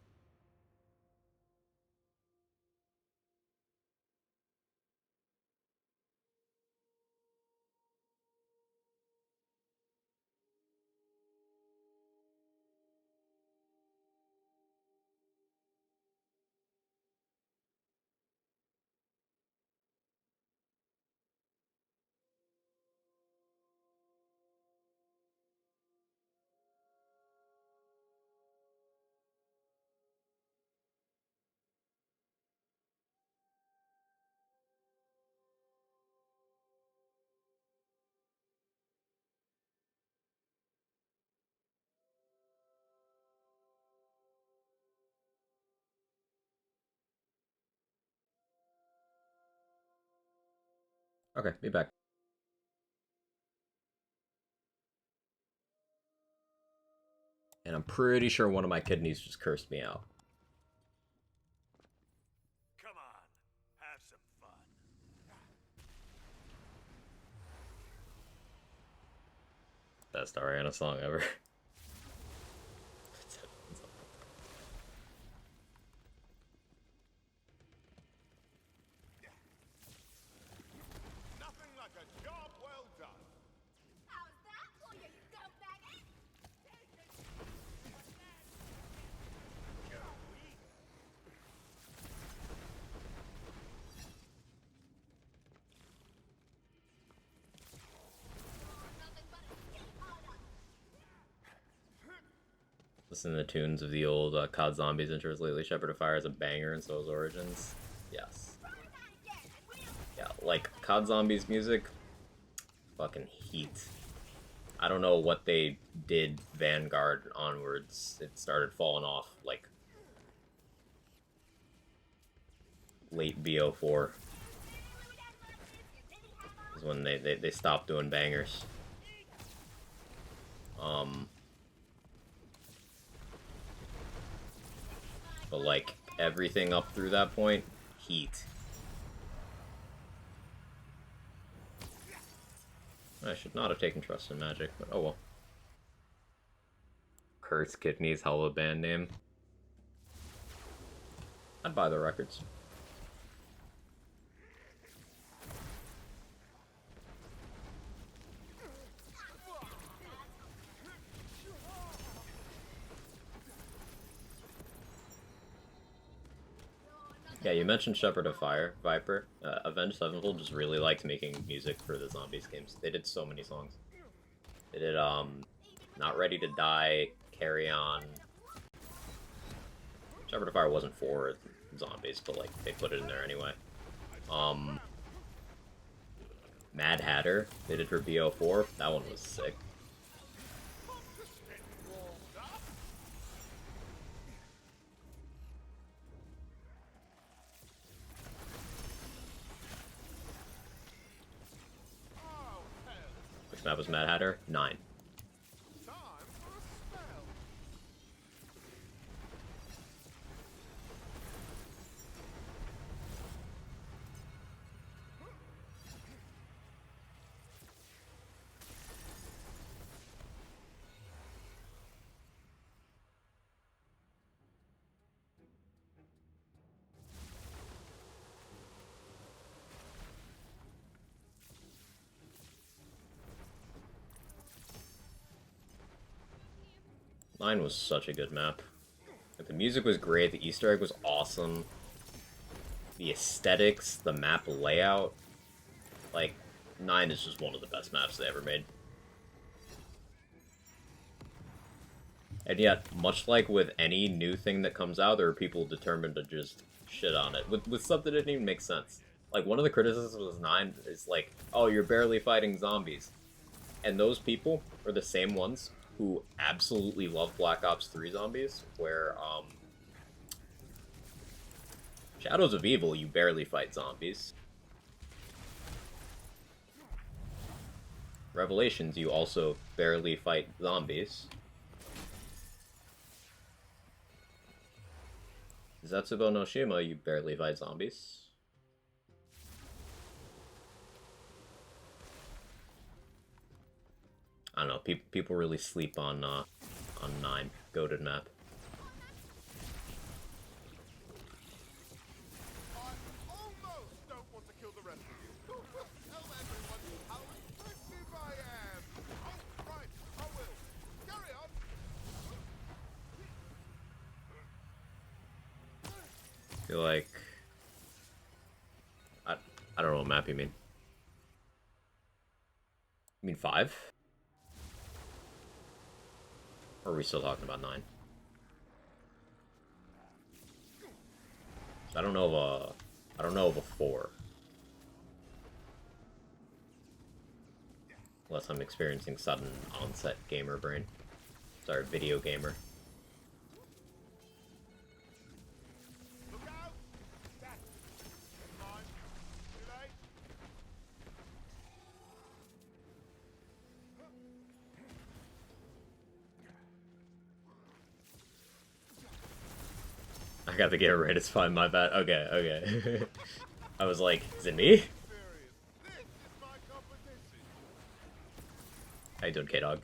Okay, be back. And I'm pretty sure one of my kidneys just cursed me out. Come on, have some fun. Best Ariana song ever. Nothing like a job well done. How's that for you, you go faggot? Nothing but a skateboarder. Listen to the tunes of the old COD Zombies intros lately. Shepherd of Fire is a banger, and so is Origins. Yes. Try that again, and we'll Yeah, like COD Zombies music, fucking heat. I don't know what they did Vanguard onwards. It started falling off like late BO4 is when they stopped doing bangers. But like everything up through that point, heat. I should not have taken Trust in Magic, but oh well. Kurt's Kidneys, hell of a band name. I'd buy the records. Yeah, you mentioned Shepherd of Fire, Viper. Avenged Sevenfold just really liked making music for the Zombies games. They did so many songs. They did, Not Ready to Die, Carry On. Shepherd of Fire wasn't for Zombies, but, like, they put it in there anyway. Mad Hatter, they did for BO4. That one was sick. Which map was Mad Hatter? 9. Time for a spell. 9 was such a good map. The music was great, the Easter egg was awesome. The aesthetics, the map layout. Like, 9 is just one of the best maps they ever made. And yet, much like with any new thing that comes out, there are people determined to just shit on it. With stuff that didn't even make sense. Like, one of the criticisms of 9 is like, oh, you're barely fighting zombies. And those people are the same ones who absolutely love Black Ops 3 zombies, where, Shadows of Evil, you barely fight zombies. Revelations, you also barely fight zombies. Zetsubo no Shima, you barely fight zombies. I don't know, people really sleep on 9, goated map. I almost don't want to kill the rest of you. Who will tell everyone how impressive I am? Oh, right, I will. Carry on. I feel like... I don't know what map you mean. You mean 5? Or are we still talking about 9? I don't know of a 4. Unless I'm experiencing sudden onset gamer brain. Sorry, video gamer. Look out! That. Come on. Too late. I got the gamer brain, it's fine, my bad. Okay, okay. I was like, is it me? Serious. This is my competition. How you doing, K-Dog?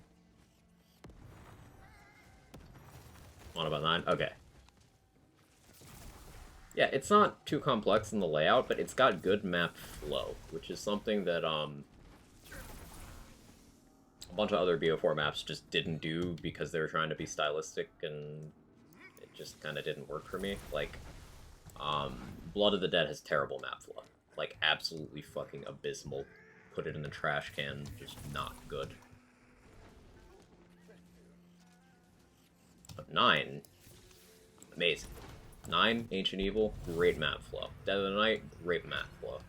On about 9? Okay. Yeah, it's not too complex in the layout, but it's got good map flow, which is something that, a bunch of other BO4 maps just didn't do because they were trying to be stylistic, and it just kind of didn't work for me. Like, Blood of the Dead has terrible map flow. Like, absolutely fucking abysmal. Put it in the trash can, just not good. But 9, amazing. 9, Ancient Evil, great map flow. Dead of the Night, great map flow.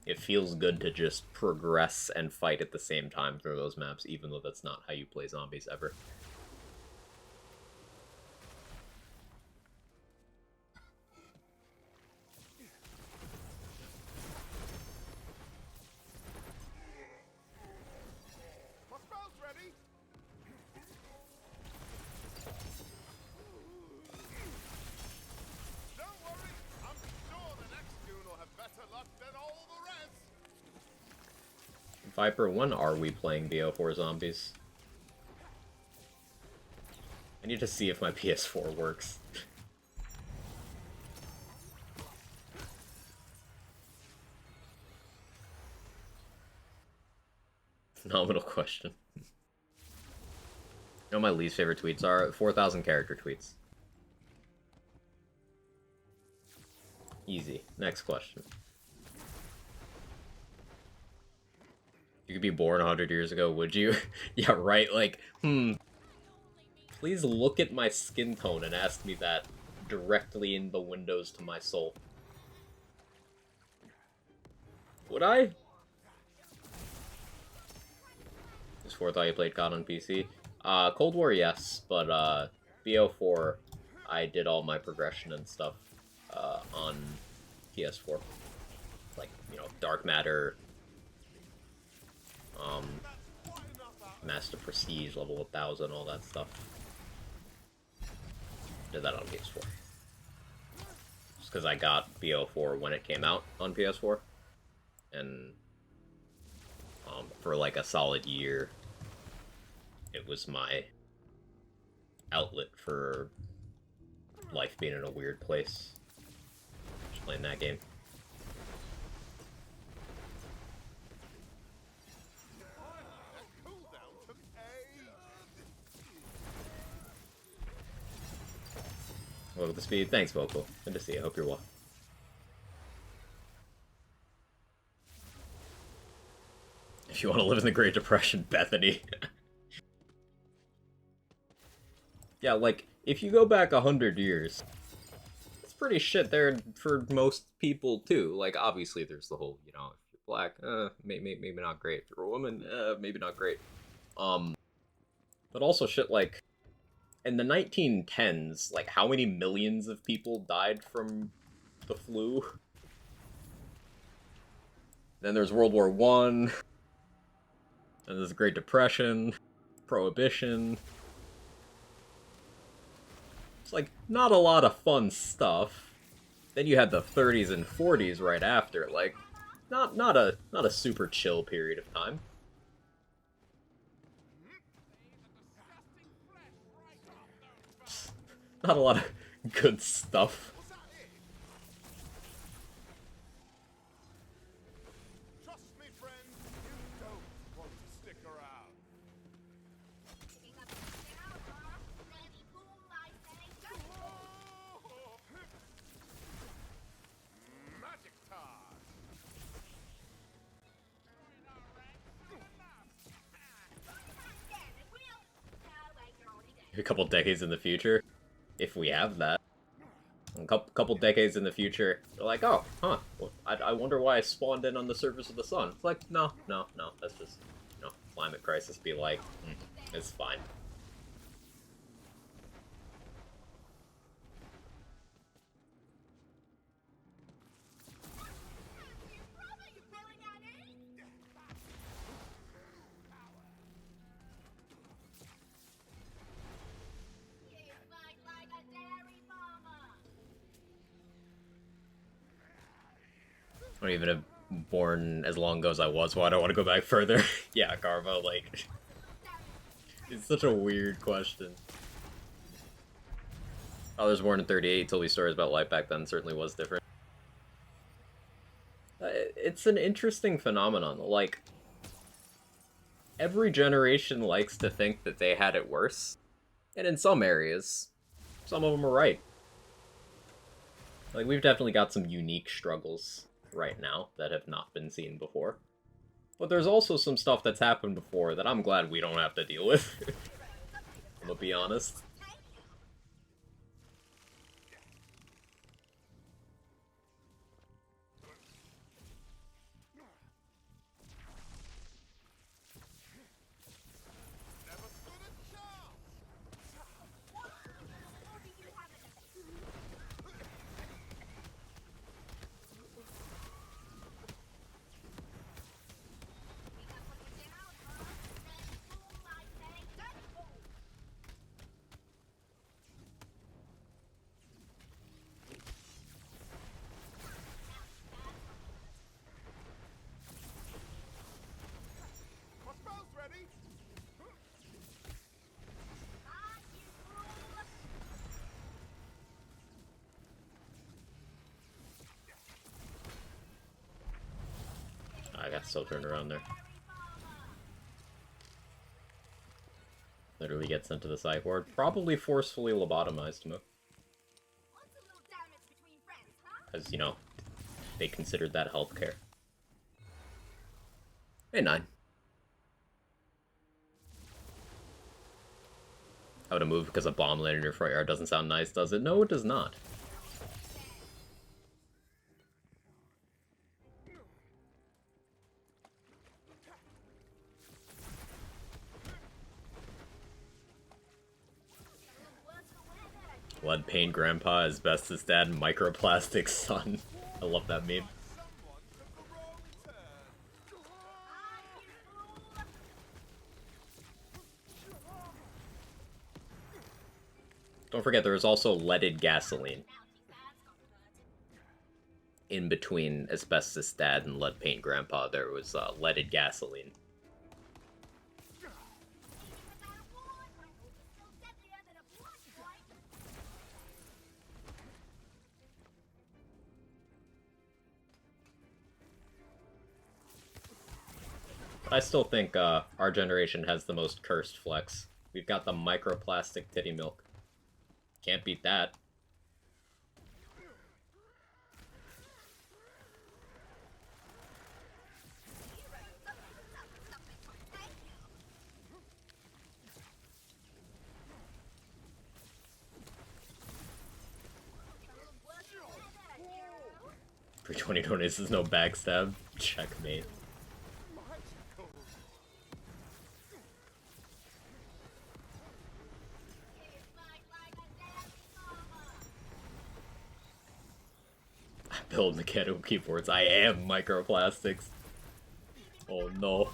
It feels good to just progress and fight at the same time through those maps, even though that's not how you play zombies ever. My spell's ready. Don't worry, I'm sure the next goon will have better luck than all the rest. Viper, when are we playing BO4 zombies? I need to see if my PS4 works. Phenomenal question. You know what my least favorite tweets are? 4,000 character tweets. Easy. Next question. You could be born 100 years ago, would you? Yeah, right, like, Please look at my skin tone and ask me that directly in the windows to my soul. Would I? Just thought you played COD on PC. Cold War, yes, but BO4, I did all my progression and stuff on PS4. Like, you know, Dark Matter, Master Prestige, level 1000, all that stuff. Did that on PS4. Just because I got BO4 when it came out on PS4. And for like a solid year, it was my outlet for life being in a weird place. Just playing that game. Welcome to Speed. Thanks, Vocal. Good to see you. Hope you're well. If you want to live in the Great Depression, Bethany. Yeah, like, if you go back 100 years, it's pretty shit there for most people, too. Like, obviously, there's the whole, you know, if you're black, maybe not great. If you're a woman, maybe not great. But also shit like, in the 1910s, like, how many millions of people died from the flu? Then there's World War One. And there's the Great Depression, Prohibition. It's like not a lot of fun stuff. Then you had the 30s and 40s right after, like not a super chill period of time. Not a lot of good stuff. Trust me, friend, you don't want to stick around. Picking up the down, huh? Ready, boom, I say, go! Magic time. Damn it, Will! No, wait, you're already dead. A couple decades in the future, if we have that. A couple decades in the future, they're like, oh, huh, well, I wonder why I spawned in on the surface of the sun. It's like, no, that's just, you know, climate crisis be like, it's fine. You really got it? You fight like a dairy farmer. I don't even have born as long ago as I was, why do I want to go back further? Yeah, Garbo, like, it's such a weird question. I was born in 38, told me stories about life back then, certainly was different. It's an interesting phenomenon, like, every generation likes to think that they had it worse, and in some areas, some of them are right. Like, we've definitely got some unique struggles right now that have not been seen before. But there's also some stuff that's happened before that I'm glad we don't have to deal with. I'm gonna be honest. Never stood a chance. Or do you have it? Picking up the down, huh? Ready, boom, I say, go! My spell's ready. Ah, you fool! I got still turned around there. Dairy farmer. Literally get sent to the psych ward. Probably forcefully lobotomized him. What's a little damage between friends, huh? Because, you know, they considered that healthcare. Hey, 9. How to move because a bomb landed in your front yard doesn't sound nice, does it? No, it does not. Lead paint grandpa, asbestos dad, microplastic son. I love that meme. Someone took the wrong turn. Ah, you fool! Don't forget there is also leaded gasoline Now his ass got hurt. in between asbestos dad and lead paint grandpa. There was leaded gasoline. Even without a ward, my hope is still deadlier than a blood point. But I still think our generation has the most cursed flex. We've got the microplastic titty milk. Can't beat that. Pre-20 donates is no backstab. Checkmate. Magical. It's like a dairy farmer. I build mechanical keyboards. I am microplastics. Oh no.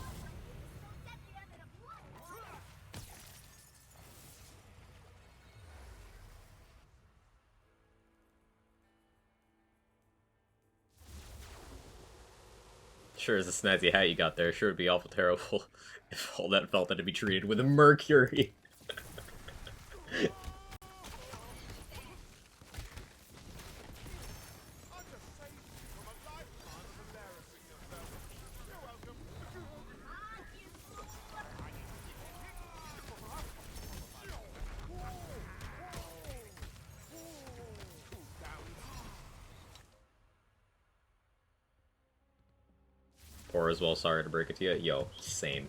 Sure is a snazzy hat you got there. Sure would be awful terrible if all that felt had to be treated with a mercury. I just saved you from a lifetime of embarrassing yourself. You're welcome. Cool down. Poor as well, sorry to break it to you. Yo, same.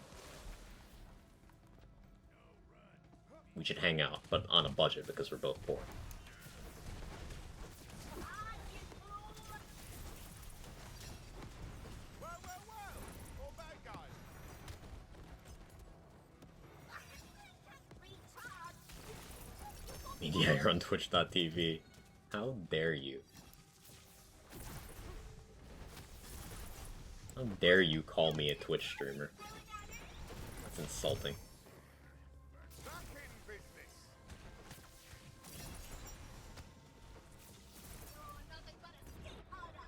We should hang out, but on a budget because we're both poor. Well, all bad guys. Yeah, you're on twitch.tv. How dare you? How dare you call me a Twitch streamer? That's insulting. Back in business. Nothing but a skateboarder.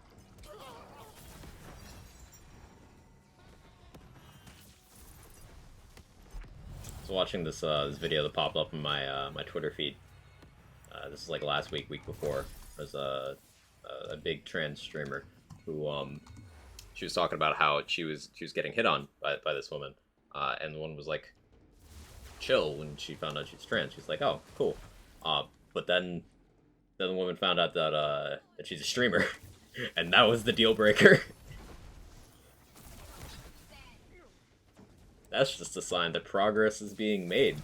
I was watching this this video that popped up in my my Twitter feed. This is like last week, week before. There's a big trans streamer who she was talking about how she was getting hit on by this woman, and the one was like chill when she found out she's trans. She's like, oh, cool. But then the woman found out that she's a streamer, and that was the deal breaker. That's just a sign that progress is being made.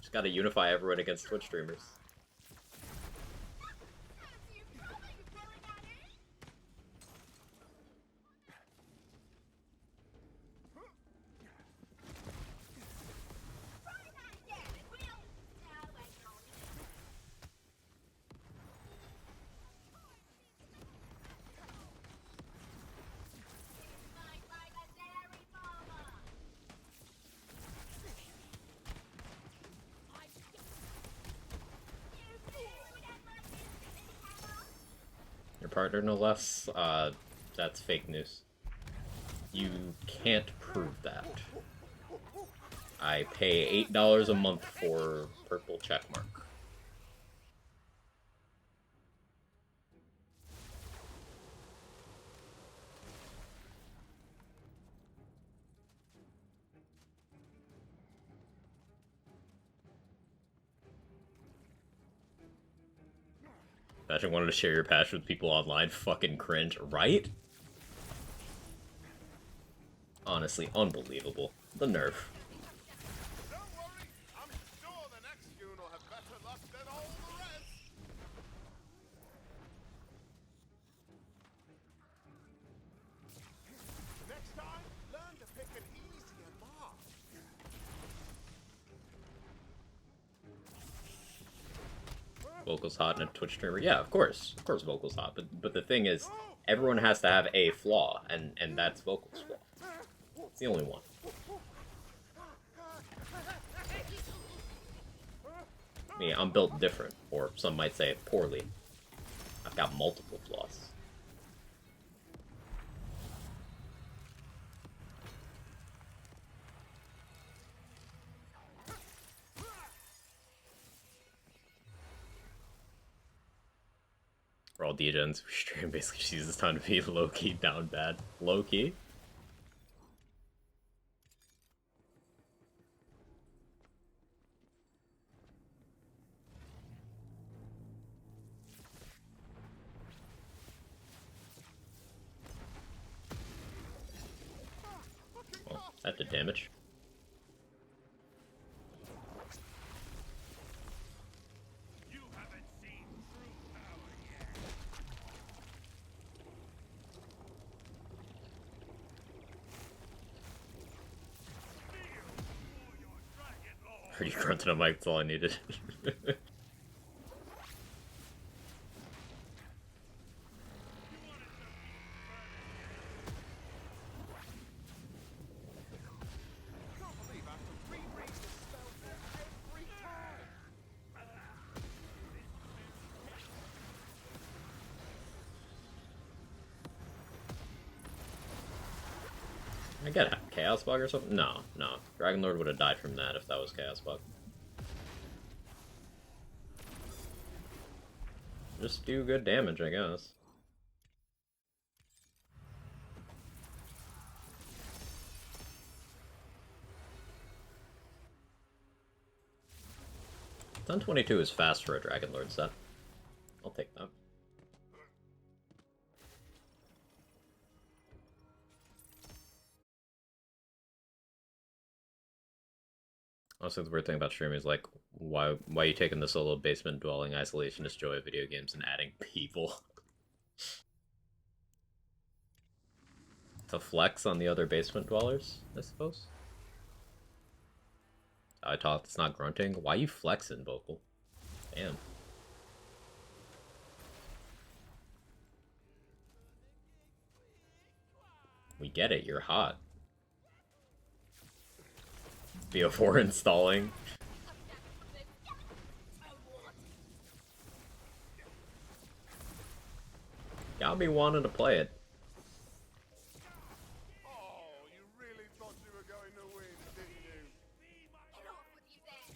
Just gotta unify everyone against Twitch streamers. Your partner, no less. That's fake news. You can't prove that. I pay $8 a month for purple checkmark. Imagine wanting to share your passion with people online. Fucking cringe, right? Honestly, unbelievable. The nerf. Don't worry, I'm sure the next goon will have better luck than all the rest. Next time, learn to pick an easier mark. Vocals hot in a Twitch streamer. Yeah, of course vocals hot. But the thing is, everyone has to have a flaw, and that's vocals flaw. It's the only one. I mean, I'm built different, or some might say poorly. I've got multiple flaws. We're all degens. We stream basically just uses time to be low-key down bad. Low-key? Well, that did damage. You haven't seen true power yet. Heard you grunted on mic, that's all I needed. Can't believe I have to reread the spell book every time. I get a Chaos Bug or something? No, no. Dragon Lord would have died from that if that was Chaos Bug. Just do good damage, I guess. $10.22 is fast for a Dragon Lord set. I'll take that. Also, the weird thing about streaming is, like, why are you taking the solo basement dwelling isolationist joy of video games and adding people? To flex on the other basement dwellers, I suppose? I thought it's not grunting. Why you flexing, Vocal? Damn. We get it, you're hot. BO4 installing. Got me wanting to play it. Oh, you really thought you were going to win, didn't you? Get off with you then.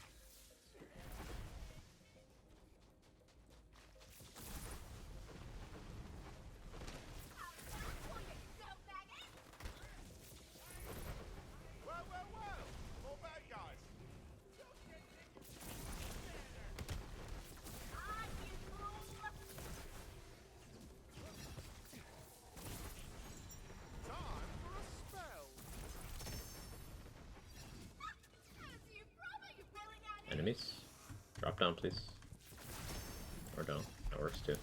Well, well, well. More bad guys. Time for a spell. Enemies? Drop down, please. Or don't. That works too.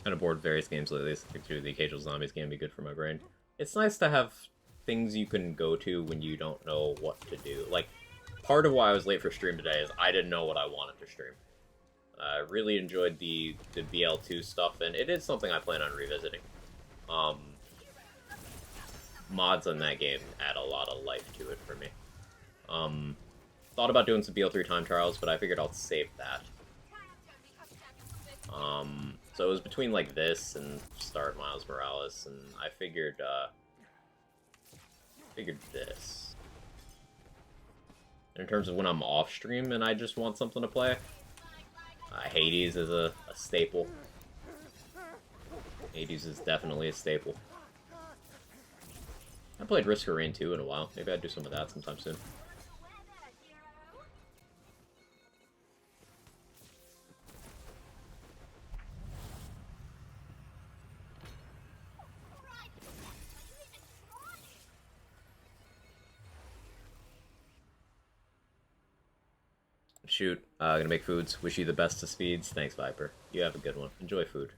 Kind of bored of various games lately. Particularly the occasional zombies game be good for my brain. It's nice to have things you can go to when you don't know what to do. Like, part of why I was late for stream today is I didn't know what I wanted to stream. I really enjoyed the BL2 stuff, and it is something I plan on revisiting. Mods on that game add a lot of life to it for me. Thought about doing some BL3 time trials, but I figured I'll save that. So it was between like this and start Miles Morales, and I figured this. In terms of when I'm off stream and I just want something to play, Hades is a staple. Hades is definitely a staple. I played Risk of Rain 2 in a while. Maybe I'd do some of that sometime soon. Shoot, gonna make foods. Wish you the best of speeds. Thanks, Viper. You have a good one. Enjoy food.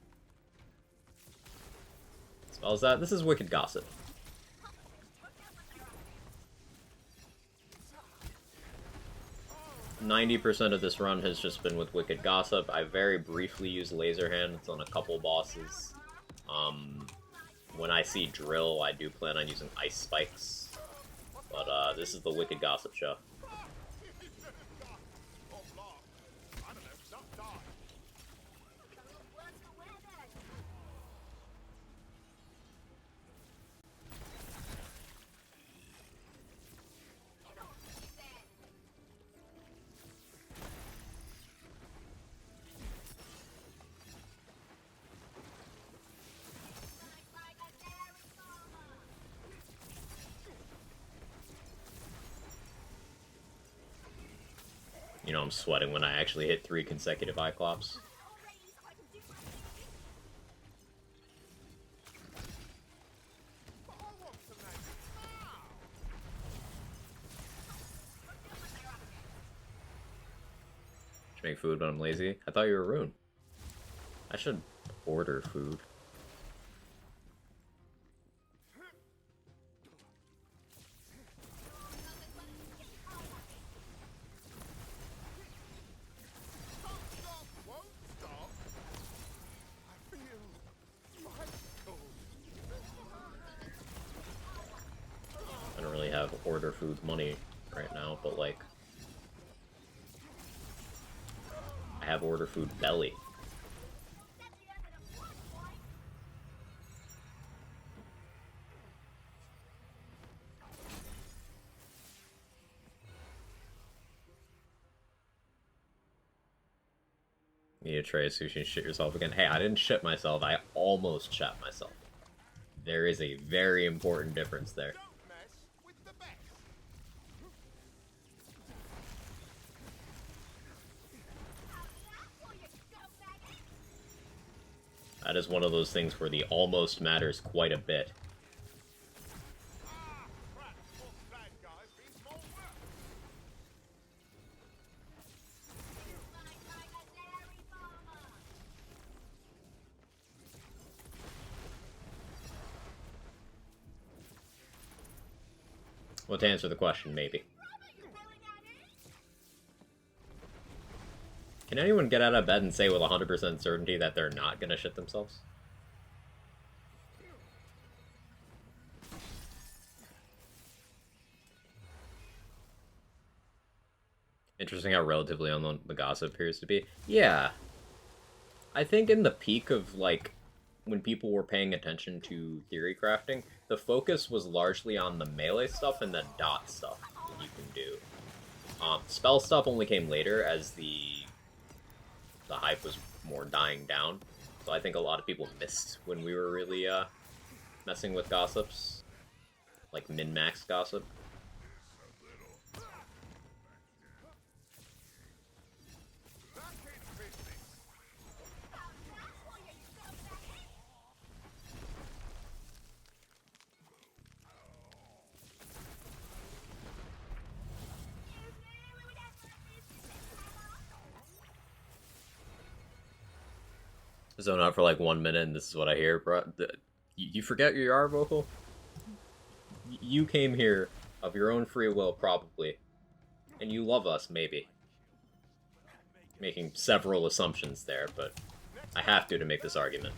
As well as that, this is Wicked Gossip. 90% of this run has just been with Wicked Gossip. I very briefly used Laser Hands on a couple bosses. When I see Drill, I do plan on using Ice Spikes. But this is the Wicked Gossip show. You know, I'm sweating when I actually hit 3 consecutive Cyclops. Should make food when I'm lazy. I thought you were Rune. I should order food. Can't stop, won't stop. I feel vital. I don't really have order food money right now, but like I have order food belly. Deadlier than a blood fight. Need a tray of sushi and shit yourself again. Hey, I didn't shit myself. I almost shat myself. There is a very important difference there. Don't mess with the best. That's for you, scumbag. That is one of those things where the almost matters quite a bit. Ah, crap. More bad guys means more work. Like a dairy farmer. Well, to answer the question, maybe. You feeling at it? Can anyone get out of bed and say with 100% certainty that they're not gonna shit themselves? Interesting how relatively unknown the gossip appears to be. Yeah. I think in the peak of, like, when people were paying attention to theory crafting, the focus was largely on the melee stuff and the dot stuff that you can do. Spell stuff only came later as the hype was more dying down. So I think a lot of people missed when we were really messing with gossips. Like min-max gossip. Back in business. That's for you, scumbag. You knew we would have this. Zone out for like 1 minute and this is what I hear, bro. You forget your R vocal? You came here of your own free will, probably. And you love us, maybe. Making several assumptions there, but I have to make this argument.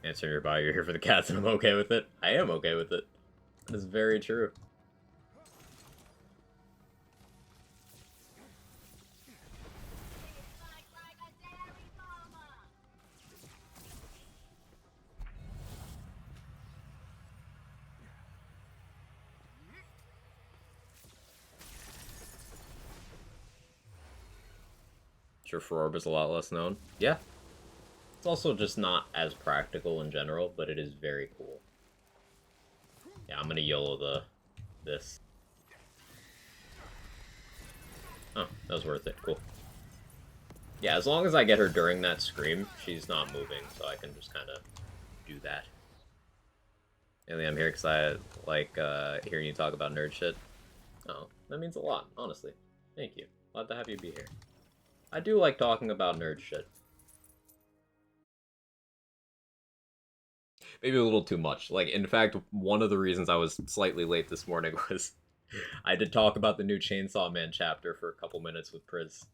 Answering your body, you're here for the cats, and I'm okay with it. I am okay with it. That is very true. Like a dairy farmer. Sure, Orb is a lot less known. Yeah. It's also just not as practical in general, but it is very cool. Yeah, I'm gonna YOLO this. Oh, that was worth it. Cool. Yeah, as long as I get her during that scream, she's not moving, so I can just kind of do that. Mainly, I'm here because I like hearing you talk about nerd shit. Oh, that means a lot, honestly. Thank you. Glad to have you be here. I do like talking about nerd shit. Maybe a little too much. Like, in fact, one of the reasons I was slightly late this morning was I did talk about the new Chainsaw Man chapter for a couple minutes with Priz.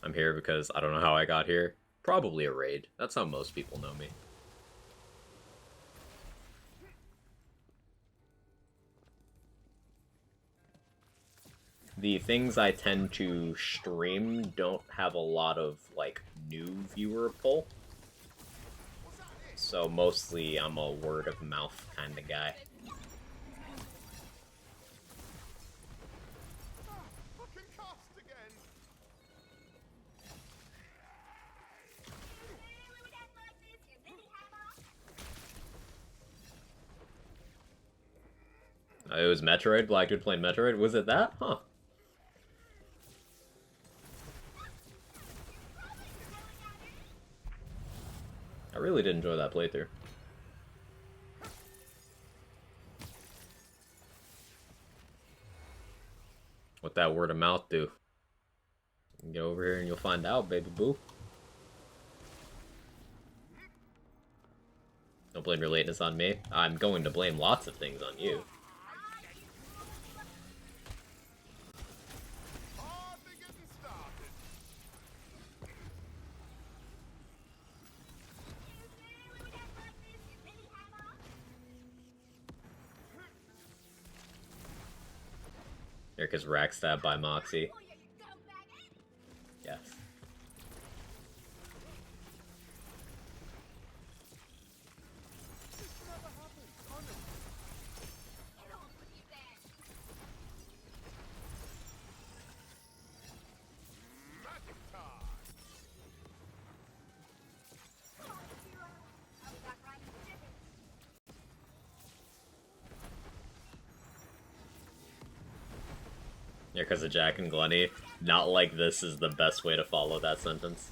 I'm here because I don't know how I got here. Probably a raid. That's how most people know me. The things I tend to stream don't have a lot of, like, new viewer pull. So mostly I'm a word of mouth kind of guy. Fucking cast again. It was Metroid. Black dude playing Metroid. Was it that? Huh. I really did enjoy that playthrough. What that word of mouth do? Get over here and you'll find out, baby boo. Don't blame your lateness on me. I'm going to blame lots of things on you. Hardly getting started. Eric is rack stabbed by Moxie. Yes. Magic time. Yeah, because of Jack and Glenny. Not like this is the best way to follow that sentence.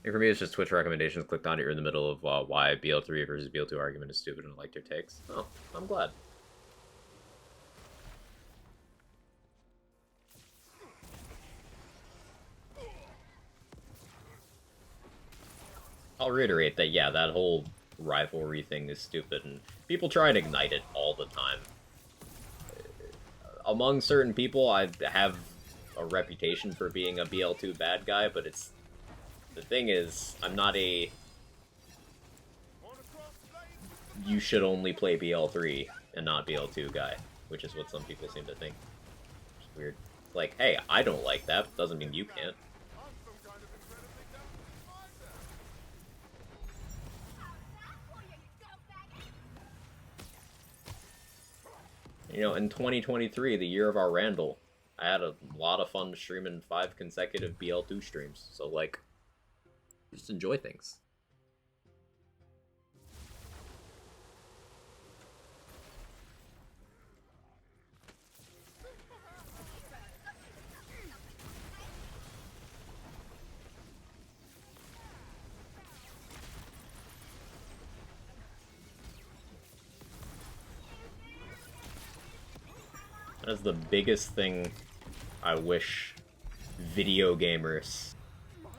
For me, it's just Twitch recommendations. Clicked on it. You're in the middle of why BL3 versus BL2 argument is stupid and I liked your takes. Oh, I'm glad. I'll reiterate that, yeah, that whole rivalry thing is stupid, and people try and ignite it all the time. Among certain people, I have a reputation for being a BL2 bad guy, but it's... The thing is, I'm not a... You should only play BL3 and not BL2 guy, which is what some people seem to think. It's weird. Like, hey, I don't like that, doesn't mean you can't. I'm some kind of incredibly talented fighter. You know, in 2023, the year of our Randall, I had a lot of fun streaming 5 consecutive BL2 streams. So, like, just enjoy things. That's the biggest thing I wish video gamers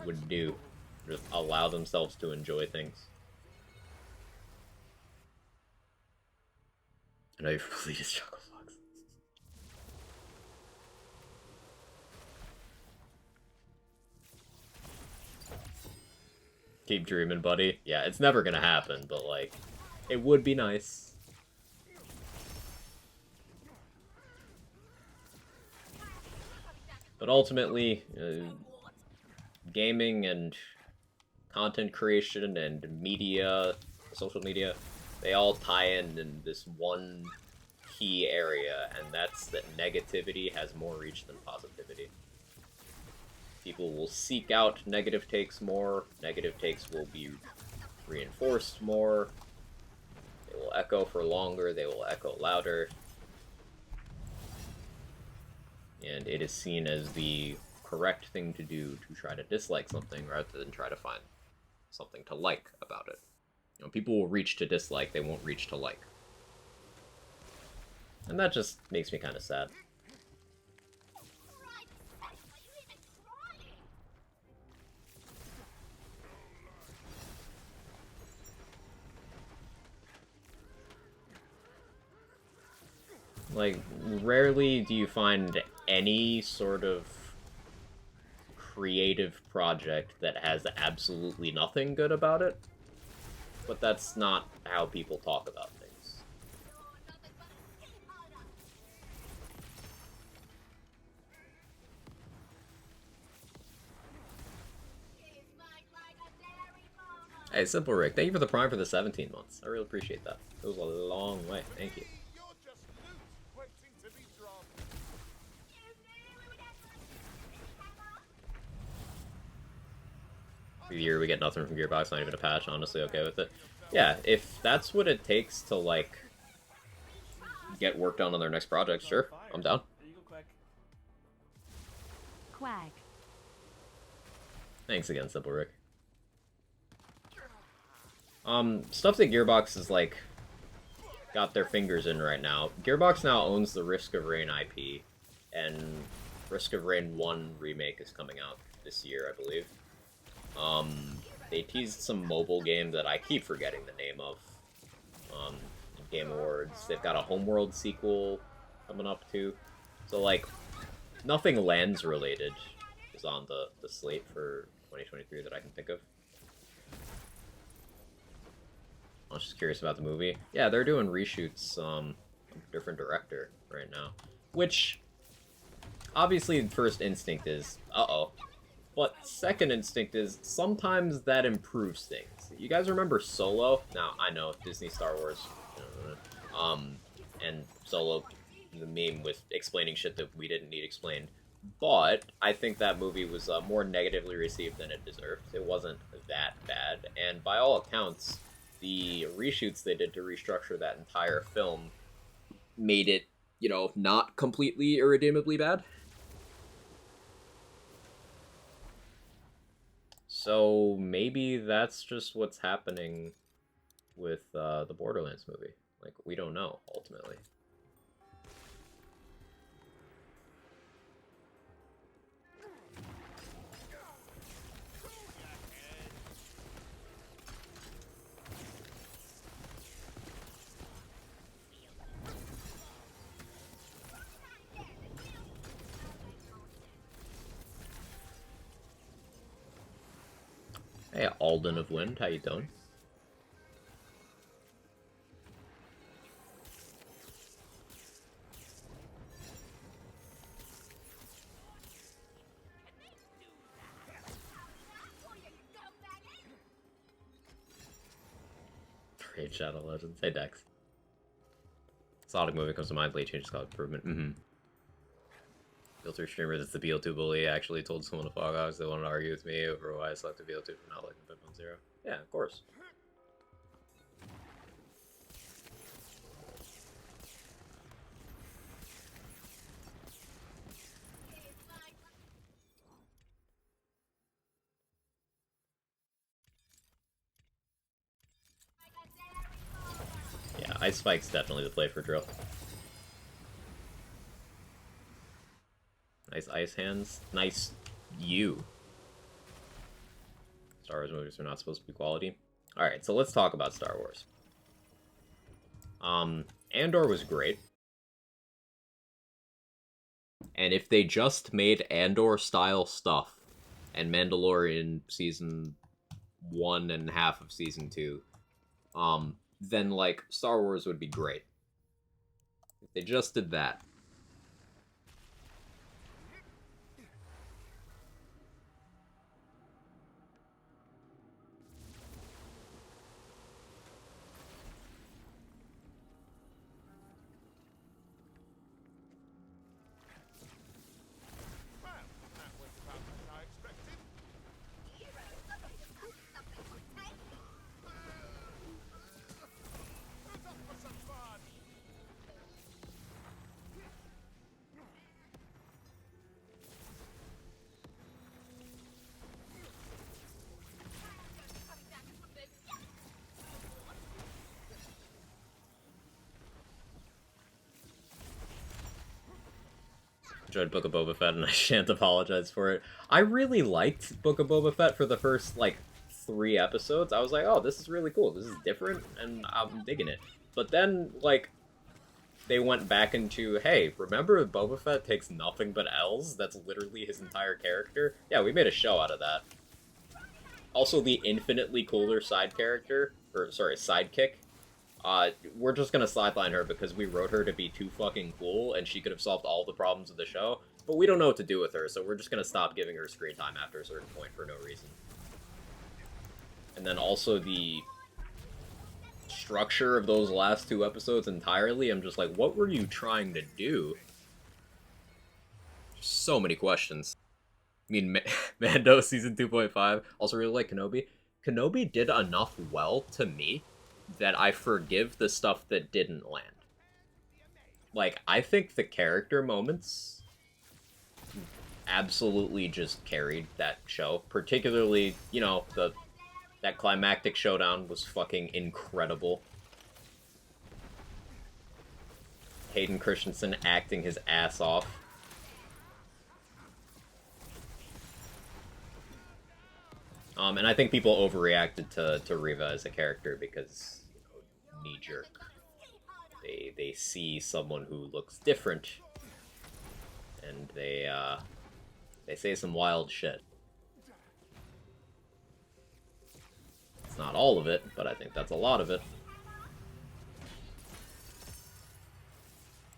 would do. Just allow themselves to enjoy things. I know your fleetest chocolate fox. Keep dreaming, buddy. Yeah, it's never gonna happen, but like, it would be nice. But ultimately, gaming and content creation and media, social media, they all tie in this one key area, and that's that negativity has more reach than positivity. People will seek out negative takes more, negative takes will be reinforced more, they will echo for longer, they will echo louder. And it is seen as the correct thing to do to try to dislike something rather than try to find something to like about it. You know, people will reach to dislike, they won't reach to like. And that just makes me kind of sad. Like, rarely do you find any sort of creative project that has absolutely nothing good about it, but that's not how people talk about things. Hey, Simple Rick, thank you for the Prime for the 17 months. I really appreciate that. It was a long way. Thank you. You're just loot. The year we get nothing from Gearbox, not even a patch, honestly okay with it. Yeah, if that's what it takes to, like, get work done on their next project, sure, I'm down. There you go, Quack. Quack. Thanks again, Simple Rick. Stuff that Gearbox is, like, got their fingers in right now. Gearbox now owns the Risk of Rain IP, and Risk of Rain 1 remake is coming out this year, I believe. They teased some mobile game that I keep forgetting the name of, in Game Awards. They've got a Homeworld sequel coming up, too. So, like, nothing Lands related is on the slate for 2023 that I can think of. I was just curious about the movie. Yeah, they're doing reshoots, a different director right now. Which, obviously, first instinct is, uh-oh. But second instinct is, sometimes that improves things. You guys remember Solo? Now, I know, Disney Star Wars. And Solo, the meme with explaining shit that we didn't need explained. But I think that movie was more negatively received than it deserved. It wasn't that bad. And by all accounts, the reshoots they did to restructure that entire film made it, you know, not completely irredeemably bad. So maybe that's just what's happening with the Borderlands movie. Like, we don't know, ultimately. Hey, Alden of Wind, how you doing? Raid Shadow Legends. Hey, Dex. Sonic movie comes to mind, late changes called improvement. BL2 streamer that's the BL2 bully actually told someone to Fog Hogs they wanted to argue with me over why I selected BL2 for not liking Pip 0. Yeah, of course. Yeah, Ice Spike's definitely the play for Drill. Nice ice hands. Nice you. Star Wars movies are not supposed to be quality. Alright, so let's talk about Star Wars. Andor was great. And if they just made Andor-style stuff, and Mandalorian Season 1 and half of Season 2, then, like, Star Wars would be great. If they just did that. Well, that was about as I expected. Who's up for some fun? Enjoyed Book of Boba Fett, and I shan't apologize for it. I really liked Book of Boba Fett for the first, like, 3 episodes. I was like, oh, this is really cool. This is different, and I'm digging it. But then, like, they went back into, hey, remember Boba Fett takes nothing but L's? That's literally his entire character. Yeah, we made a show out of that. Also, the infinitely cooler side character, or, sorry, sidekick. We're just gonna sideline her because we wrote her to be too fucking cool, and she could have solved all the problems of the show, but we don't know what to do with her, so we're just gonna stop giving her screen time after a certain point for no reason. And then also the structure of those last 2 episodes entirely, I'm just like, what were you trying to do? So many questions. mean, Mando season 2.5. Also really like Kenobi. Kenobi did enough well to me that I forgive the stuff that didn't land. Like, I think the character moments absolutely just carried that show. Particularly, you know, that climactic showdown was fucking incredible. Hayden Christensen acting his ass off. And I think people overreacted to Riva as a character because, you know, knee-jerk. They see someone who looks different, and they say some wild shit. It's not all of it, but I think that's a lot of it.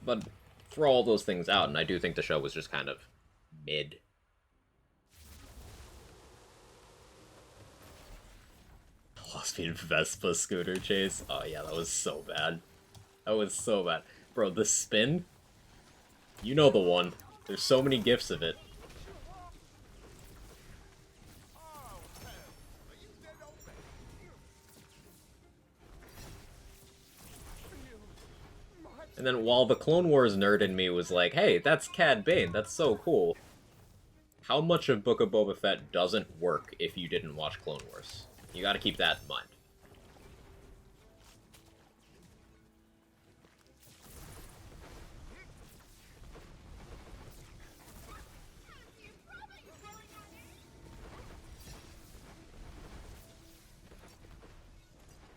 But throw all those things out, and I do think the show was just kind of mid. Lost-speed Vespa scooter chase. Oh yeah, that was so bad. That was so bad. Bro, the spin? You know the one. There's so many gifs of it. And then while the Clone Wars nerd in me was like, hey, that's Cad Bane, that's so cool. How much of Book of Boba Fett doesn't work if you didn't watch Clone Wars? You gotta keep that in mind.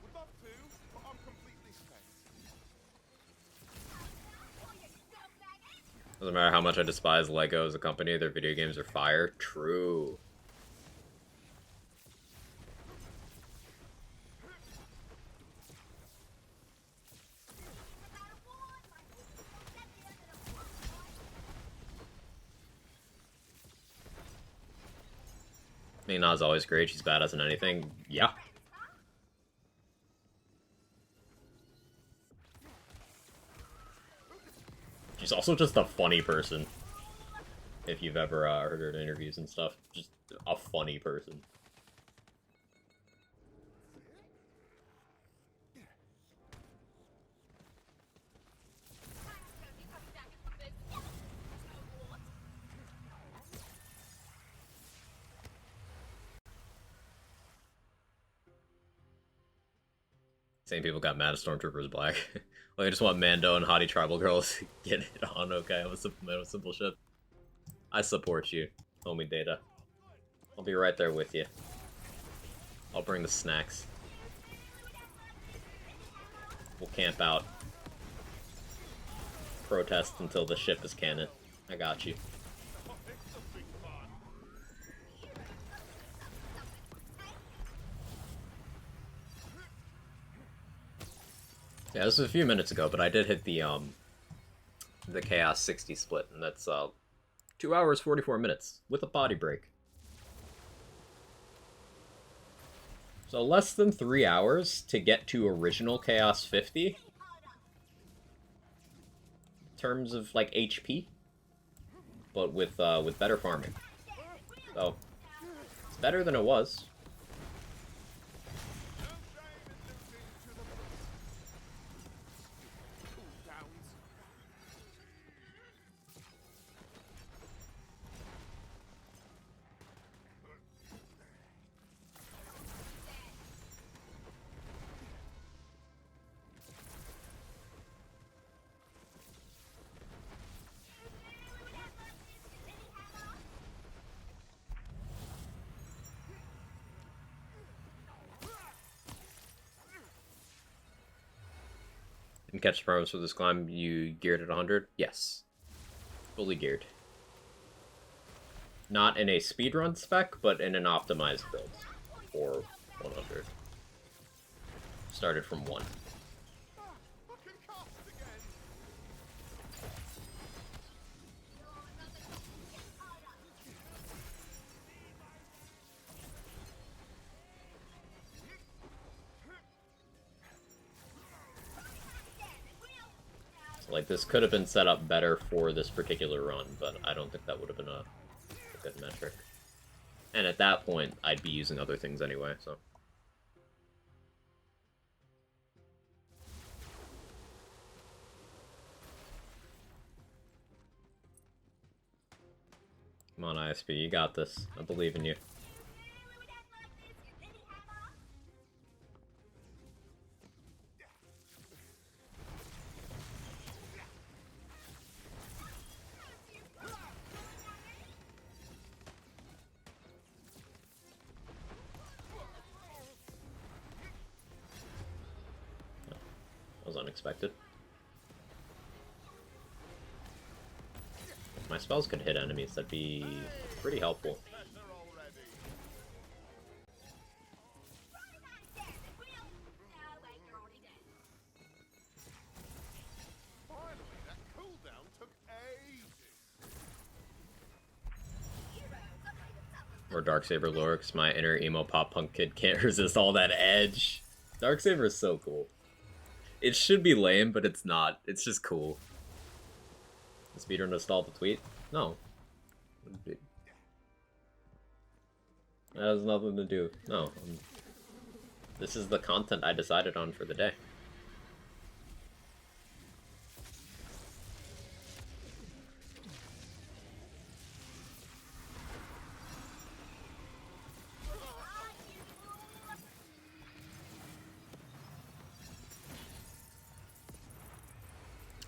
Would love to, but I'm completely spent. Doesn't matter how much I despise LEGO as a company, their video games are fire. True. Nina's always great, she's badass in anything. Yeah. She's also just a funny person. If you've ever heard her in interviews and stuff. Just a funny person. Same people got mad at Stormtroopers Black. Like, I just want Mando and hottie tribal girls to get it on, okay? I'm a simple man with simple shit. I support you, homie Data. I'll be right there with you. I'll bring the snacks. We'll camp out. Protest until the ship is canon. I got you. Yeah, this was a few minutes ago, but I did hit the Chaos 60 split, and that's 2 hours 44 minutes with a body break. So less than 3 hours to get to original Chaos 50 in terms of like HP, but with better farming. So it's better than it was. And catch the promise for this climb, you geared at 100? Yes. Fully geared. Not in a speedrun spec, but in an optimized build. For 100. Started from 1. Like, this could have been set up better for this particular run, but I don't think that would have been a a good metric. And at that point, I'd be using other things anyway, so. Come on, ISP, you got this. I believe in you. Was unexpected. If my spells could hit enemies, that'd be pretty helpful. Finally, that cooldown took ages. Or Darksaber lurks, my inner emo pop punk kid can't resist all that edge. Darksaber is so cool. It should be lame, but it's not. It's just cool. The speedrun installed the tweet? No. That has nothing to do. No. This is the content I decided on for the day.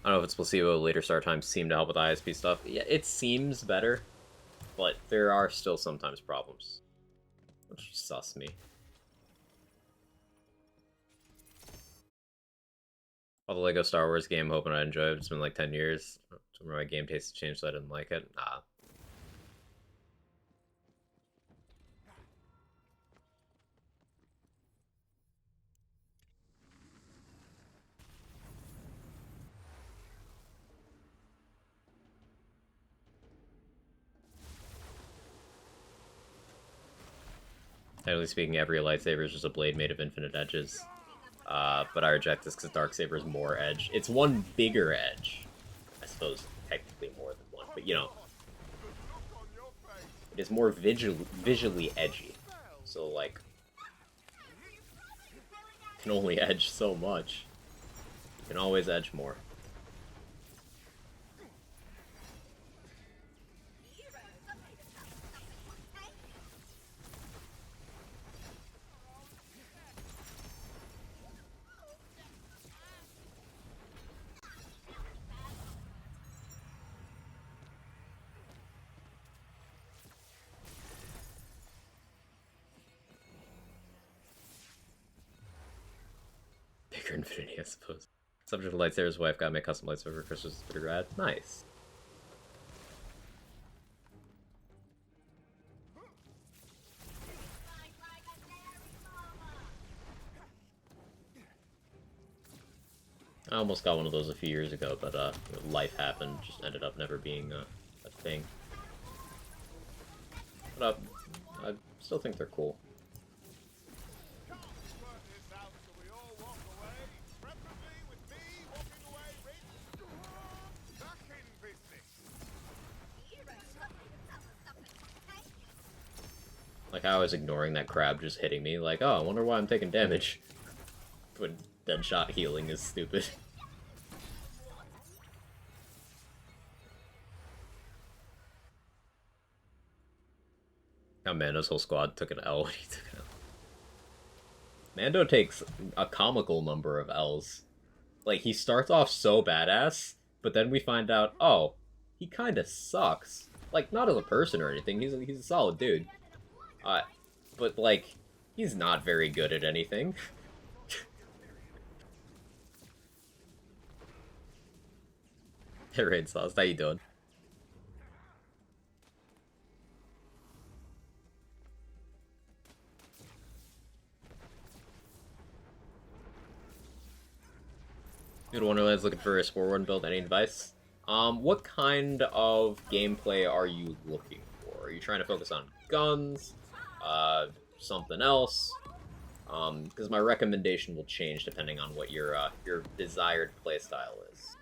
I don't know if it's placebo, later start times seem to help with ISP stuff. Yeah, it seems better, but there are still sometimes problems. Which sus me. All the Lego Star Wars game, hoping I enjoy it. It's been like 10 years. My game taste changed, so I didn't like it. Nah. Technically speaking, every lightsaber is just a blade made of infinite edges. But I reject this because Darksaber is more edge. It's one bigger edge. I suppose technically more than one, but you know. It is more visually edgy. So, like, you can only edge so much. You can always edge more. Bigger infinity, I suppose. Subject of lightsaber's wife got me a custom lightsaber for Christmas. It's pretty rad. Nice. I almost got one of those a few years ago, but life happened. Just ended up never being a thing. But I still think they're cool. Like, I was ignoring that crab just hitting me, like, oh, I wonder why I'm taking damage. When Deadshot healing is stupid. How Mando's whole squad took an L when he took an L. Mando takes a comical number of L's. Like, he starts off so badass, but then we find out, oh, he kinda sucks. Like, not as a person or anything, he's a solid dude. But, like, he's not very good at anything. Hey, Rain Sauce, how you doing? Dude, Wonderland's looking for a Spore Run build. Any advice? What kind of gameplay are you looking for? Are you trying to focus on guns? Something else? Because my recommendation will change depending on what your desired playstyle is.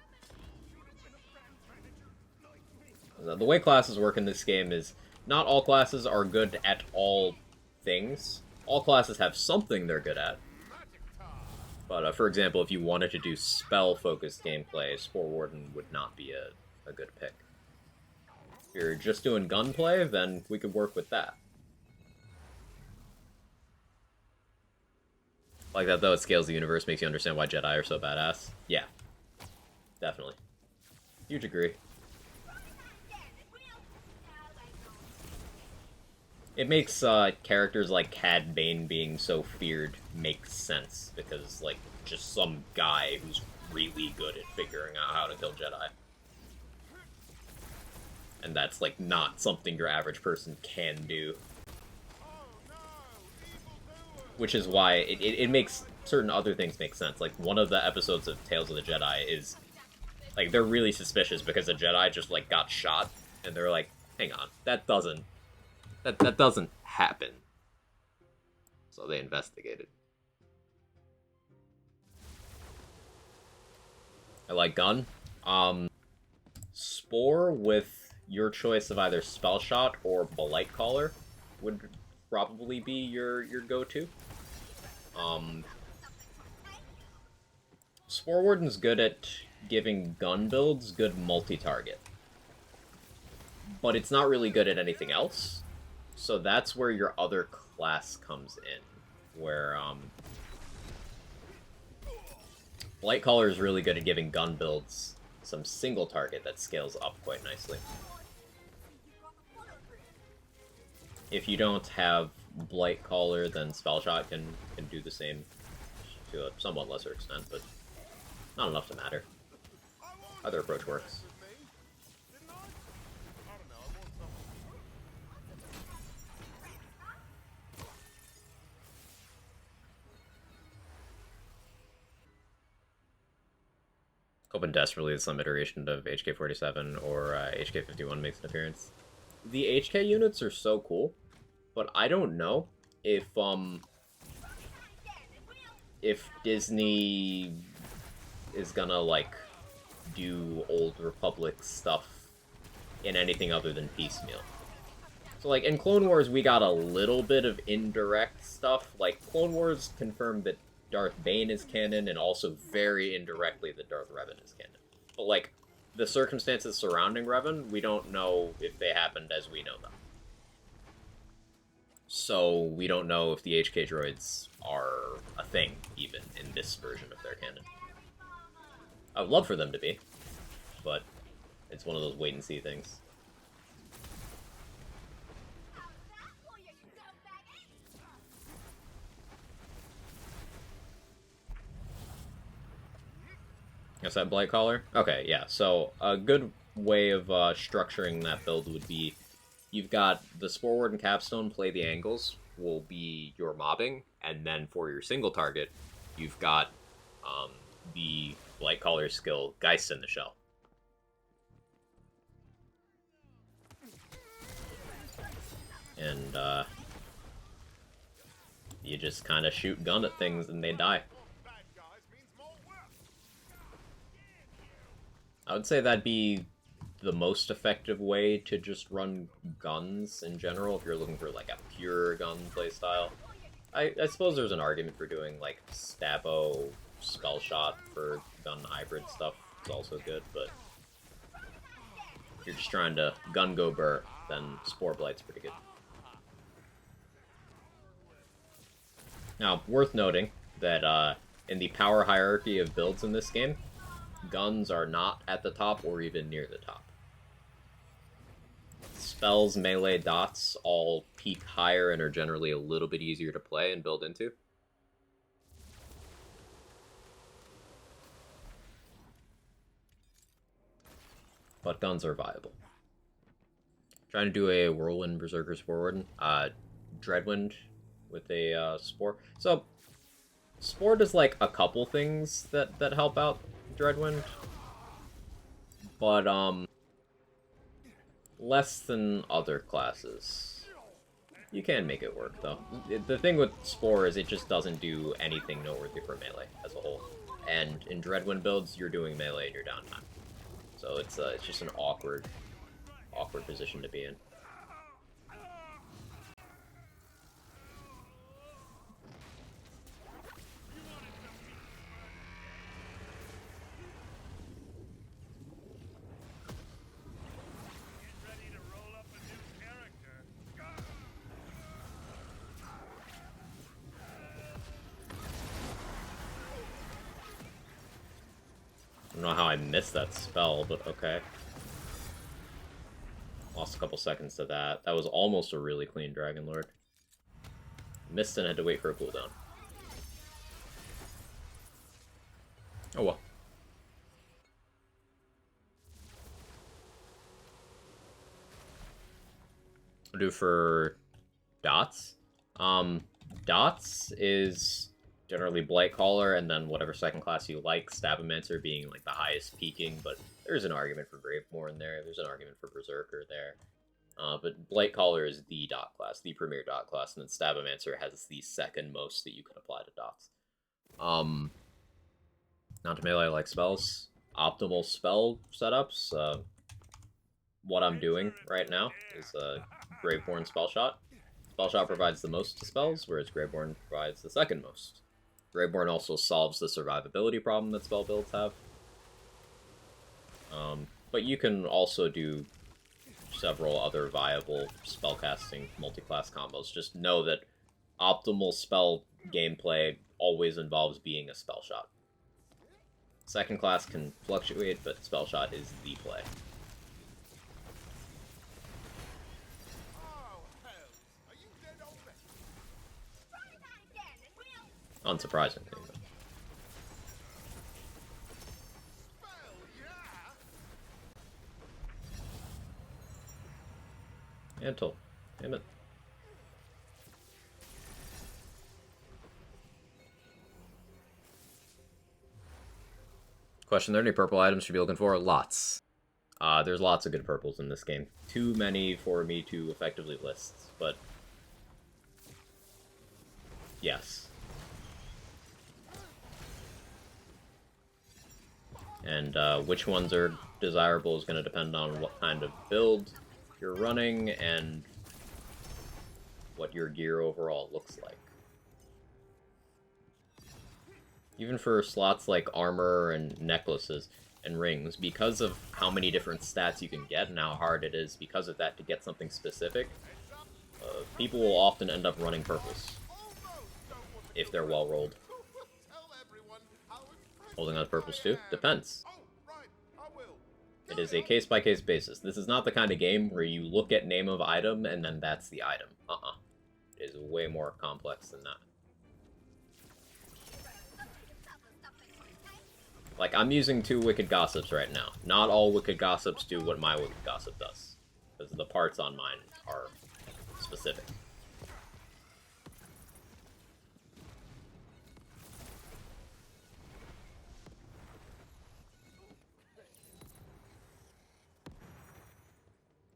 The way classes work in this game is not all classes are good at all things. All classes have something they're good at. But, for example, if you wanted to do spell-focused gameplay, Spore Warden would not be a good pick. If you're just doing gunplay, then we could work with that. Like that, though, it scales the universe, makes you understand why Jedi are so badass. Yeah. Definitely. Huge agree. It makes characters like Cad Bane being so feared make sense, because, like, just some guy who's really good at figuring out how to kill Jedi. And that's, like, not something your average person can do. Which is why it makes certain other things make sense. Like, one of the episodes of Tales of the Jedi is, like, they're really suspicious because a Jedi just, like, got shot, and they're like, hang on, that doesn't happen. So they investigated. I like gun. Spore with your choice of either Spell Shot or Blight Caller would probably be your go-to. Spore Warden's good at giving gun builds good multi-target. But it's not really good at anything else. So that's where your other class comes in, where Blight Caller is really good at giving gun builds some single target that scales up quite nicely. If you don't have Blight Caller, then Spell Shot can do the same to a somewhat lesser extent, but not enough to matter. Either approach works. Hoping desperately that some iteration of HK-47 or HK-51 makes an appearance. The HK units are so cool, but I don't know if Disney is gonna, like, do Old Republic stuff in anything other than piecemeal. So, like, in Clone Wars, we got a little bit of indirect stuff. Like, Clone Wars confirmed that Darth Bane is canon, and also very indirectly that Darth Revan is canon. But, like, the circumstances surrounding Revan, we don't know if they happened as we know them. So, we don't know if the HK droids are a thing, even, in this version of their canon. I would love for them to be, but it's one of those wait-and-see things. Is that Blight Caller? Okay, yeah. So a good way of structuring that build would be, you've got the Spore Ward and Capstone play the angles, will be your mobbing, and then for your single target, you've got the Blight Caller skill, Geist in the Shell. And you just kind of shoot gun at things and they die. I would say that'd be the most effective way to just run guns in general if you're looking for, like, a pure gun playstyle. I suppose there's an argument for doing, like, Stabbo, Spell Shot for gun hybrid stuff. It's also good, but if you're just trying to gun go burr, then Spore Blight's pretty good. Now, worth noting that in the power hierarchy of builds in this game, guns are not at the top or even near the top. Spells, melee, dots all peak higher and are generally a little bit easier to play and build into. But guns are viable. Trying to do a Whirlwind Berserker Spore Warden. Dreadwind with a Spore. So, Spore does, like, a couple things that help out Dreadwind, but less than other classes. You can make it work, though. The thing with Spore is it just doesn't do anything noteworthy for melee as a whole, and in Dreadwind builds, you're doing melee in your downtime, so it's just an awkward position to be in. don't know how I missed that spell, but okay. Lost a couple seconds to that. That was almost a really clean Dragon Lord. Missed and had to wait for a cooldown. Oh well. I'll do for dots. Dots is generally Blight Caller, and then whatever second class you like, Stabomancer being like the highest peaking, but there's an argument for Graveborn there, there's an argument for Berserker there. But Blight Caller is the dot class, the premier dot class, and then Stabomancer has the second most that you can apply to dots. Not to melee like spells. Optimal spell setups. What I'm doing right now is Graveborn Spell Shot. Spell Shot provides the most to spells, whereas Graveborn provides the second most. Graveborn also solves the survivability problem that spell builds have. But you can also do several other viable spellcasting multi-class combos. Just know that optimal spell gameplay always involves being a Spell Shot. Second class can fluctuate, but Spell Shot is the play. Oh, hells. Are you dead already? Try that again and we'll... Unsurprisingly. Spell, yeah? Antle. Damn it. Question, are there any purple items to be looking for? Lots. There's lots of good purples in this game. Too many for me to effectively list, but... yes. And which ones are desirable is going to depend on what kind of build you're running and what your gear overall looks like. Even for slots like armor and necklaces and rings, because of how many different stats you can get and how hard it is because of that to get something specific, people will often end up running purples if they're well rolled. Tell everyone how impressive Holding on to purples I too? am. Depends. Oh, right, I will. It is a case-by-case basis. This is not the kind of game where you look at name of item and then that's the item. It is way more complex than that. Like, I'm using 2 Wicked Gossips right now. Not all Wicked Gossips do what my Wicked Gossip does, because the parts on mine are specific.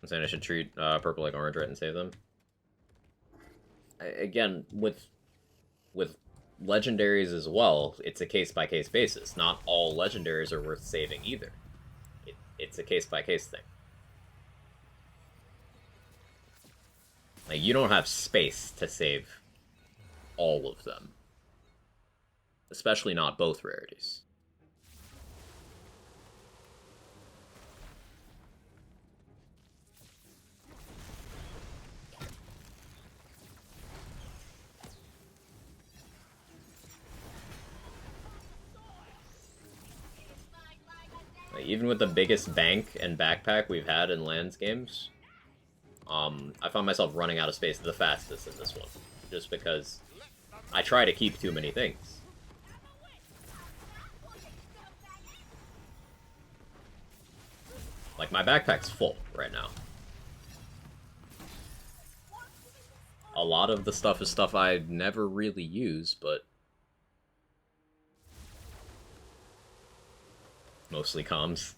I'm saying I should treat purple like orange, right, and save them. Again, with legendaries as well, it's a case-by-case basis. Not all legendaries are worth saving either. It's a case-by-case thing. Like, you don't have space to save all of them. Especially not both rarities. Even with the biggest bank and backpack we've had in Lands games, I found myself running out of space the fastest in this one. Just because I try to keep too many things. Like, my backpack's full right now. A lot of the stuff is stuff I never really use, but... mostly comms.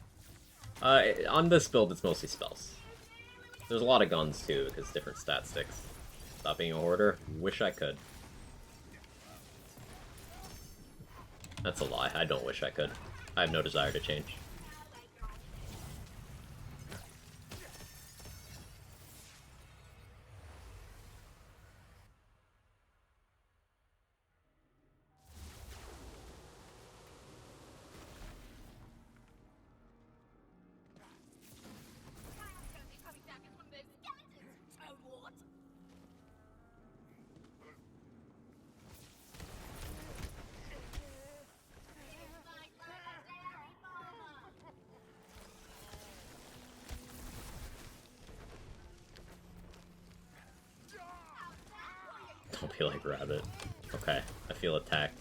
On this build, it's mostly spells. There's a lot of guns, too, because different stat sticks. Stop being a hoarder? Wish I could. That's a lie. I don't wish I could. I have no desire to change. feel like rabbit. Okay, I feel attacked.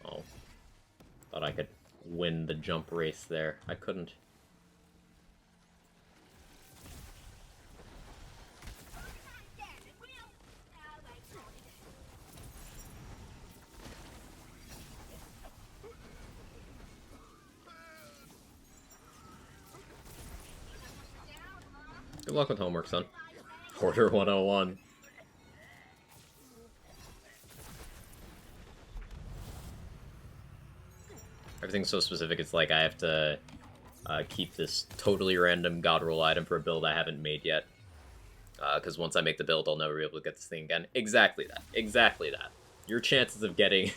Oh. Thought I could win the jump race there. I couldn't. Good luck with homework, son. Order 101. Everything's so specific, it's like I have to keep this totally random god roll item for a build I haven't made yet. Because once I make the build, I'll never be able to get this thing again. Exactly that. Exactly that. Your chances of getting...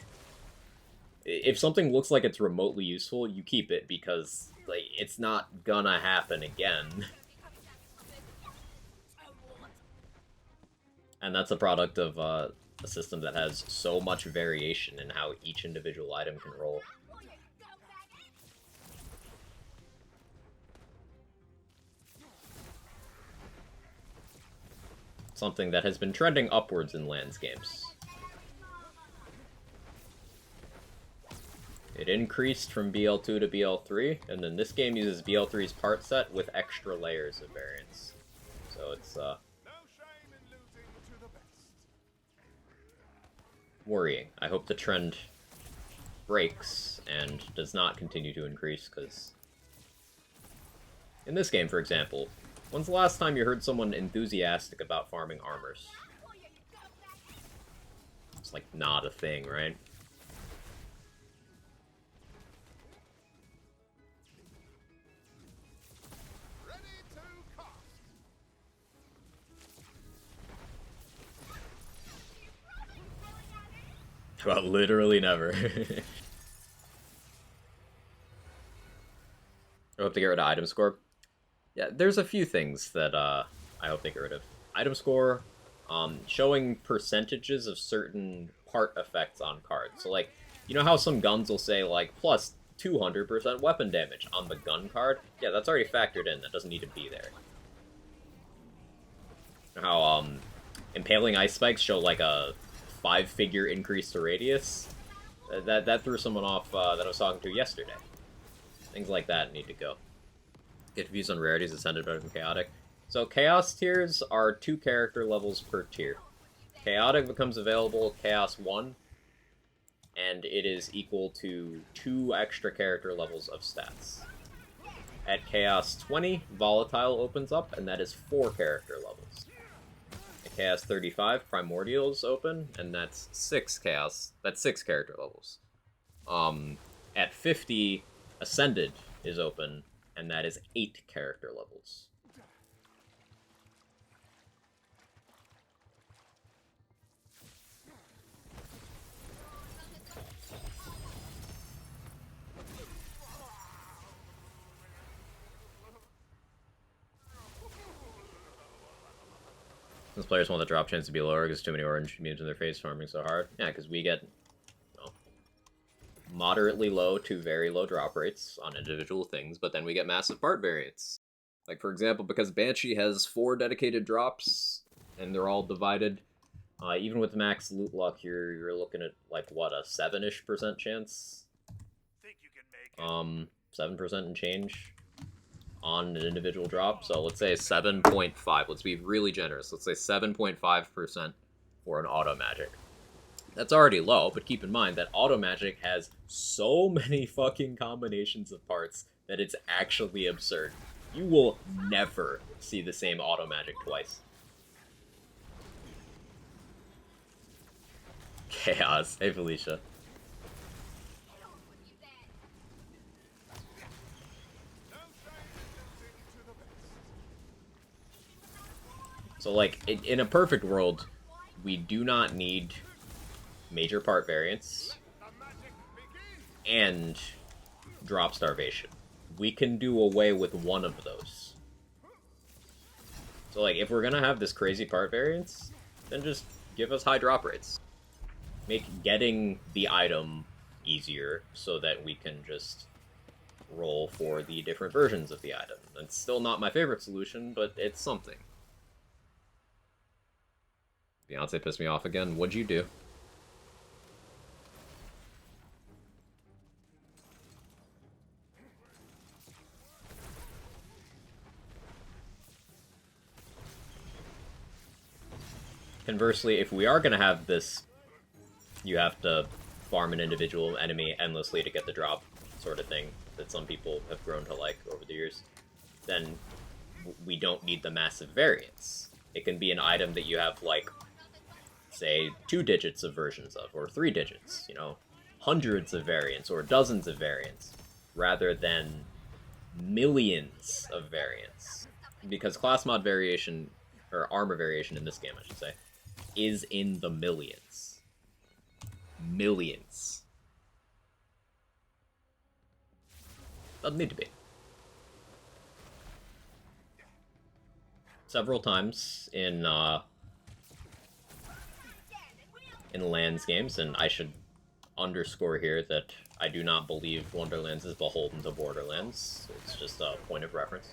If something looks like it's remotely useful, you keep it, because like it's not gonna happen again. And that's a product of a system that has so much variation in how each individual item can roll. Something that has been trending upwards in Lands games. It increased from BL2 to BL3, and then this game uses BL3's part set with extra layers of variance. So it's, worrying. I hope the trend breaks and does not continue to increase, because in this game, for example, when's the last time you heard someone enthusiastic about farming armors? It's like not a thing, right? Well, literally never. I hope they get rid of item score. Yeah, there's a few things that I hope they get rid of. Item score, showing percentages of certain part effects on cards. So, like, you know how some guns will say, like, plus 200% weapon damage on the gun card? Yeah, that's already factored in. That doesn't need to be there. How, impaling ice spikes show, like, a 5-figure increase to radius. That threw someone off that I was talking to yesterday. Things like that need to go. Get views on rarities ascended better than chaotic. So chaos tiers are 2 character levels per tier. Chaotic becomes available Chaos 1, and it is equal to 2 extra character levels of stats. At Chaos 20, Volatile opens up, and that is 4 character levels. Chaos 35, Primordials open, and that's 6 character levels. At 50, Ascended is open, and that is 8 character levels. Since players want the drop chance to be lower because too many orange memes in their face farming so hard. Yeah, because we get, you know, moderately low to very low drop rates on individual things, but then we get massive part variance. Like, for example, because Banshee has 4 dedicated drops, and they're all divided, even with max loot luck, you're looking at, like, what, a 7-ish% chance? Think you can make it? 7% and change on an individual drop. So let's say 7.5. Let's be really generous. Let's say 7.5% for an auto magic. That's already low, but keep in mind that auto magic has so many fucking combinations of parts that it's actually absurd. You will never see the same auto magic twice. Chaos. Hey, Felicia. So, like, in a perfect world, we do not need major part variance and drop starvation. We can do away with one of those. So, like, if we're gonna have this crazy part variance, then just give us high drop rates. Make getting the item easier so that we can just roll for the different versions of the item. It's still not my favorite solution, but it's something. Beyonce pissed me off again. What'd you do? Conversely, if we are going to have this, you have to farm an individual enemy endlessly to get the drop sort of thing that some people have grown to like over the years, then we don't need the massive variance. It can be an item that you have, like, say, 2 digits of versions of, or 3 digits, you know, hundreds of variants, or dozens of variants, rather than millions of variants. Because class mod variation, or armor variation in this game, I should say, is in the millions. Millions. Doesn't need to be. Several times in Lands games, and I should underscore here that I do not believe Wonderlands is beholden to Borderlands. It's just a point of reference.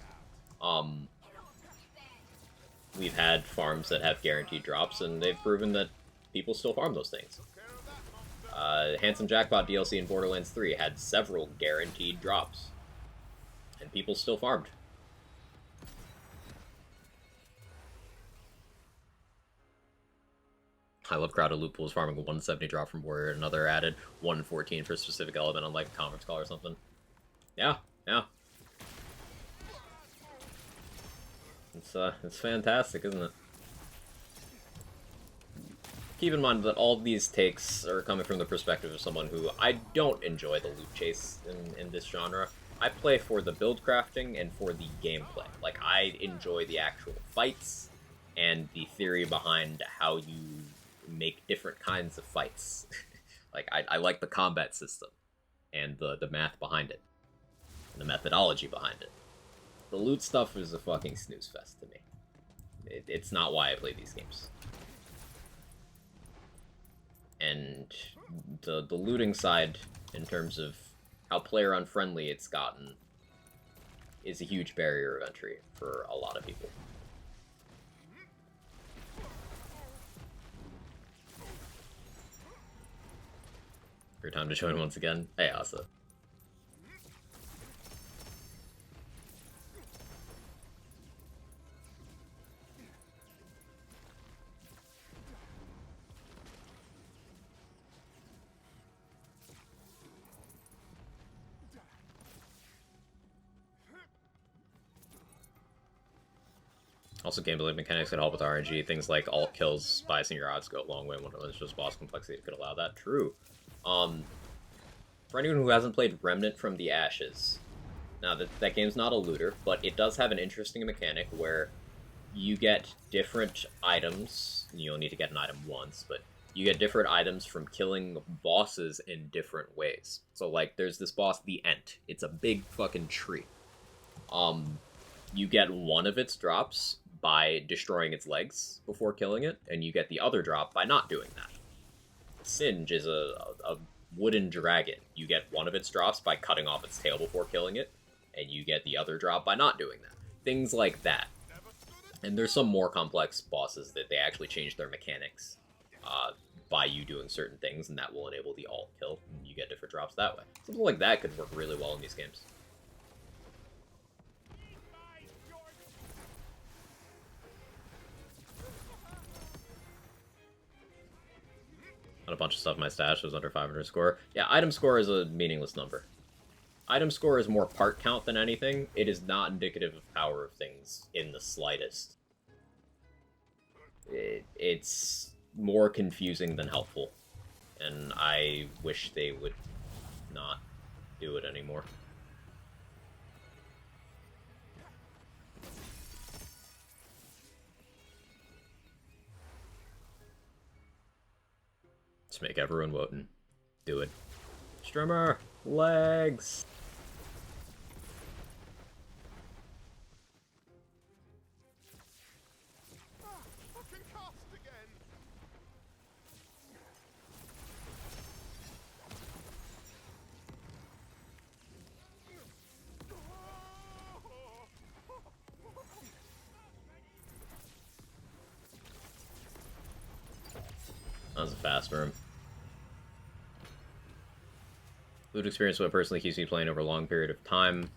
We've had farms that have guaranteed drops, and they've proven that people still farm those things. Handsome Jackpot DLC in Borderlands 3 had several guaranteed drops, and people still farmed. I love crowded loot pools farming a 170 drop from Warrior, another added 114 for a specific element on like a conference call or something. Yeah, yeah. It's fantastic, isn't it? Keep in mind that all these takes are coming from the perspective of someone who I don't enjoy the loot chase in this genre. I play for the build crafting and for the gameplay. Like, I enjoy the actual fights and the theory behind how you make different kinds of fights. Like, I like the combat system and the math behind it, and the methodology behind it. The loot stuff is a fucking snooze fest to me. It's not why I play these games. And the looting side, in terms of how player unfriendly it's gotten, is a huge barrier of entry for a lot of people. Your time to join once again. Hey, Asa. Also, gameplay mechanics can help with RNG. Things like alt kills, biasing your odds go a long way when it's just boss complexity could allow that. True. For anyone who hasn't played Remnant from the Ashes, now that game's not a looter, but it does have an interesting mechanic where you get different items. You only need to get an item once, but you get different items from killing bosses in different ways. So, like, there's this boss, the Ent. It's a big fucking tree. You get one of its drops by destroying its legs before killing it, and you get the other drop by not doing that. Singe is a wooden dragon. You get one of its drops by cutting off its tail before killing it, and you get the other drop by not doing that. Things like that. And there's some more complex bosses that they actually change their mechanics by you doing certain things, and that will enable the alt kill, and you get different drops that way. Something like that could work really well in these games. A bunch of stuff in my stash was under 500 score. Yeah, item score is a meaningless number. Item score is more part count than anything. It is not indicative of power of things in the slightest. It's more confusing than helpful, and I wish they would not do it anymore. Just make everyone Wotan. Do it. Strimmer! Legs! Fucking cast again! was a fast room. Loot experience what personally keeps me playing over a long period of time.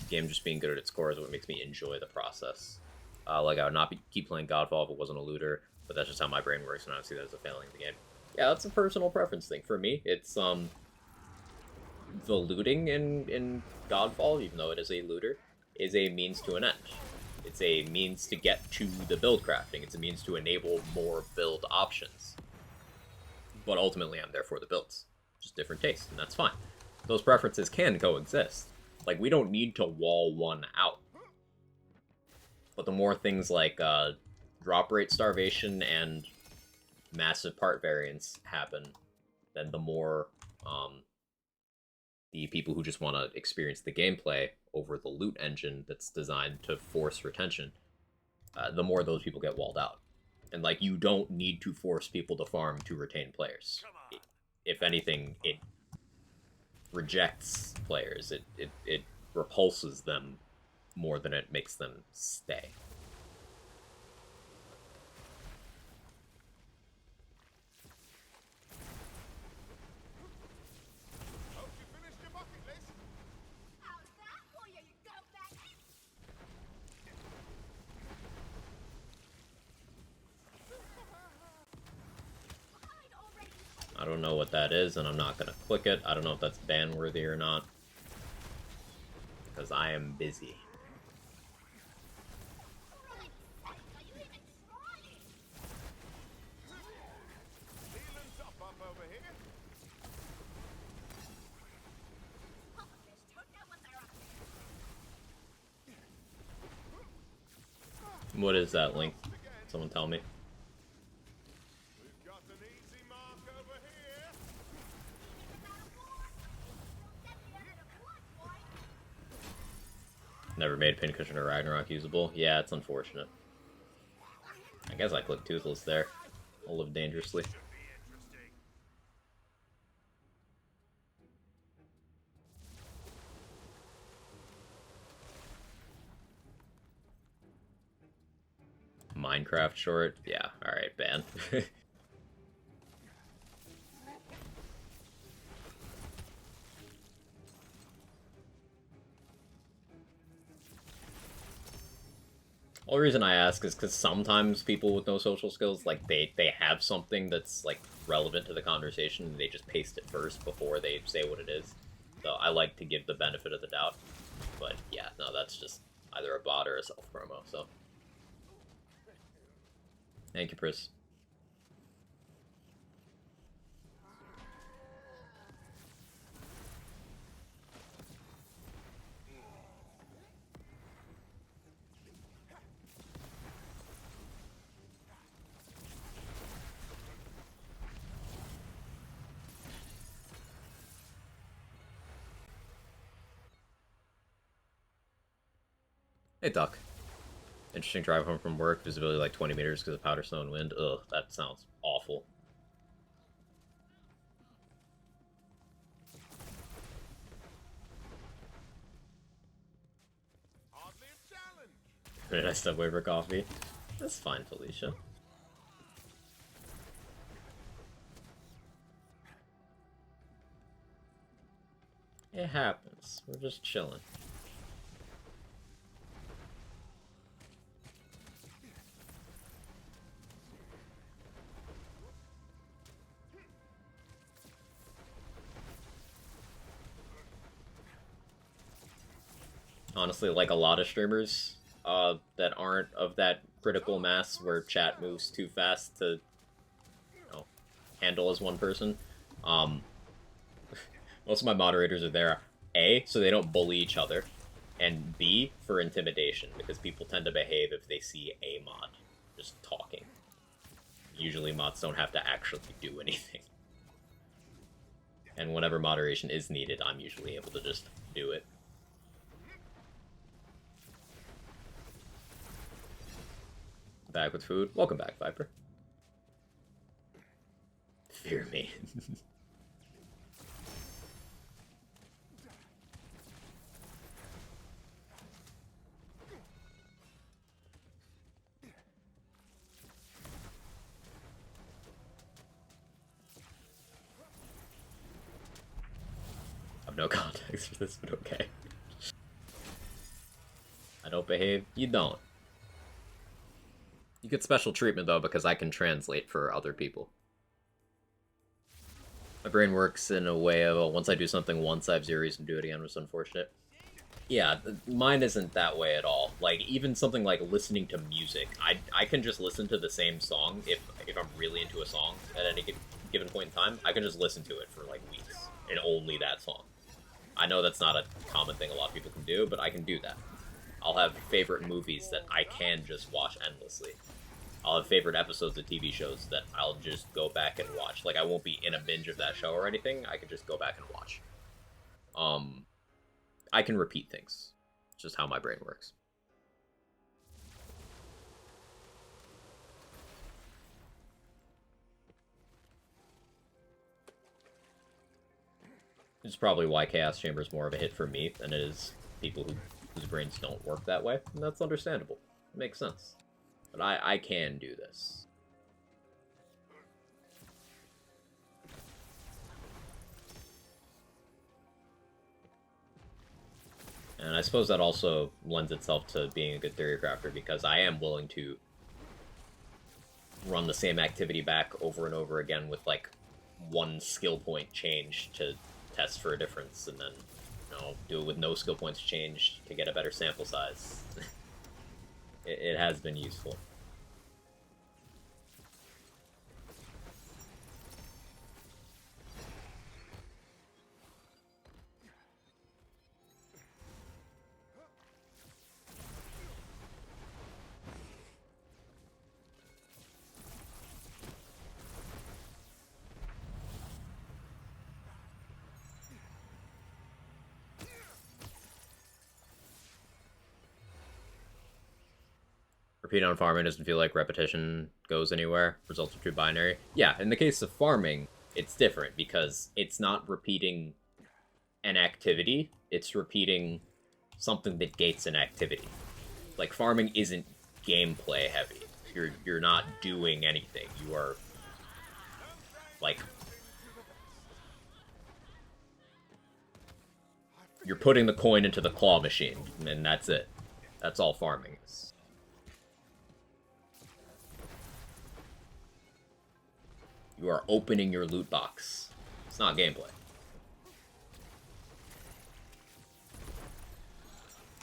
Game just being good at its core is what makes me enjoy the process. Like, I would not keep playing Godfall if it wasn't a looter, but that's just how my brain works, and I don't see that as a failing of the game. Yeah, that's a personal preference thing. For me, it's, the looting in Godfall, even though it is a looter, is a means to an end. It's a means to get to the build crafting. It's a means to enable more build options. But ultimately, I'm there for the builds. Just different tastes, and that's fine. Those preferences can coexist. Like, we don't need to wall one out. But the more things like drop rate starvation and massive part variance happen, then the more the people who just want to experience the gameplay over the loot engine that's designed to force retention, the more those people get walled out. And, like, you don't need to force people to farm to retain players. If anything, it rejects players. It repulses them more than it makes them stay. Hope you finished your bucket list. How's that for you, you go back? Behind already. I don't know what that is, and I'm not going to click it. I don't know if that's ban-worthy or not, because I am busy. Are you even trying? Healing top up over here. Pufferfish don't know what they're up to. What is that link? Someone tell me. We've got an easy mark over here. Never made Pincushion or Ragnarok usable. Yeah, it's unfortunate. I guess I clicked Toothless there. I'll live dangerously. Should be interesting. Minecraft short? Yeah, alright, ban. Only reason I ask is because sometimes people with no social skills, like, they have something that's, like, relevant to the conversation, and they just paste it first before they say what it is. So I like to give the benefit of the doubt. But yeah, no, that's just either a bot or a self-promo, so. Thank you, Pris. Hey, Duck. Interesting drive home from work. Visibility like 20 meters because of powder, snow, and wind. Ugh, that sounds awful. Hardly a challenge. Did I step away for coffee? That's fine, Felicia. It happens. We're just chilling. Honestly, like a lot of streamers that aren't of that critical mass where chat moves too fast to, you know, handle as one person. Most of my moderators are there, A, so they don't bully each other, and B, for intimidation, because people tend to behave if they see a mod just talking. Usually mods don't have to actually do anything. And whenever moderation is needed, I'm usually able to just do it. Back with food. Welcome back, Viper. Fear me. no context for this, but okay. I don't behave, you don't. You get special treatment, though, because I can translate for other people. My brain works in a way of, once I do something once, I have zero reason to do it again, which is unfortunate. Yeah, mine isn't that way at all. Like, even something like listening to music, I can just listen to the same song if I'm really into a song at any given point in time. I can just listen to it for, like, weeks, and only that song. I know that's not a common thing a lot of people can do, but I can do that. I'll have favorite movies that I can just watch endlessly. I'll have favorite episodes of TV shows that I'll just go back and watch. Like, I won't be in a binge of that show or anything. I can just go back and watch. I can repeat things. It's just how my brain works. It's probably why Chaos Chamber is more of a hit for me than it is people whose brains don't work that way. And that's understandable. It makes sense. But I can do this. And I suppose that also lends itself to being a good theory crafter, because I am willing to run the same activity back over and over again with, like, one skill point change to test for a difference, and then, you know, do it with no skill points changed to get a better sample size. It has been useful. Repeat on farming doesn't feel like repetition goes anywhere. Results are too binary. Yeah, in the case of farming, it's different because it's not repeating an activity, it's repeating something that gates an activity. Like, farming isn't gameplay heavy. You're not doing anything. You are, like, you're putting the coin into the claw machine, and that's it. That's all farming is. You are opening your loot box. It's not gameplay.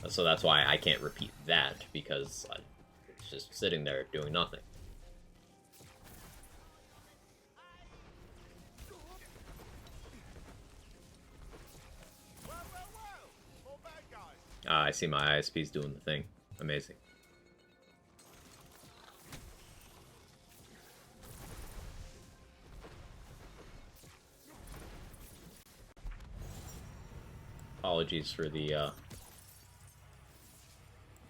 So that's why I can't repeat that, because it's just sitting there doing nothing. Ah, I see my ISP's doing the thing. Amazing. Apologies for the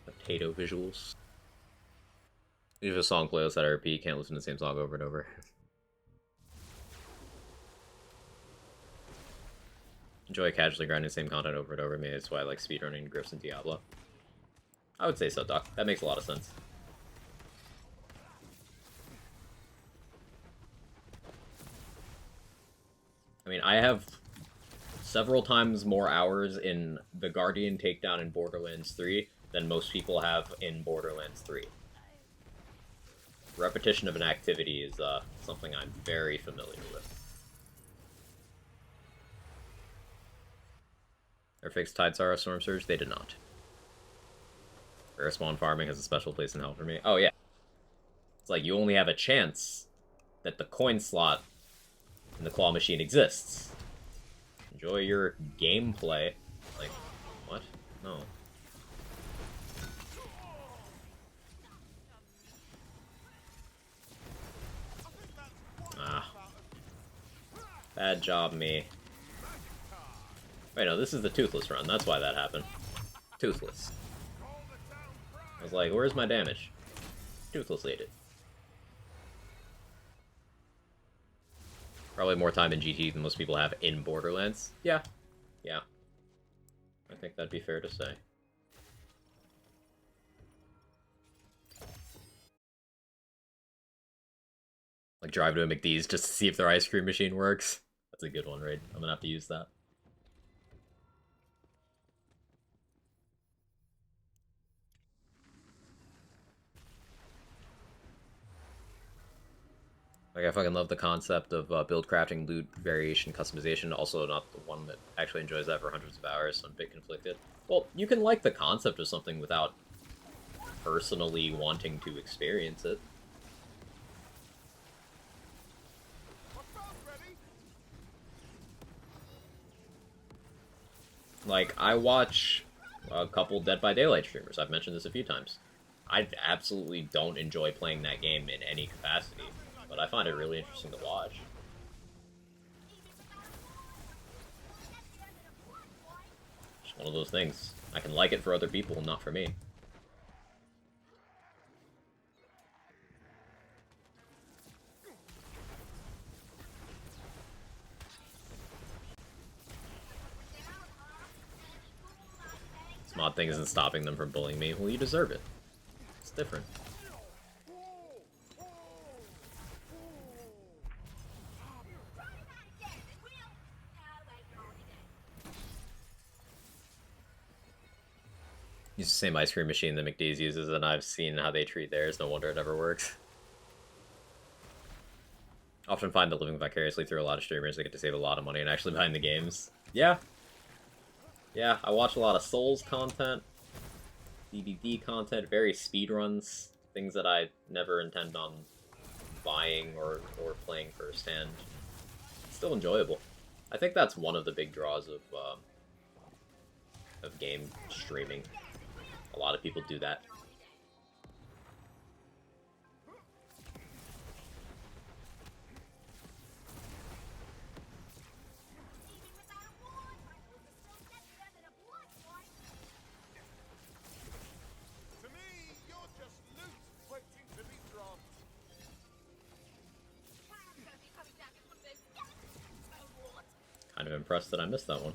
potato visuals. You have a song playlist that I repeat, can't listen to the same song over and over. Enjoy casually grinding the same content over and over. Maybe that's why I like speedrunning Griffs and Diablo. I would say so, Doc. That makes a lot of sense. I mean, I have several times more hours in the Guardian takedown in Borderlands 3 than most people have in Borderlands 3. Repetition of an activity is something I'm very familiar with. Or fixed Tidesara Storm Surge? They did not. Rare spawn farming has a special place in hell for me. Oh yeah. It's like you only have a chance that the coin slot in the claw machine exists. Enjoy your gameplay. Like, what? No. Ah. Bad job, me. Wait, no, this is the Toothless run. That's why that happened. Toothless. I was like, where's my damage? Toothless ate it. Probably more time in GT than most people have in Borderlands. Yeah. Yeah. I think that'd be fair to say. Like, drive to a McDee's just to see if their ice cream machine works. That's a good one, right? I'm gonna have to use that. Like, I fucking love the concept of build crafting, loot, variation, customization. Also, not the one that actually enjoys that for hundreds of hours, so I'm a bit conflicted. Well, you can like the concept of something without personally wanting to experience it. Like, I watch a couple Dead by Daylight streamers. I've mentioned this a few times. I absolutely don't enjoy playing that game in any capacity, but I find it really interesting to watch. It's one of those things. I can like it for other people, not for me. This mod thing isn't stopping them from bullying me. Well, you deserve it. It's different. Use the same ice cream machine that McDee's uses, and I've seen how they treat theirs. No wonder it never works. Often find that living vicariously through a lot of streamers, they get to save a lot of money and actually buying the games. Yeah. Yeah, I watch a lot of Souls content, DDD content, various speedruns, things that I never intend on buying or playing firsthand. It's still enjoyable. I think that's one of the big draws of game streaming. A lot of people do that. To me, you're just loot waiting to be dropped. Kind of impressed that I missed that one.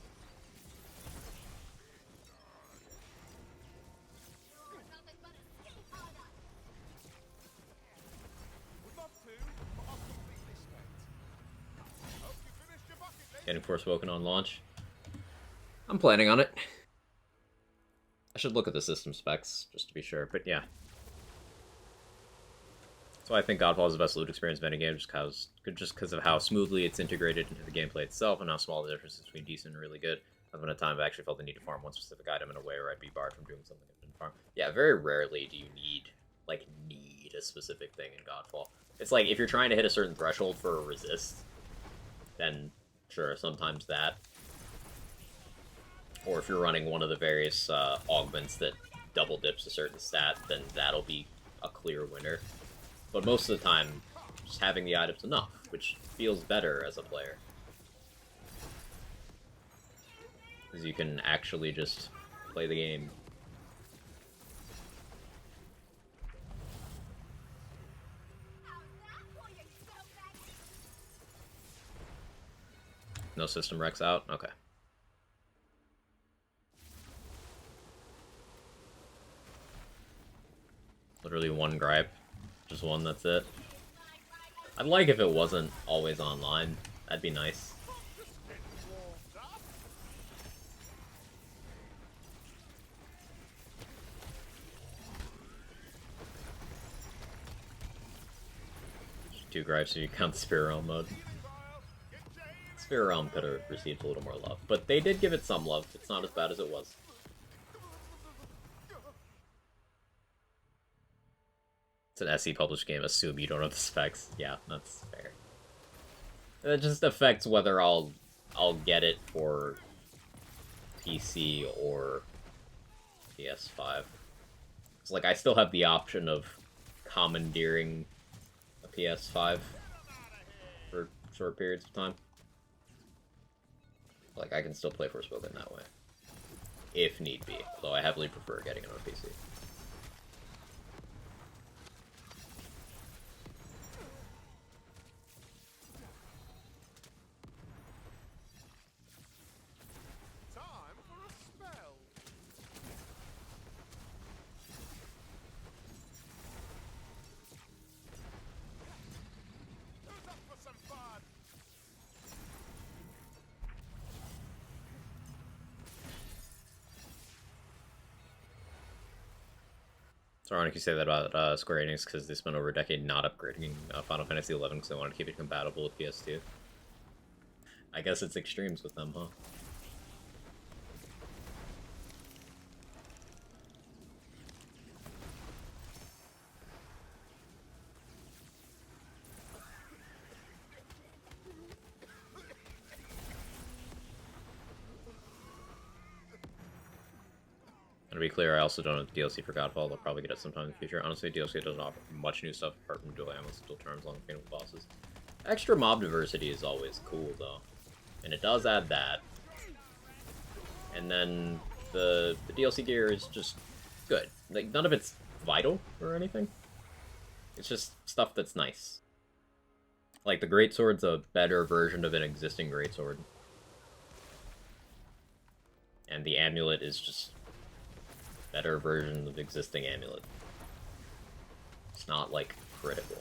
Would love to, but I'll completely spent. Hope you finished your bucket list. Getting Forspoken on launch. I'm planning on it. I should look at the system specs, just to be sure, but yeah. So I think Godfall is the best loot experience of any game, just because of how smoothly it's integrated into the gameplay itself, and how small the difference is between decent and really good. I've been a time I've actually felt the need to farm one specific item in a way where I'd be barred from doing something I didn't farm. Yeah, very rarely do you need a specific thing in Godfall. It's like, if you're trying to hit a certain threshold for a resist, then sure, sometimes that. Or if you're running one of the various augments that double dips a certain stat, then that'll be a clear winner. But most of the time, just having the item's enough, which feels better as a player. Because you can actually just play the game. No system wrecks out? Okay. Literally one gripe. Just one, that's it. I'd like if it wasn't always online. That'd be nice. Two gripes if you count the Spirit Realm mode. Spirit Realm could have received a little more love, but they did give it some love. It's not as bad as it was. It's an SE published game. Assume you don't know the specs. Yeah, that's fair. It just affects whether I'll get it for PC or PS5. It's like I still have the option of commandeering a PS5 for short periods of time. Like, I can still play Forspoken that way, if need be. Although I heavily prefer getting it on PC. Time for a spell. Who's up for some fun? It's ironic you say that about Square Enix, because they spent over a decade not upgrading Final Fantasy XI because they wanted to keep it compatible with PS2. I guess it's extremes with them, huh? And to be clear, I also don't have DLC for Godfall. I'll probably get it sometime in the future. Honestly, DLC doesn't offer much new stuff apart from dual ammo, dual turns, long fatal bosses. Extra mob diversity is always cool, though. And it does add that. And then the DLC gear is just good. Like, none of it's vital or anything. It's just stuff that's nice. Like, the Greatsword's a better version of an existing Greatsword. And the Amulet is just better version of existing Amulet. It's not, like, critical.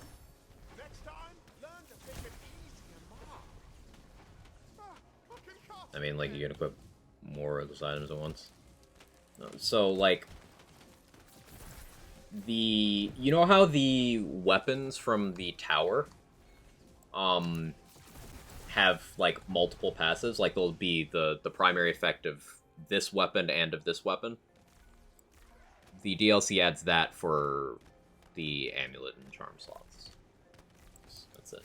Next time, learn to pick an easier mob. Fucking cough. I mean, like, you can equip more of those items at once. So, like, you know how the weapons from the tower, have, like, multiple passives? Like, there'll be the primary effect of this weapon and of this weapon. The DLC adds that for the amulet and charm slots. That's it.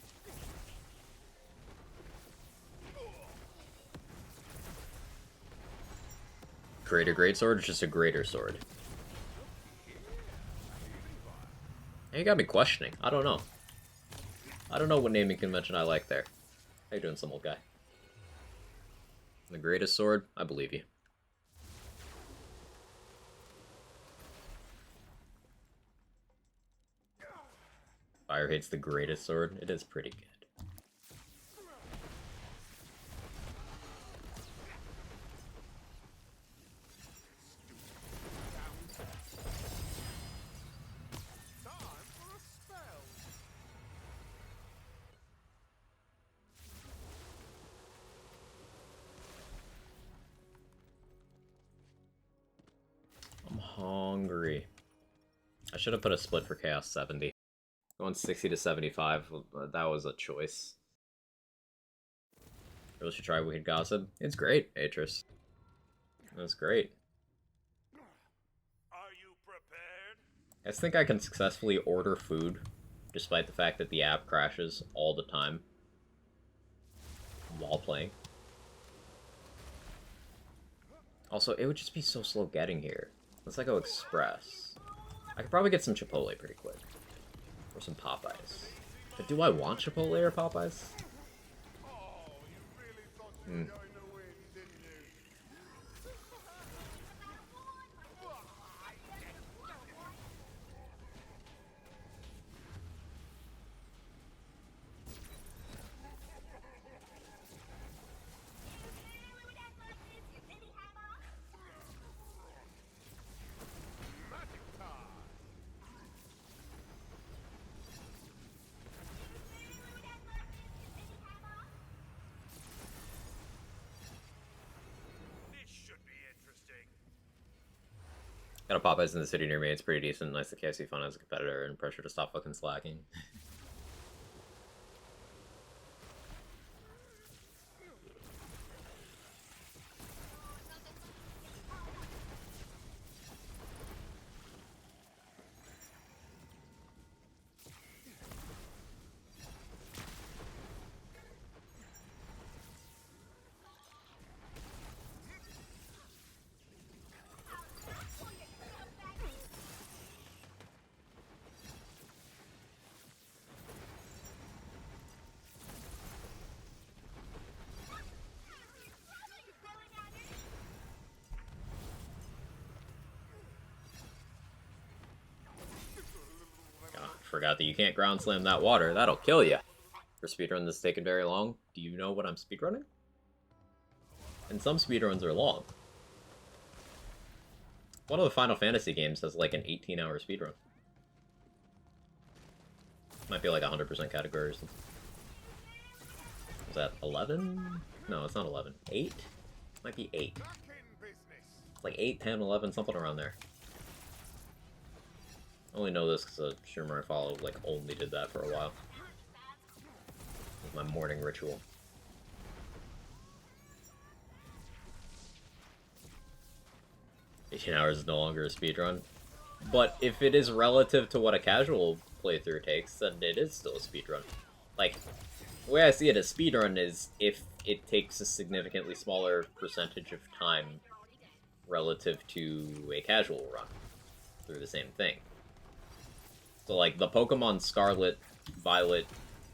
Greater Greatsword is just a greater sword. And you got me questioning. I don't know. I don't know what naming convention I like there. How you doing, some old guy? The greatest sword? I believe you. Fire hates the greatest sword. It is pretty good. Time for a spell. I'm hungry. I should have put a split for Chaos 70. Going 60 to 75, that was a choice. Really should try Wicked Gossip. It's great, Atris. It's great. Are you prepared? I just think I can successfully order food, despite the fact that the app crashes all the time while playing. Also, it would just be so slow getting here. Let's go Express. I could probably get some Chipotle pretty quick. Or some Popeyes. But do I want Chipotle or Popeyes? Oh, you really thought you were going to win, didn't you? Magic time. This should be interesting. Got a Popeyes in the city near me. It's pretty decent. Nice to KFC fun as a competitor and pressure to stop fucking slacking. God, forgot that you can't ground slam that water. That'll kill you. For speedrun that's taken very long, do you know what I'm speedrunning? And some speedruns are long. One of the Final Fantasy games has like an 18-hour speedrun. Might be like 100% category or something. Is that 11? No, it's not 11. 8? Might be 8. Back in business. It's like 8, 10, 11, something around there. I only know this because a streamer I follow like only did that for a while. It was my morning ritual. $18 is no longer a speedrun. But if it is relative to what a casual playthrough takes, then it is still a speedrun. Like, the way I see it, a speedrun is if it takes a significantly smaller percentage of time relative to a casual run through the same thing. So, like, the Pokemon Scarlet, Violet,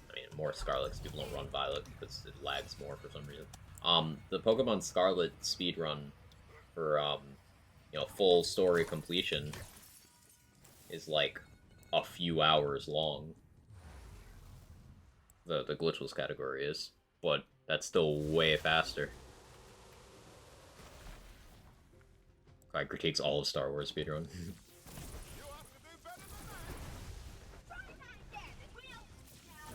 I mean, more Scarlet because people don't run Violet because it lags more for some reason. The Pokemon Scarlet speedrun for, you know, full story completion is like a few hours long. The glitchless category is, but that's still way faster. I critiques all of Star Wars speedrun. You have to do better than that. Try that again, and we'll... Now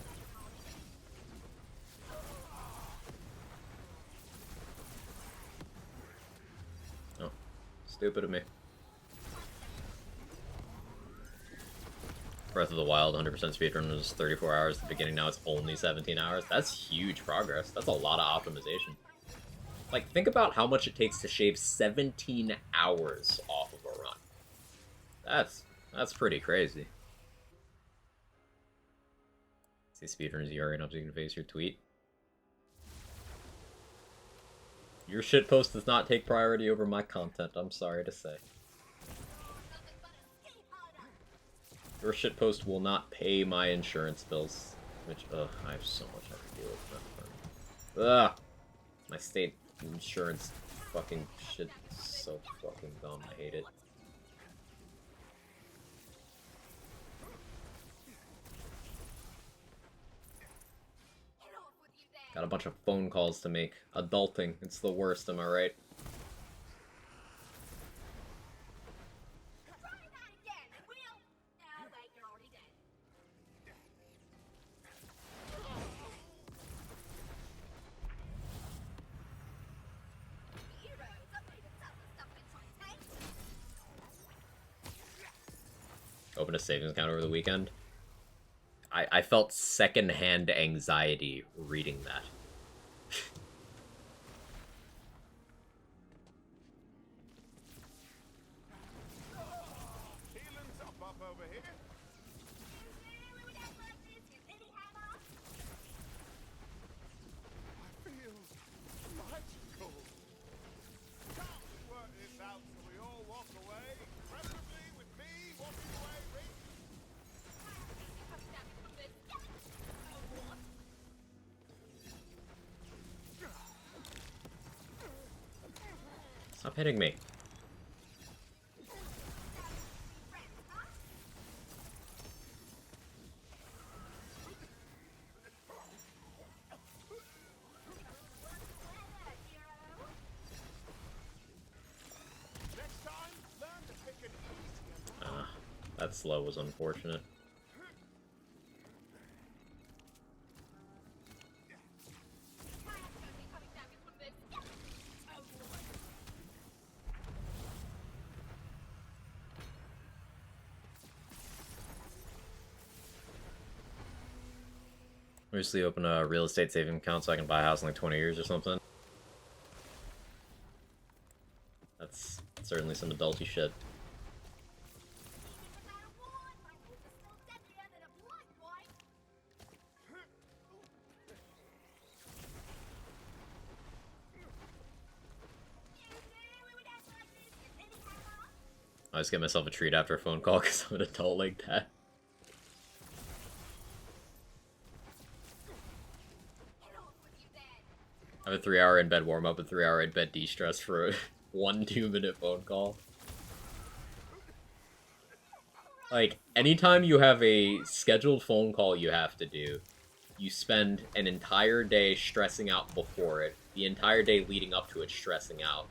that's all. Oh, stupid of me. Breath of the Wild 100% speedrun was 34 hours at the beginning, now it's only 17 hours. That's huge progress. That's a lot of optimization. Like, think about how much it takes to shave 17 hours off of a run. That's pretty crazy. See speedrunners, you already know you can face your tweet. Your shitpost does not take priority over my content, I'm sorry to say. Your shitpost will not pay my insurance bills. Which, ugh, I have so much I have to deal with. Ugh! My state insurance fucking shit is so fucking dumb. I hate it. Got a bunch of phone calls to make. Adulting. It's the worst, am I right? Try that again, and we'll... Now wait, you're already dead. Heroes are made of tougher stuff than titanium. Open a savings account over the weekend. I felt secondhand anxiety reading that. Healing's up over here. We would act like this, you penny hammer. I feel magical. Come, work this out so we all walk away. Preferably with me walking away rich. Coming down from this. Oh, what? Stop hitting me. Next time, learn to pick an easier map. That slow was unfortunate. Coming down from this. Oh, boy. Recently open a real estate saving account so I can buy a house in like 20 years or something. That's certainly some adulty shit. I just get myself a treat after a phone call because I'm an adult like that. I have a 3-hour in-bed warm-up and 3-hour in-bed de-stress for a 1-2 minute phone call. Like, anytime you have a scheduled phone call you have to do, you spend an entire day stressing out before it, the entire day leading up to it stressing out,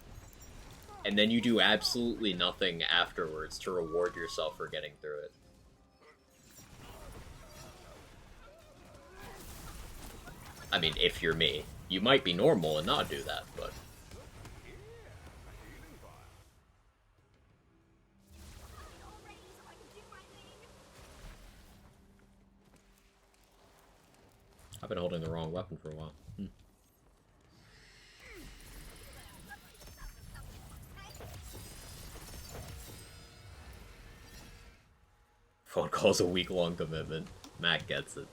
and then you do absolutely nothing afterwards to reward yourself for getting through it. I mean, if you're me. You might be normal and not do that, but... I've been holding the wrong weapon for a while. Phone call's a week-long commitment. Matt gets it.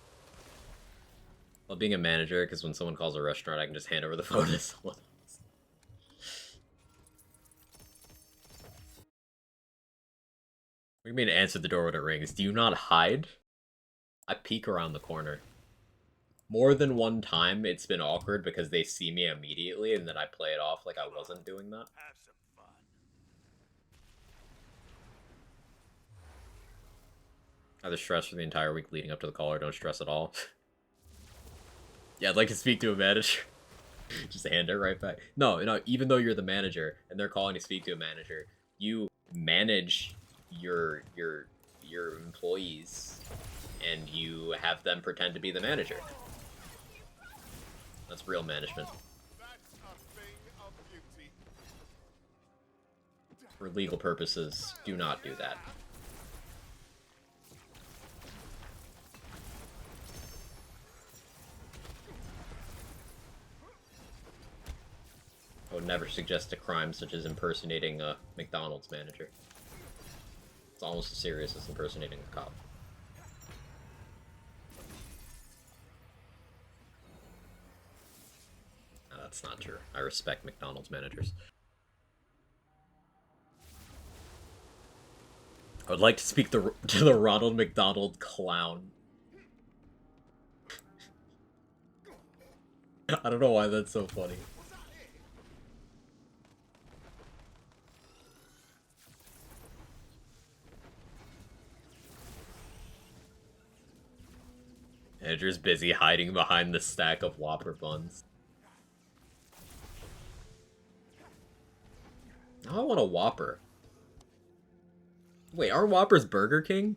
Well, being a manager, because when someone calls a restaurant, I can just hand over the phone to someone else. What do you mean answer the door when it rings? Do you not hide? I peek around the corner. More than one time, it's been awkward because they see me immediately, and then I play it off like I wasn't doing that. Have some fun. Either stress for the entire week leading up to the call or don't stress at all. Yeah, I'd like to speak to a manager. Just hand it right back. No, even though you're the manager and they're calling to speak to a manager, you manage your employees and you have them pretend to be the manager. That's real management. That's a thing of beauty. For legal purposes, do not do that. I would never suggest a crime such as impersonating a McDonald's manager. It's almost as serious as impersonating a cop. No, that's not true. I respect McDonald's managers. I would like to speak to the Ronald McDonald clown. I don't know why that's so funny. Manager's busy hiding behind the stack of Whopper buns. Now I want a Whopper. Wait, are Whoppers Burger King?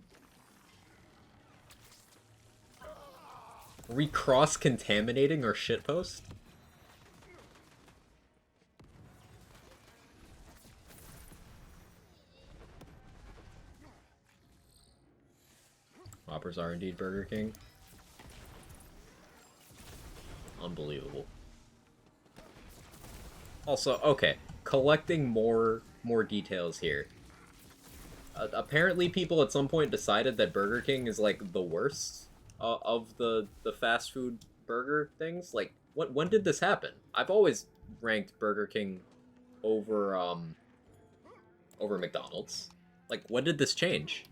Are we cross-contaminating our shitpost? Whoppers are indeed Burger King. Unbelievable. Also, okay, collecting more details here. Apparently people at some point decided that Burger King is like the worst of the fast food burger things. Like, when did this happen? I've always ranked Burger King over over McDonald's. Like, when did this change?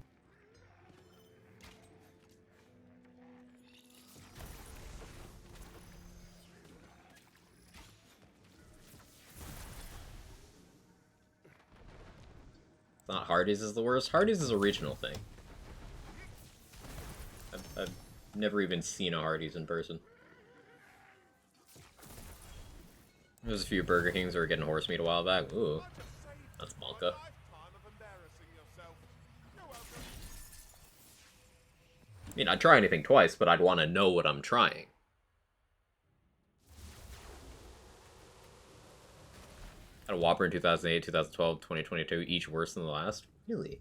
It's not Hardee's is the worst. Hardee's is a regional thing. I've never even seen a Hardee's in person. There's a few Burger Kings that were getting horse meat a while back. Ooh, that's Monka. I mean, I'd try anything twice, but I'd want to know what I'm trying. Had a Whopper in 2008, 2012, 2022, each worse than the last? Really?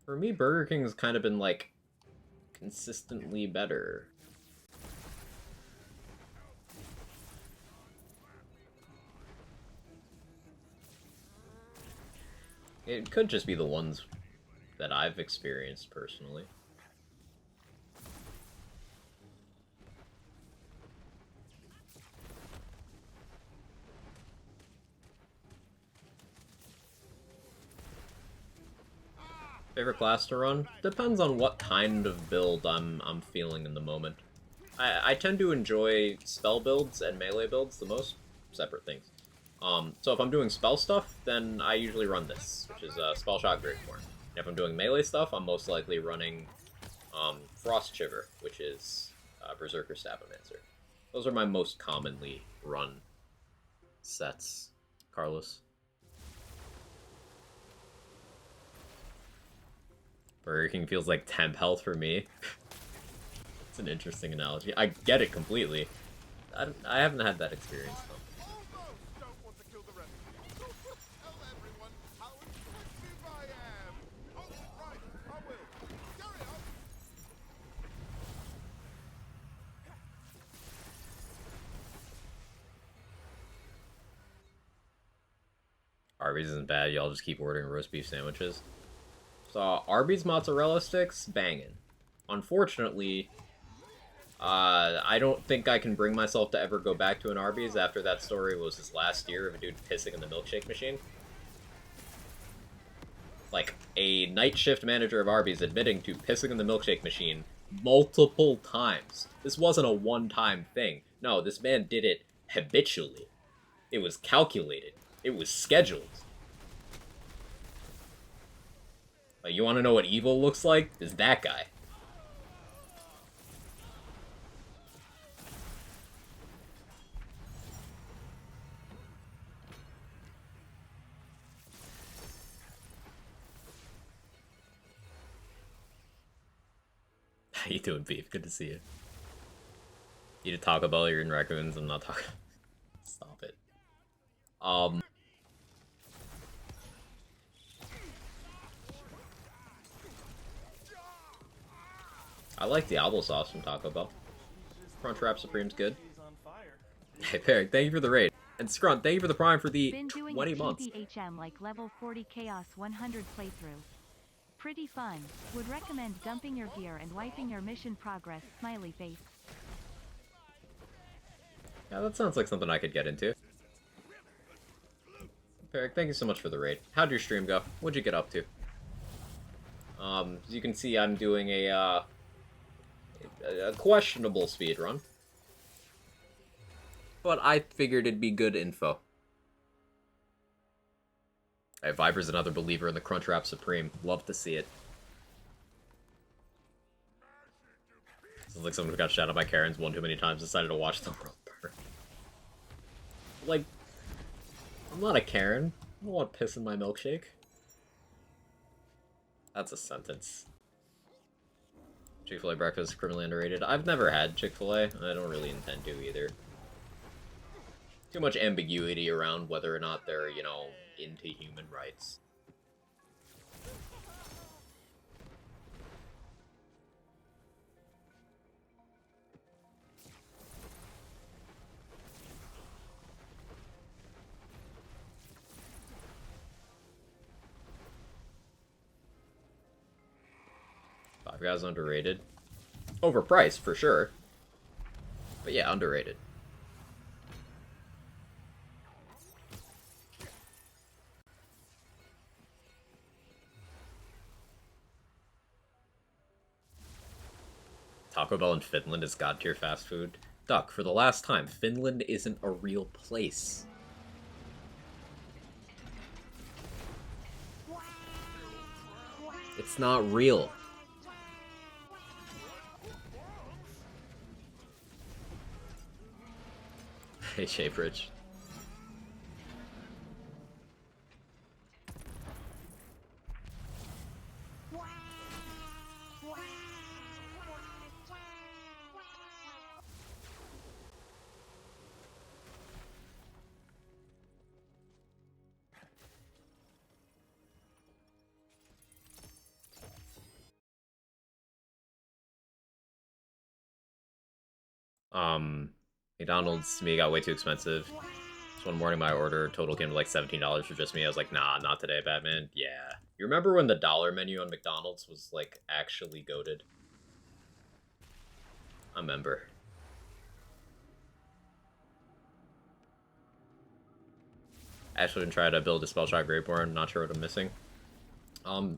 For me, Burger King's kind of been, like, consistently better. It could just be the ones that I've experienced personally. Favorite class to run? Depends on what kind of build I'm feeling in the moment. I tend to enjoy spell builds and melee builds the most. Separate things. So if I'm doing spell stuff, then I usually run this, which is Spell Shot Great Form. If I'm doing melee stuff, I'm most likely running Frost Shiver, which is Berserker Sabomancer. Those are my most commonly run sets. Carlos? Burger King feels like temp health for me. It's an interesting analogy. I get it completely. I haven't had that experience, though. Arby's isn't bad. Y'all just keep ordering roast beef sandwiches. So Arby's mozzarella sticks, banging. Unfortunately, I don't think I can bring myself to ever go back to an Arby's after that story was his last year of a dude pissing in the milkshake machine. Like, a night shift manager of Arby's admitting to pissing in the milkshake machine multiple times. This wasn't a one-time thing. No, this man did it habitually. It was calculated. It was scheduled. Like, you want to know what evil looks like? Is that guy. How you doing, Beef? Good to see you. You eat a Taco Bell, you're in raccoons, I'm not talking. Stop it. I like the applesauce from Taco Bell. Crunchwrap Supreme's good. He's on fire. Hey, Perry, thank you for the raid. And Scrunt, thank you for the prime for the Been doing 20 a months. PvHM like level 40 Chaos 100 playthrough. Pretty fun. Would recommend dumping your gear and wiping your mission progress, smiley face. Yeah, that sounds like something I could get into. Perry, thank you so much for the raid. How'd your stream go? What'd you get up to? As you can see, I'm doing a questionable speedrun. But I figured it'd be good info. Hey, Viper's another believer in the Crunchwrap Supreme. Love to see it. Sounds like someone who got shot at by Karens one too many times decided to watch the world burn. Like, I'm not a Karen. I don't want piss in my milkshake. That's a sentence. Chick-fil-A breakfast is criminally underrated. I've never had Chick-fil-A. I don't really intend to either. Too much ambiguity around whether or not they're, you know, into human rights. Five Guys underrated. Overpriced, for sure. But yeah, underrated. Taco Bell in Finland is god tier fast food. Duck, for the last time, Finland isn't a real place. It's not real. Hey, Shapebridge. McDonald's to me got way too expensive. So one morning my order total came to like $17 for just me. I was like, nah, not today, Batman. Yeah. You remember when the dollar menu on McDonald's was like actually goated? I remember. Actually didn't try to build a spell shot Graveborn, not sure what I'm missing.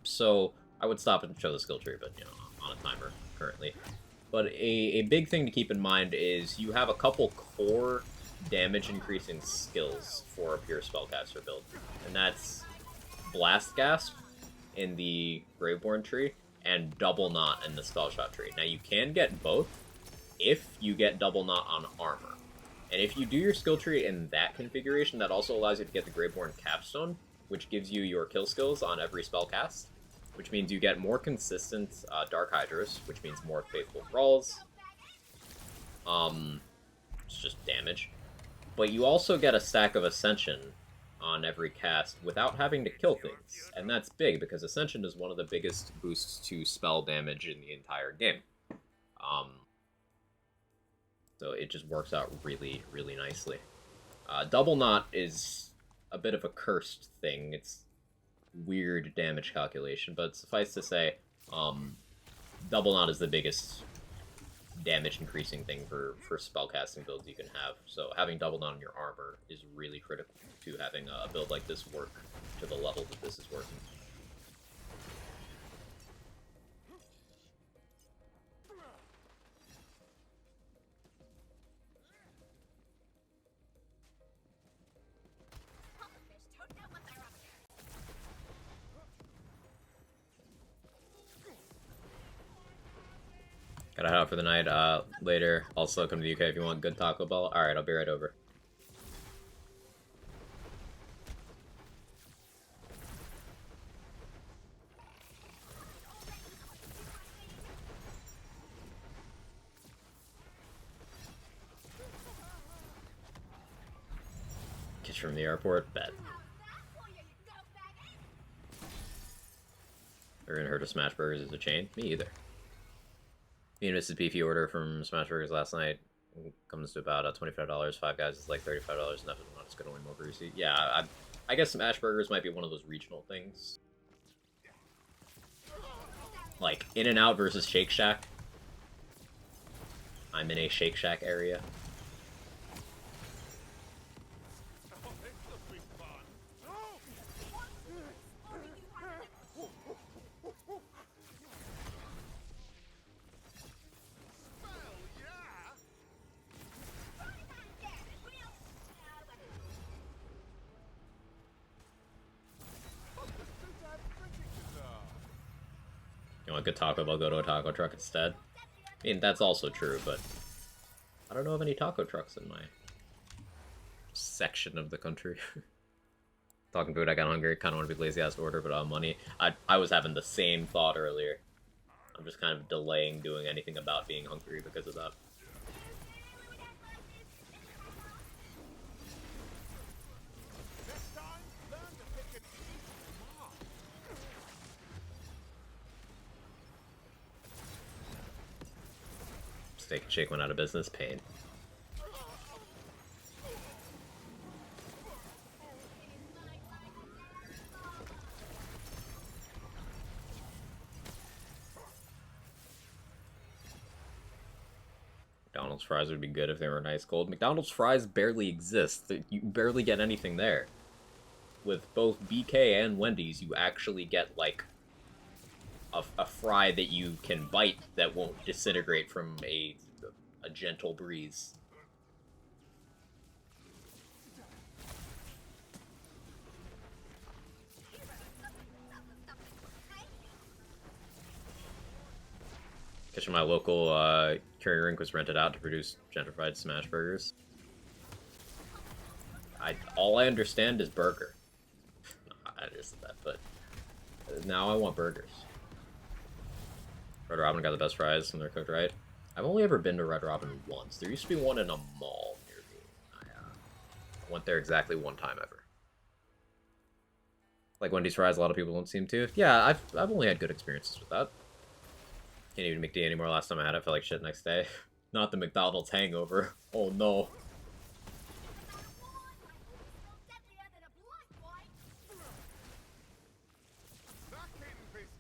So I would stop and show the skill tree, but you know, I'm on a timer currently. But a big thing to keep in mind is you have a couple core damage increasing skills for a pure spellcaster build. And that's Blast Gasp in the Graveborn tree and Double Knot in the Spellshot tree. Now you can get both if you get Double Knot on armor. And if you do your skill tree in that configuration, that also allows you to get the Graveborn Capstone, which gives you your kill skills on every spell cast. Which means you get more consistent Dark Hydras, which means more Faithful Thralls. It's just damage. But you also get a stack of Ascension on every cast without having to kill things. And that's big, because Ascension is one of the biggest boosts to spell damage in the entire game. So it just works out really, really nicely. Double Knot is a bit of a cursed thing. It's weird damage calculation, but suffice to say, double knot is the biggest damage increasing thing for spellcasting builds you can have. So having double knot on your armor is really critical to having a build like this work to the level that this is working. Pufferfish don't know what they're up to. Gotta head out for the night. Later. Also, come to the UK if you want good Taco Bell. Alright, I'll be right over. Kiss from the airport? Bet. They're gonna hurt a Smash Burgers as a chain? Me either. Me and Mrs. Beefy order from Smash Burgers last night comes to about $25. Five Guys is like $35. Nothing not just gonna win more greasy. Yeah, I guess Smash Burgers might be one of those regional things. Like In-N-Out versus Shake Shack. I'm in a Shake Shack area. Oh, this will be fun. Well, yeah. You want a good Taco Bell, go to a taco truck instead. I mean, that's also true, but I don't know of any taco trucks in my section of the country. Talking food, I got hungry, kind of want to be lazy ass to order, but money. I was having the same thought earlier. I'm just kind of delaying doing anything about being hungry because of that. Next time, learn to pick and eat smart. Steak and Shake went out of business. Pain. McDonald's fries would be good if they were nice cold. McDonald's fries barely exist. You barely get anything there. With both BK and Wendy's, you actually get, like, a fry that you can bite that won't disintegrate from a gentle breeze. Kitchen, my local curry rink was rented out to produce gentrified smash burgers. All I understand is burger. I just that, but now I want burgers. Red Robin got the best fries when they're cooked right. I've only ever been to Red Robin once. There used to be one in a mall near me. I went there exactly one time ever. Like Wendy's fries, a lot of people don't seem to. Yeah, I've only had good experiences with that. Can't even McD anymore. Last time I had it, I felt like shit next day. Not the McDonald's hangover. Oh no. Back in business.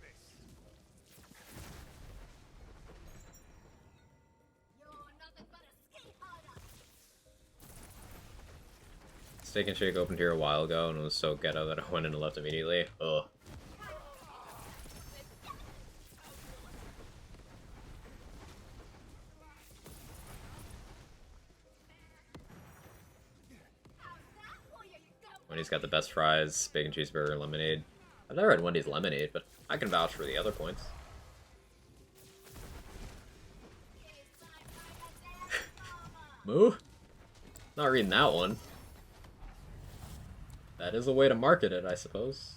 You're nothing but a ski hider. Steak and Shake opened here a while ago and it was so ghetto that I went in and left immediately. Ugh. Wendy's got the best fries, bacon cheeseburger, lemonade. I've never had Wendy's lemonade, but I can vouch for the other points. Moo? Not reading that one. That is a way to market it, I suppose.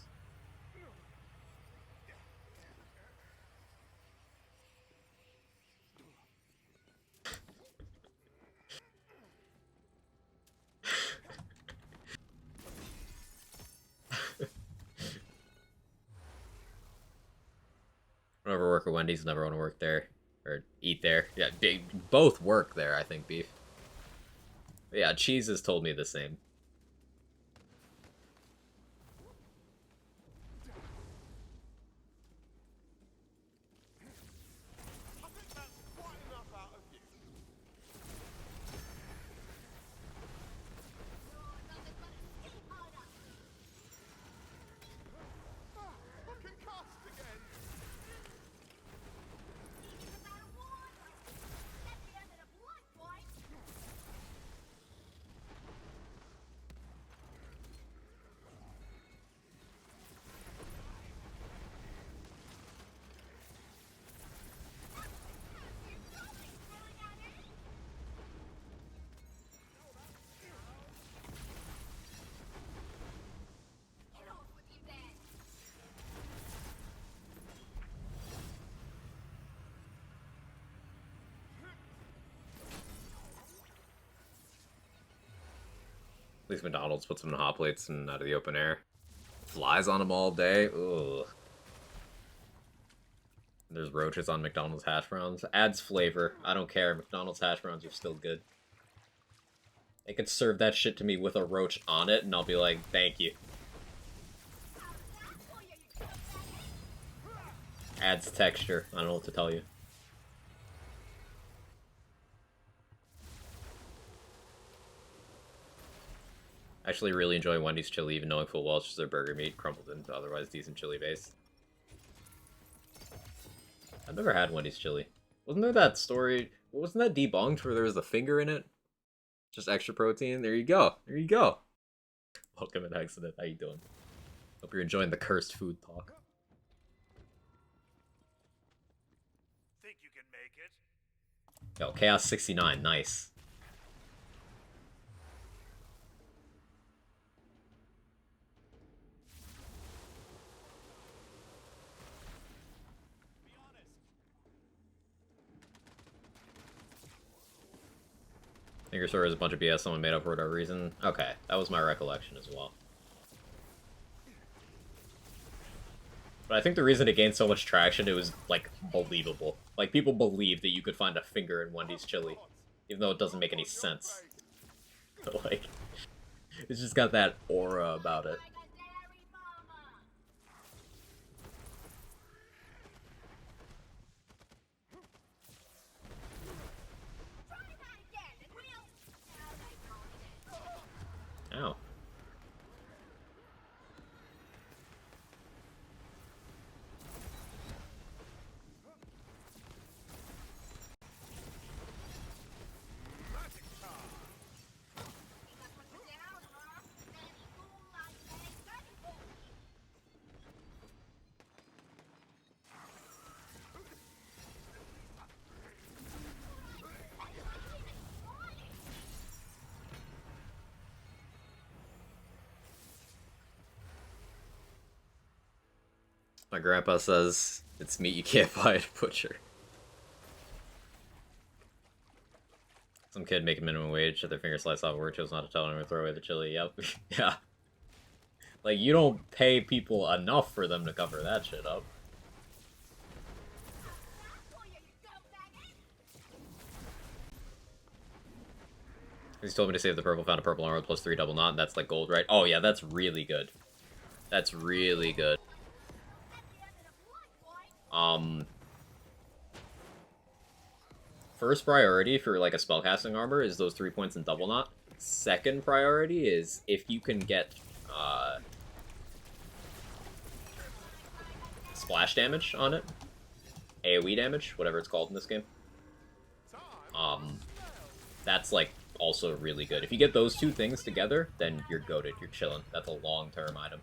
Don't ever work at Wendy's, never want to work there. Or eat there. Yeah, they both work there, I think, Beef. But yeah, Cheese has told me the same. least McDonald's puts them in hot plates and out of the open air. Flies on them all day. Ugh. There's roaches on McDonald's hash browns. Adds flavor. I don't care. McDonald's hash browns are still good. They could serve that shit to me with a roach on it, and I'll be like, thank you. Adds texture. I don't know what to tell you. I actually really enjoy Wendy's chili, even knowing full well it's just their burger meat crumbled into otherwise decent chili base. I've never had Wendy's chili. Wasn't there that story? Wasn't that debunked where there was a finger in it? Just extra protein? There you go. There you go. Welcome in Accident. How you doing? Hope you're enjoying the cursed food talk. Think you can make it? Yo, Chaos 69. Nice. Finger Sword is a bunch of BS someone made up for whatever reason. Okay, that was my recollection as well. But I think the reason it gained so much traction, it was, like, believable. Like, people believed that you could find a finger in Wendy's chili, even though it doesn't make any sense. But, like, it's just got that aura about it. Ow. My grandpa says it's meat you can't buy at a butcher. Some kid making minimum wage, had their finger sliced off work, chose not to tell him to throw away the chili. Yep. Yeah. Like, you don't pay people enough for them to cover that shit up. He's told me to save the purple, found a purple armor plus 3 double knot, and that's like gold, right? Oh yeah, that's really good. That's really good. First priority for like a spellcasting armor is those 3 points in double knot. Second priority is if you can get splash damage on it, AoE damage, whatever it's called in this game. That's like also really good. If you get those two things together, then you're goated. You're chilling. That's a long-term item.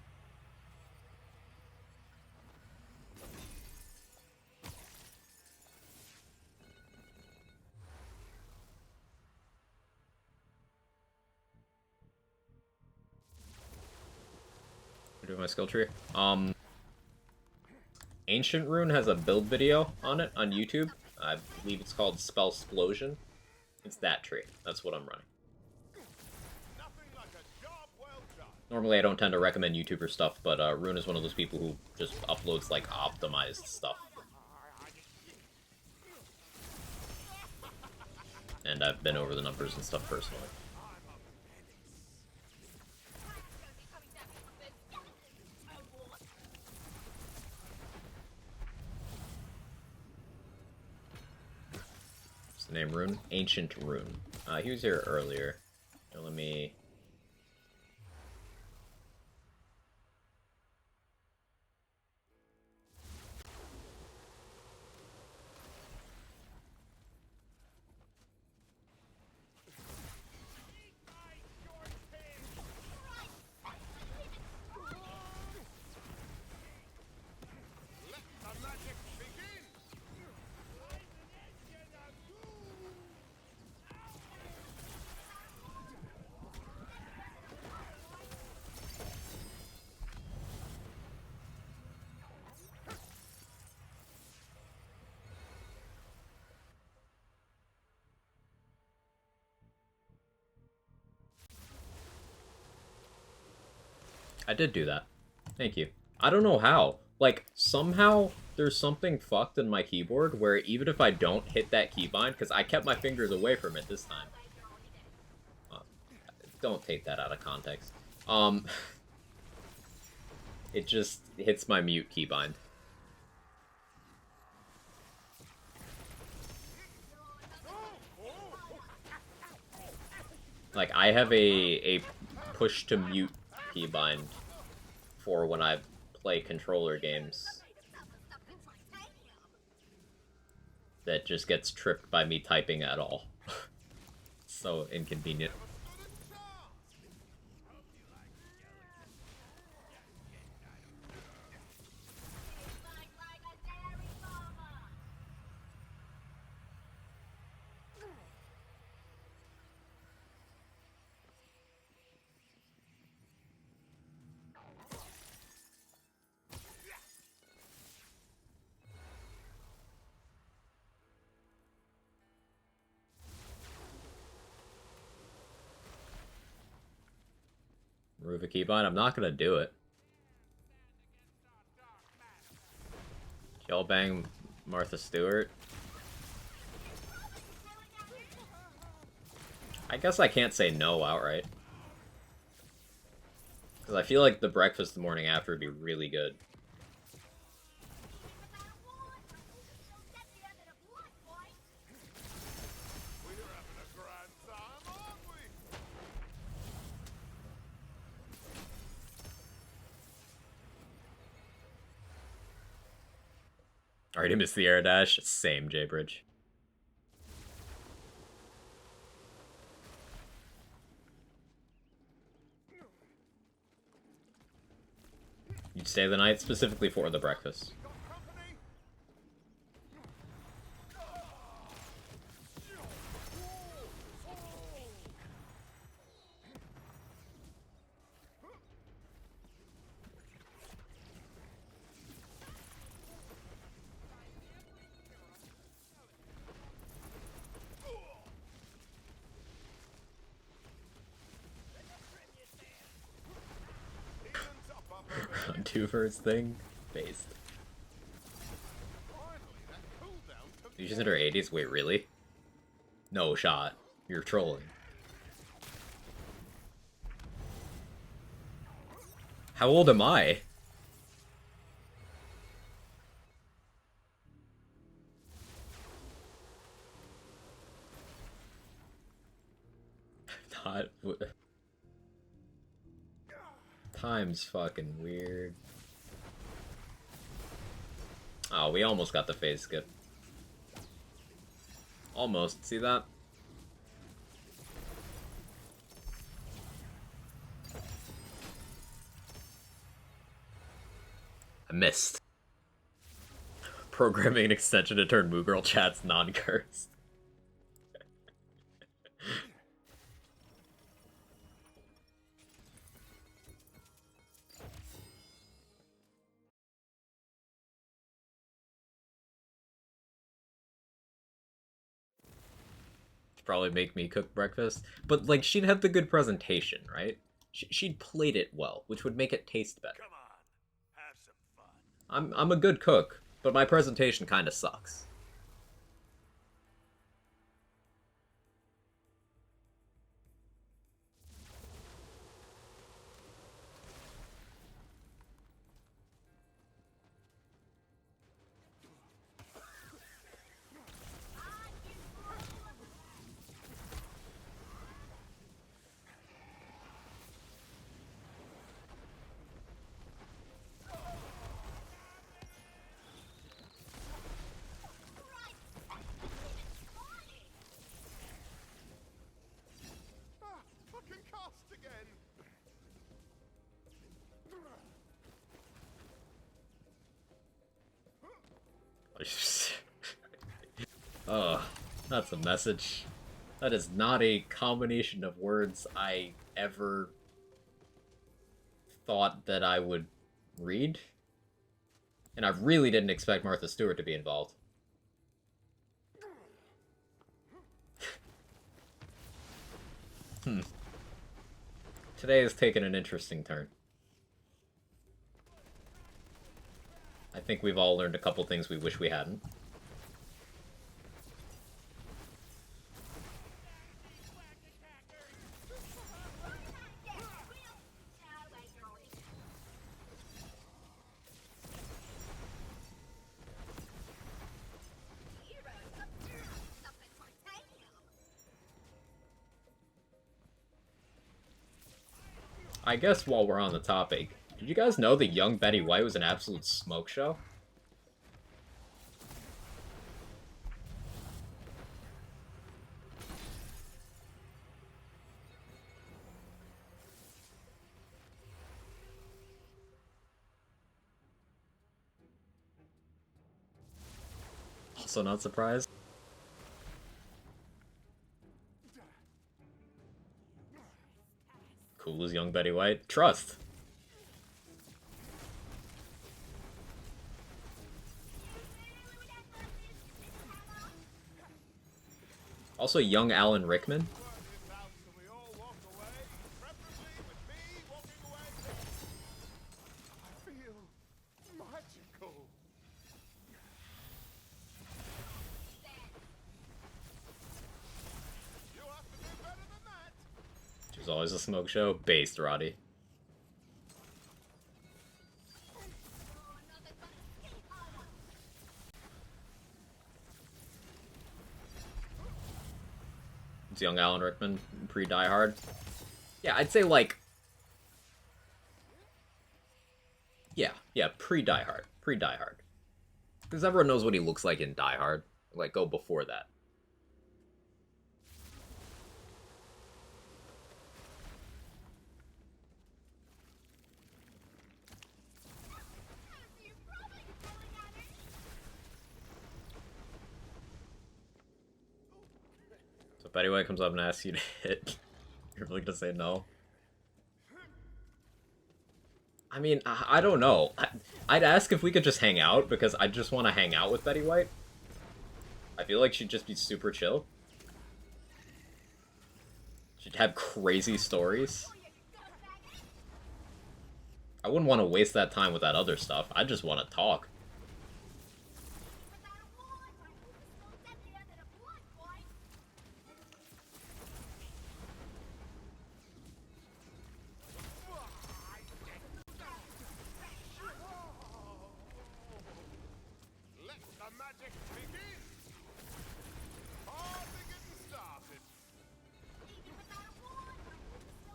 Doing my skill tree. Ancient Rune has a build video on it on YouTube. I believe it's called Spell Splosion. It's that tree. That's what I'm running. Nothing like a job well done. Normally I don't tend to recommend YouTuber stuff, but Rune is one of those people who just uploads like optimized stuff. And I've been over the numbers and stuff personally. The name Rune? Ancient Rune. He was here earlier. Now let me... Let the magic begin. I did do that. Thank you. I don't know how. Like, somehow there's something fucked in my keyboard where even if I don't hit that keybind, because I kept my fingers away from it this time. Don't take that out of context. It just hits my mute keybind. Like, I have a push to mute keybind for when I play controller games that just gets tripped by me typing at all. So inconvenient. Remove a keybind? I'm not gonna do it. Kill bang Martha Stewart. I guess I can't say no outright. Because I feel like the breakfast the morning after would be really good. Already missed the air dash. Same, J-Bridge. You'd stay the night specifically for the breakfast. Round 2 for his thing. Based. You just hit her 80s? Wait, really? No shot. You're trolling. How old am I? Not... Time's fucking weird. Oh, we almost got the phase skip. Almost. See that? I missed. Programming an extension to turn Moo Girl chats non-cursed. Probably make me cook breakfast, but like she'd have the good presentation, right? She'd plate it well, which would make it taste better. Come on, have some fun. I'm a good cook, but my presentation kind of sucks. Fucking cast again. Oh, that's a message. That is not a combination of words I ever thought that I would read. And I really didn't expect Martha Stewart to be involved. Today has taken an interesting turn. think we've all learned a couple things we wish we hadn't. I guess while we're on the topic, did you guys know that young Betty White was an absolute smoke show? Also not surprised. Cool as young Betty White. Trust. Also young Alan Rickman. Which is always a smoke show. Based, Roddy. It's young Alan Rickman, pre-Die Hard. Yeah, I'd say like... Yeah, pre-Die Hard. Pre-Die Hard. Because everyone knows what he looks like in Die Hard. Like, go before that. So Betty White comes up and asks you to hit. You're really gonna say no? I mean, I don't know. I'd ask if we could just hang out, because I just want to hang out with Betty White. I feel like she'd just be super chill. She'd have crazy stories. I wouldn't want to waste that time with that other stuff. I just want to talk.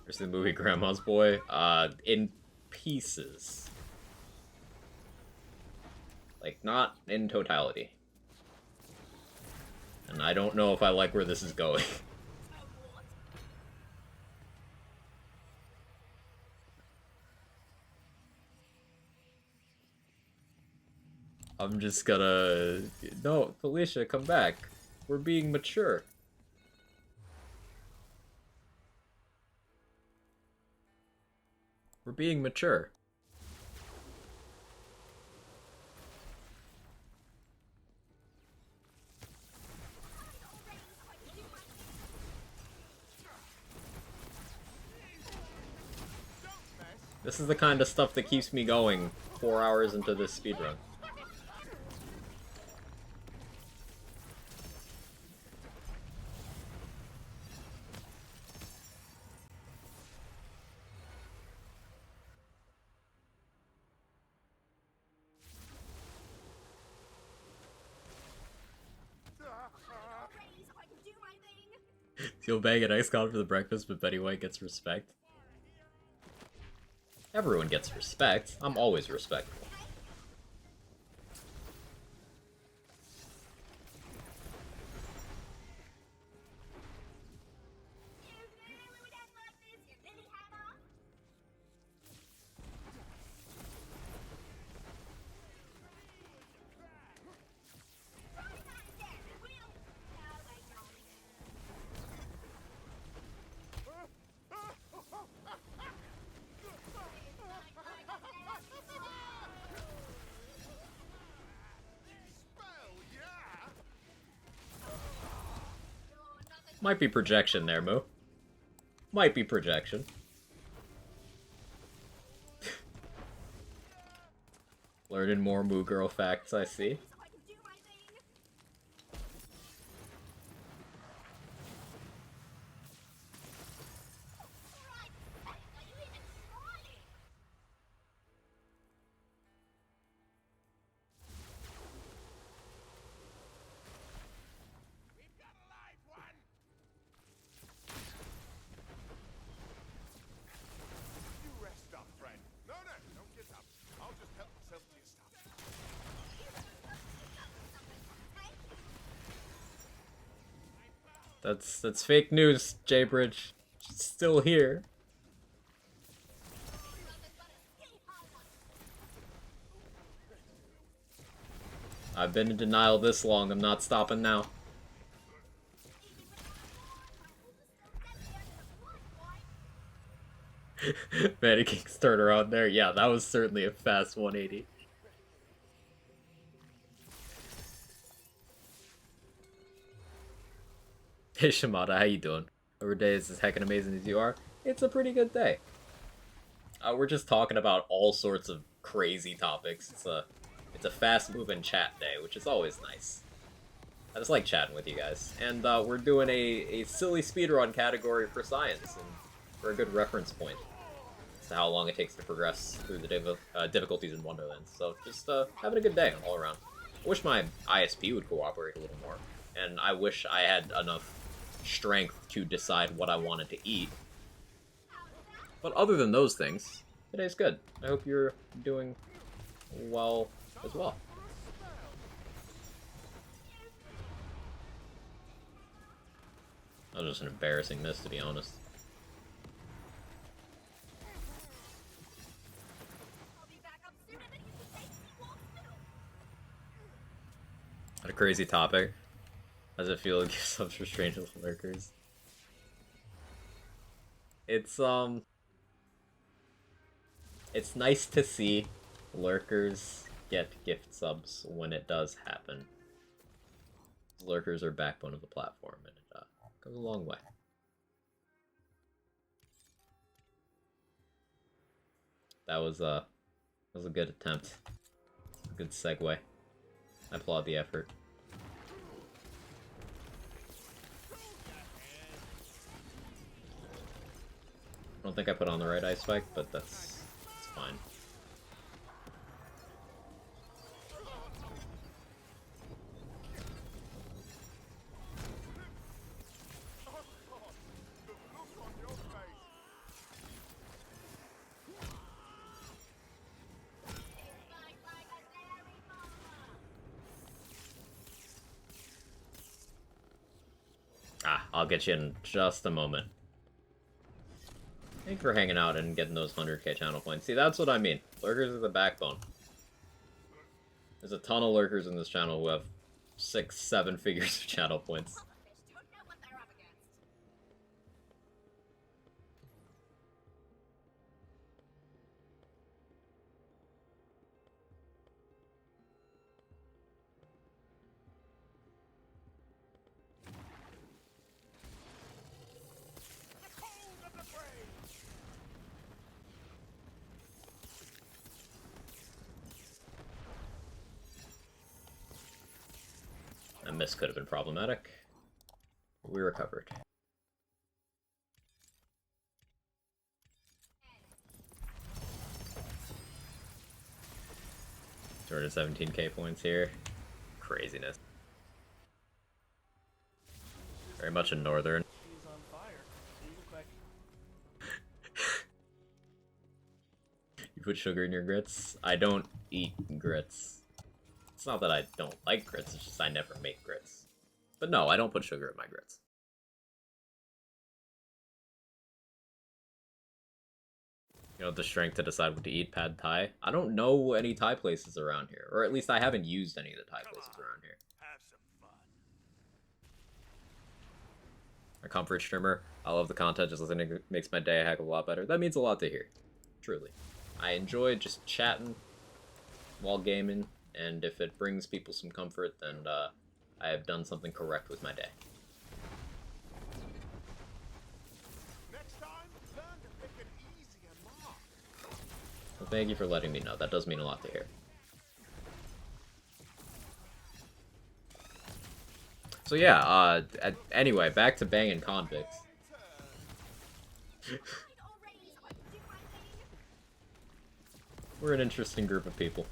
There's the movie Grandma's Boy. In pieces. Like, not in totality. And I don't know if I like where this is going. I'm just gonna... No, Felicia, come back. We're being mature. We're being mature. This is the kind of stuff that keeps me going 4 hours into this speedrun. You'll bang an icon for the breakfast, but Betty White gets respect. Everyone gets respect. I'm always respectful. Might be projection there, Moo. Might be projection. Learning more Moo Girl facts, I see. So I can do my thing. Right. Are you even trying? We've got a live one! You rest up, friend. No, don't get up. I'll just help myself to your stuff. That's fake news, Jaybridge. She's still here. I've been in denial this long, I'm not stopping now. Mannequin's turn around there. Yeah, that was certainly a fast 180. Hey Shimada, how you doing? Every day is as heckin' amazing as you are. It's a pretty good day. We're just talking about all sorts of crazy topics. It's a fast-moving chat day, which is always nice. I just like chatting with you guys. And we're doing a silly speedrun category for science, and for a good reference point as to how long it takes to progress through the difficulties in Wonderlands. So just having a good day all around. I wish my ISP would cooperate a little more, and I wish I had enough strength to decide what I wanted to eat. But other than those things, today's good. I hope you're doing well as well. That was just an embarrassing miss, to be honest. I'll be back up sooner than you can say C1-100. What a crazy topic. How does it feel to give subs restraint to the lurkers? It's nice to see lurkers get gift subs when it does happen. Lurkers are backbone of the platform, and it goes a long way. That was a good attempt. A good segue. I applaud the effort. I don't think I put on the right ice spike, but that's fine. I'll get you in just a moment. Thank you for hanging out and getting those 100k channel points. See, that's what I mean. Lurkers are the backbone. There's a ton of lurkers in this channel who have 6, 7 figures of channel points. Pufferfish don't know what they're up against. The cold of the brave! That miss could have been problematic. We recovered. 217k points here. Craziness. Very much a northern. He's on fire. Real quick. You put sugar in your grits? I don't eat grits. It's not that I don't like grits, it's just I never make grits. But no, I don't put sugar in my grits. You know, the strength to decide what to eat, pad Thai. I don't know any Thai places around here, or at least I haven't used any of the Thai places around here. Have some fun. A comfort streamer. I love the content, just listening to it makes my day a heck of a lot better. That means a lot to hear. Truly. I enjoy just chatting while gaming, and if it brings people some comfort, then I have done something correct with my day. Next time, learn to pick an easier mark. Well, thank you for letting me know. That does mean a lot to hear. So yeah, anyway, back to banging convicts. Already, so I can do my thing. We're an interesting group of people.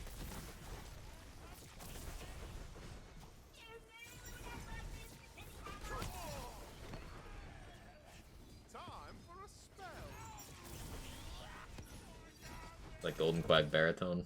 Time for a spell. Like Golden Quag Baritone.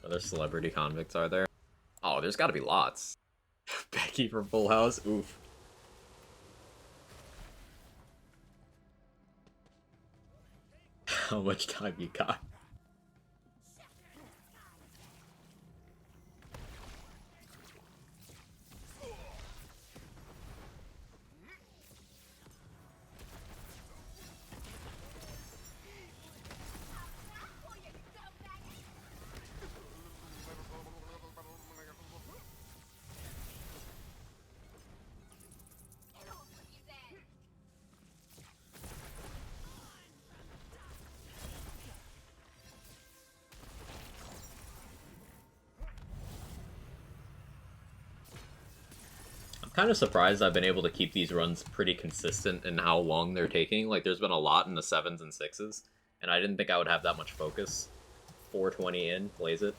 Other celebrity convicts are there? Oh, there's gotta be lots. Becky from Full House? Oof. How much time you got? Kind of surprised I've been able to keep these runs pretty consistent in how long they're taking. Like, there's been a lot in the 7s and 6s, and I didn't think I would have that much focus. 420 in, plays it.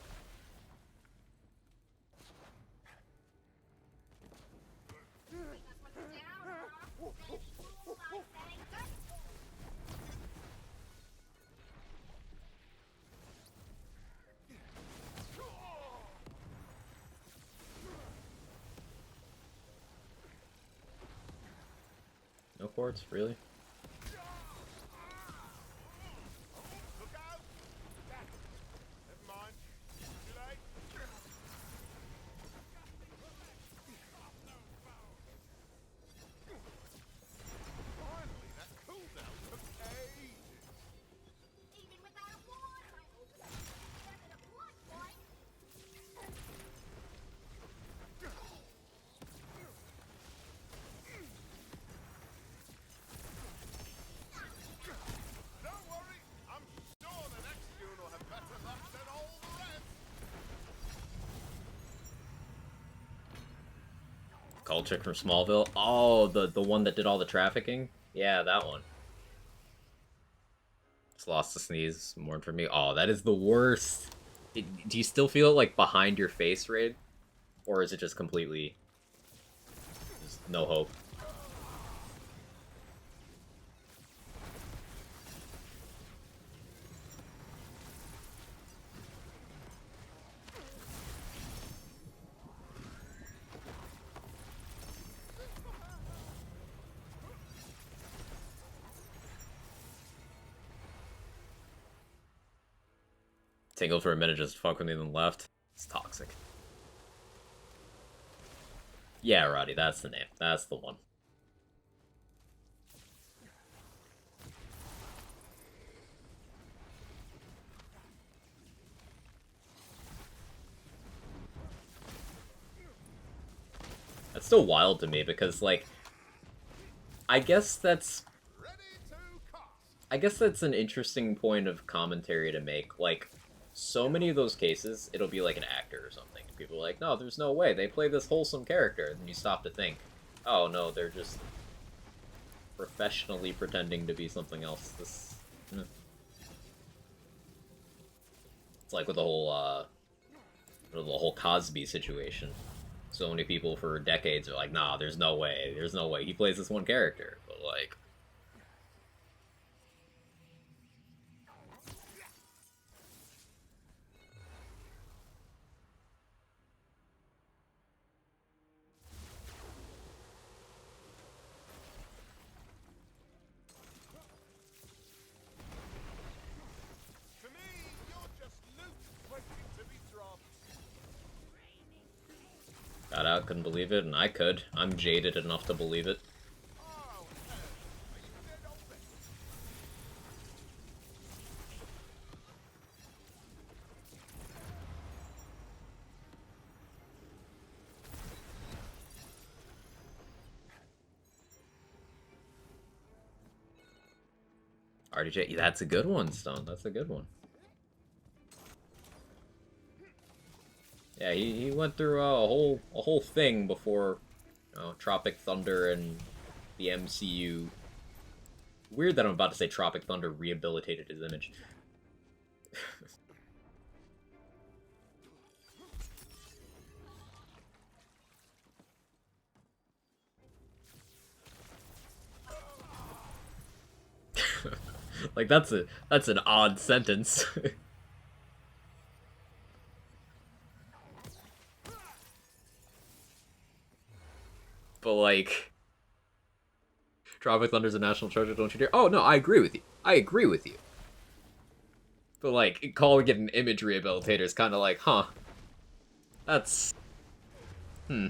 No quartz, really? Look out! Never mind. Too late. Finally, that cooldown took ages. Even without a wand, my ultimate is better than a blood fight. Don't worry, I'm sure the next goon will have better luck than all the rest. Call chick from Smallville. Oh, the one that did all the trafficking? Yeah, that one. Just lost a sneeze. Mourn for me. Oh, that is the worst. Do you still feel it like behind your face, Raid? Or is it just completely... just no hope? Tingled for a minute, just fuck with me, then left. It's toxic. Yeah, Roddy, that's the name. That's the one. That's still wild to me because, like, I guess that's an interesting point of commentary to make. Like, so many of those cases, it'll be like an actor or something. And people are like, no, there's no way. They play this wholesome character. And then you stop to think, oh, no, they're just professionally pretending to be something else. It's like with the whole Cosby situation. So many people for decades are like, nah, there's no way. There's no way. He plays this one character. But, like... To me, you're just loot waiting to be dropped. Got out, couldn't believe it, and I could. I'm jaded enough to believe it. Oh, hell. Are you dead RDJ, that's a good one, Stone. That's a good one. Yeah, he went through a whole thing before, you know, Tropic Thunder and the MCU. Weird that I'm about to say Tropic Thunder rehabilitated his image. Like that's an odd sentence. But like, Tropic Thunder's a national treasure, don't you dare. Oh no, I agree with you. I agree with you. But like, calling it an image rehabilitator is kind of like, huh? That's, hmm.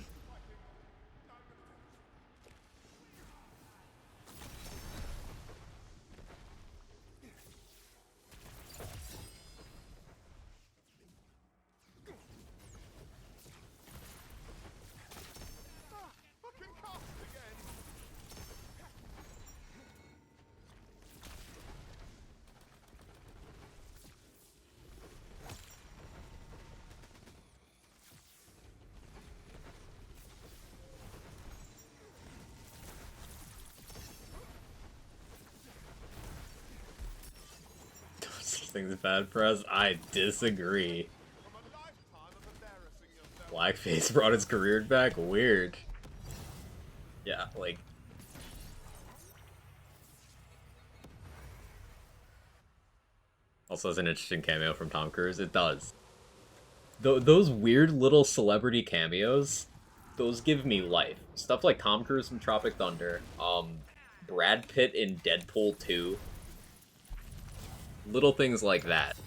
Fucking cost again. Such things bad press. I disagree. From a lifetime of embarrassing yourself. Blackface brought his career back. Weird. Yeah, like. Also has an interesting cameo from Tom Cruise. It does. Those weird little celebrity cameos, those give me life. Stuff like Tom Cruise in Tropic Thunder, Brad Pitt in Deadpool 2. Little things like that.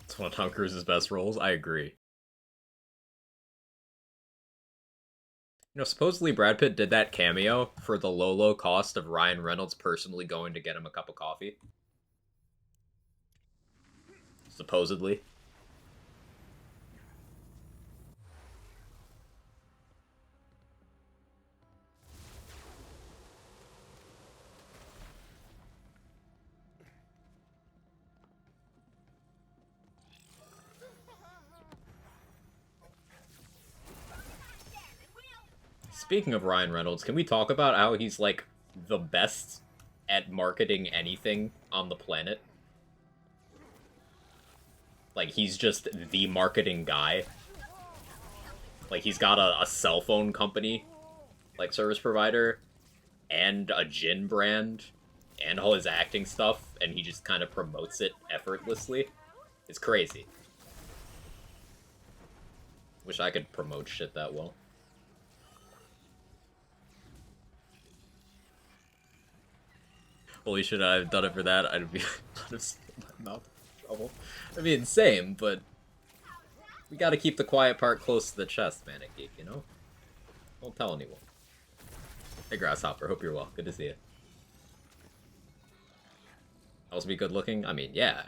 It's one of Tom Cruise's best roles. I agree. You know, supposedly Brad Pitt did that cameo for the low cost of Ryan Reynolds personally going to get him a cup of coffee. Supposedly. Speaking of Ryan Reynolds, can we talk about how he's like the best at marketing anything on the planet? Like, he's just the marketing guy. Like, he's got a cell phone company, like, service provider, and a gin brand, and all his acting stuff, and he just kind of promotes it effortlessly. It's crazy. Wish I could promote shit that well. Holy shit, I've done it for that. I'd be my mouth in trouble. I mean, same, but we gotta keep the quiet part close to the chest, Manic Geek, you know? Don't tell anyone. Hey, Grasshopper, hope you're well. Good to see you. Also be good looking? I mean, yeah.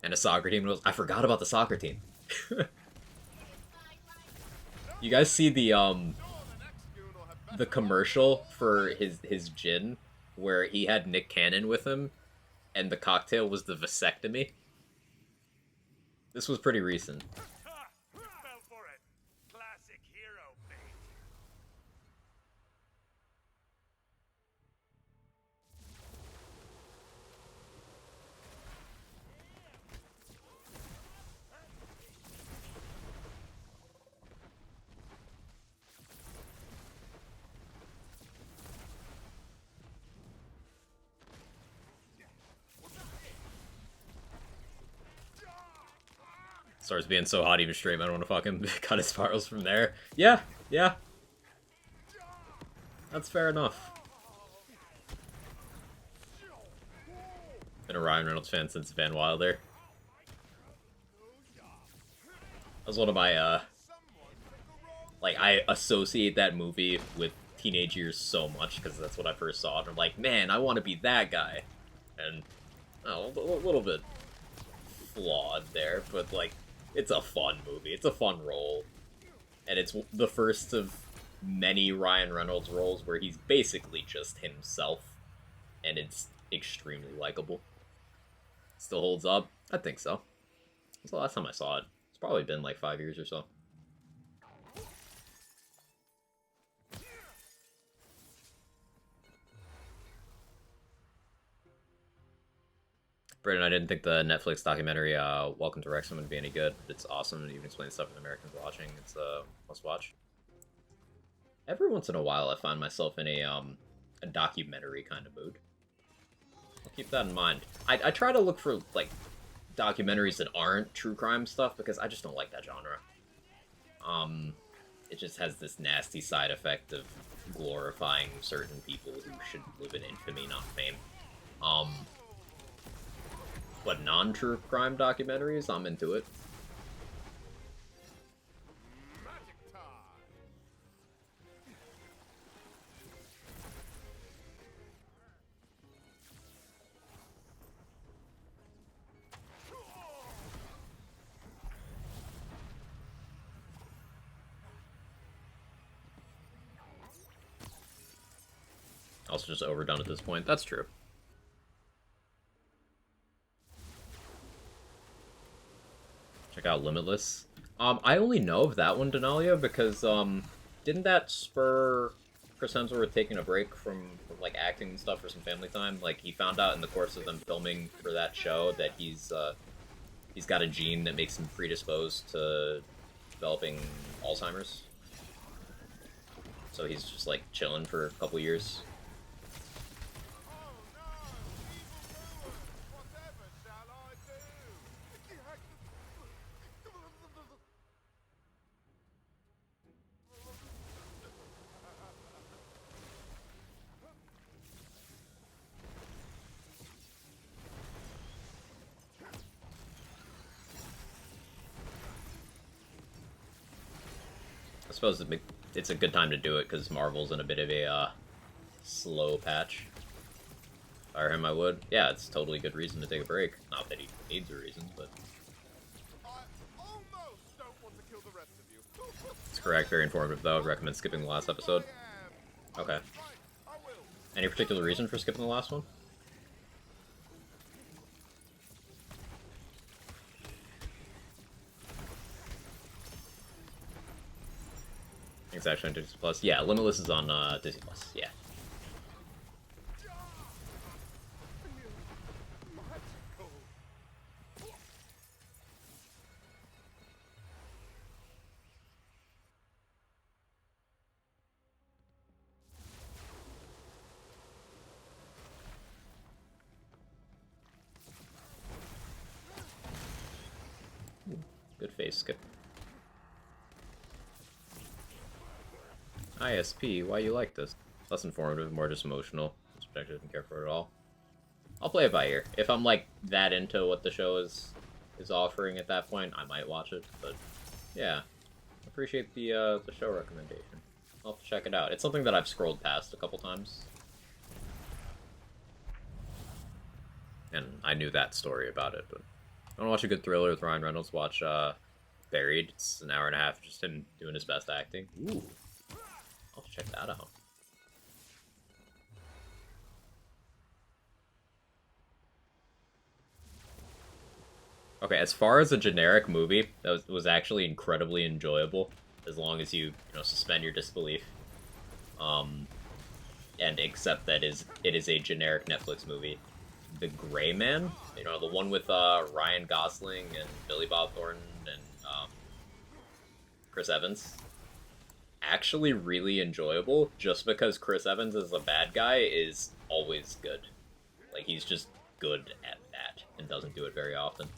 And a soccer team. I forgot about the soccer team. You guys see the commercial for his gin, where he had Nick Cannon with him, and the cocktail was the vasectomy? This was pretty recent. Fell for it. Classic hero bait. Starts being so hot even stream, I don't want to fucking cut his spirals from there. Yeah, yeah. That's fair enough. Been a Ryan Reynolds fan since Van Wilder. That was one of my, like, I associate that movie with teenage years so much because that's what I first saw, and I'm like, man, I want to be that guy. And a little bit flawed there, but like, it's a fun movie. It's a fun role, and it's the first of many Ryan Reynolds roles where he's basically just himself, and it's extremely likable. Still holds up? I think so. That's the last time I saw it. It's probably been like 5 years or so. Brandon, I didn't think the Netflix documentary Welcome to Wrexham would be any good, but it's awesome, and even explains stuff an Americans watching. It's a must-watch. Every once in a while, I find myself in a documentary kind of mood. I'll keep that in mind. I try to look for, like, documentaries that aren't true crime stuff, because I just don't like that genre. It just has this nasty side effect of glorifying certain people who should live in infamy, not fame. But non-true crime documentaries, I'm into it. Magic time. Also just overdone at this point. That's true. Check out Limitless. I only know of that one, Denalia, because didn't that spur Chris Hemsworth taking a break from like acting and stuff for some family time? Like, he found out in the course of them filming for that show that he's got a gene that makes him predisposed to developing Alzheimer's. So he's just like chilling for a couple years. Oh no! Evildoers! Whatever shall I do? I suppose it's a good time to do it because Marvel's in a bit of a slow patch. Fire him, I would. Yeah, it's totally good reason to take a break. Not that he needs a reason, but I almost don't want to kill the rest of you. it's correct. Very informative, though. I'd recommend skipping the last episode. I am. Okay. Right, I will. Any particular reason for skipping the last one? I think it's actually on Disney Plus. Yeah, Limitless is on Disney Plus. Yeah. Magical. Good face skip. ISP, why you like this? Less informative, more just emotional. Subjective, didn't care for it at all. I'll play it by ear. If I'm like that into what the show is offering at that point, I might watch it. But yeah, appreciate the show recommendation. I'll have to check it out. It's something that I've scrolled past a couple times, and I knew that story about it. But I want to watch a good thriller with Ryan Reynolds. Watch Buried. It's an hour and a half, just him doing his best acting. Ooh. I'll have to check that out. Okay, as far as a generic movie, that was actually incredibly enjoyable, as long as you suspend your disbelief, and accept that it is a generic Netflix movie. The Gray Man, the one with Ryan Gosling and Billy Bob Thornton and Chris Evans. Actually really enjoyable, just because Chris Evans as a bad guy is always good. Like, he's just good at that and doesn't do it very often.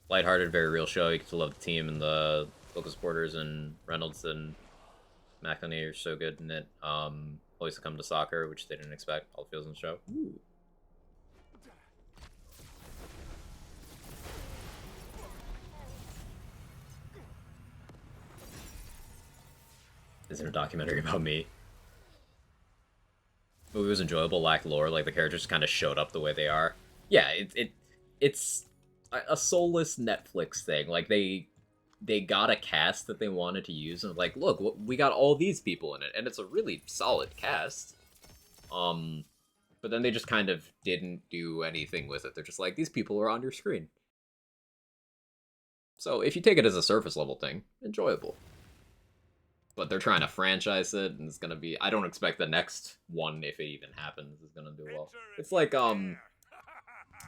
Lighthearted, very real show. You get to love the team and the local supporters, and Reynolds and McElhenney are so good in it. Always come to soccer, which they didn't expect. All feels in the show. Ooh. Is it a documentary about me? Movie was enjoyable, lacked lore, like the characters kind of showed up the way they are. Yeah, it's a soulless Netflix thing. Like they got a cast that they wanted to use, and like, look, we got all these people in it, and it's a really solid cast. But then they just kind of didn't do anything with it. They're just like, these people are on your screen. So if you take it as a surface level thing, enjoyable. But they're trying to franchise it, and it's gonna be. I don't expect the next one, if it even happens, is gonna do well. It's like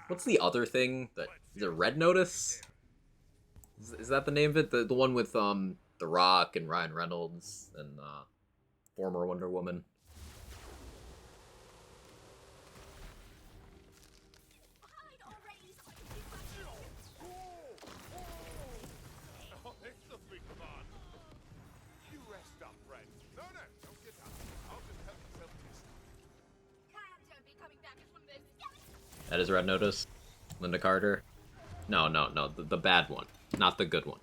what's the other thing that is it? Red Notice? Is that the name of it? The one with The Rock and Ryan Reynolds and former Wonder Woman. Hide already so I can keep my shield. Oh, this'll be fun. You rest up, friend. No, don't get up. I'll just help yourself to this. Can't be coming back from this. That is Red Notice. Linda Carter. No, the bad one, not the good one.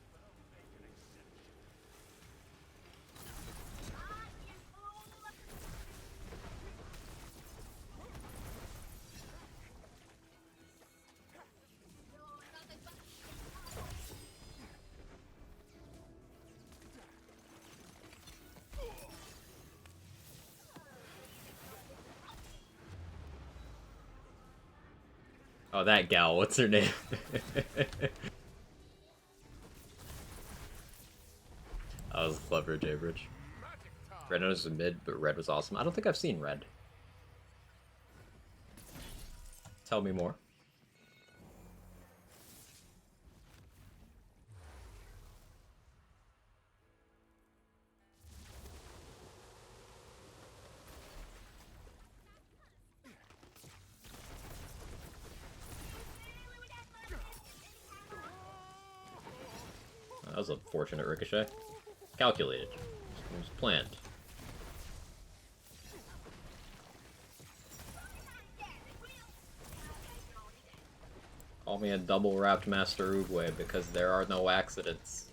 Oh, that gal, what's her name? That was clever, Jaybridge. Red Notice was mid, but Red was awesome. I don't think I've seen Red. Tell me more. That was a fortunate ricochet. Calculated. It was planned. Call me a double-wrapped Master Oogway because there are no accidents.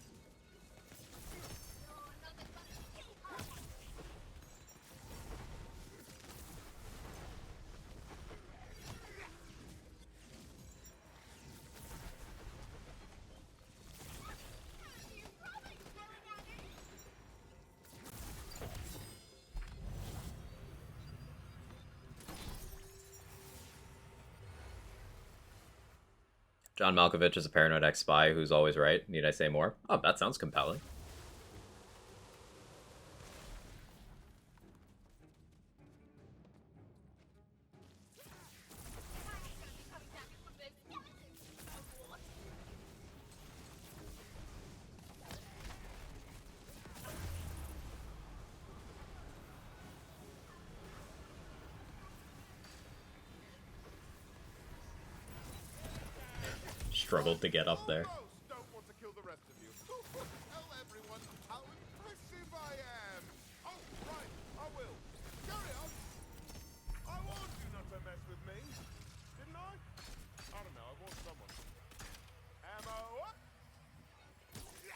John Malkovich is a paranoid ex-spy who's always right. Need I say more? Oh, that sounds compelling. Struggled to get up there. Don't want to kill the rest of you. Tell everyone how impressive I am. Oh, right, I will. Carry on. I warned you not to mess with me, didn't I? I don't know. I warned someone. Ammo up. Yeah.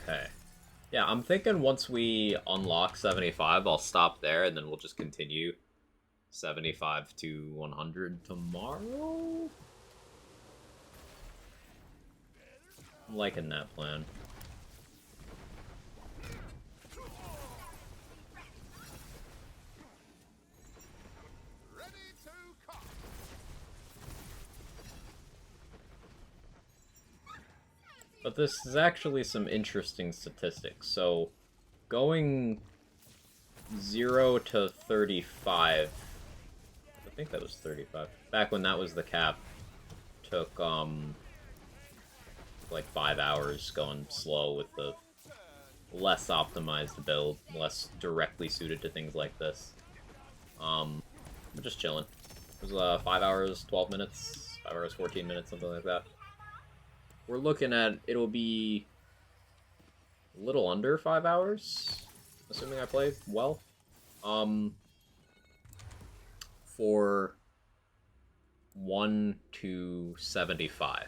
Okay. Yeah, I'm thinking once we unlock 75, I'll stop there, and then we'll just continue 75 to 100 tomorrow? I'm liking that plan. Ready to cock. But this is actually some interesting statistics. So, going 0 to 35. I think that was 35. Back when that was the cap, took like 5 hours going slow with the less optimized build, less directly suited to things like this. I'm just chilling. It was 5 hours, 12 minutes, 5 hours, 14 minutes, something like that. We're looking at, it'll be a little under 5 hours, assuming I play well. For 1 to 75.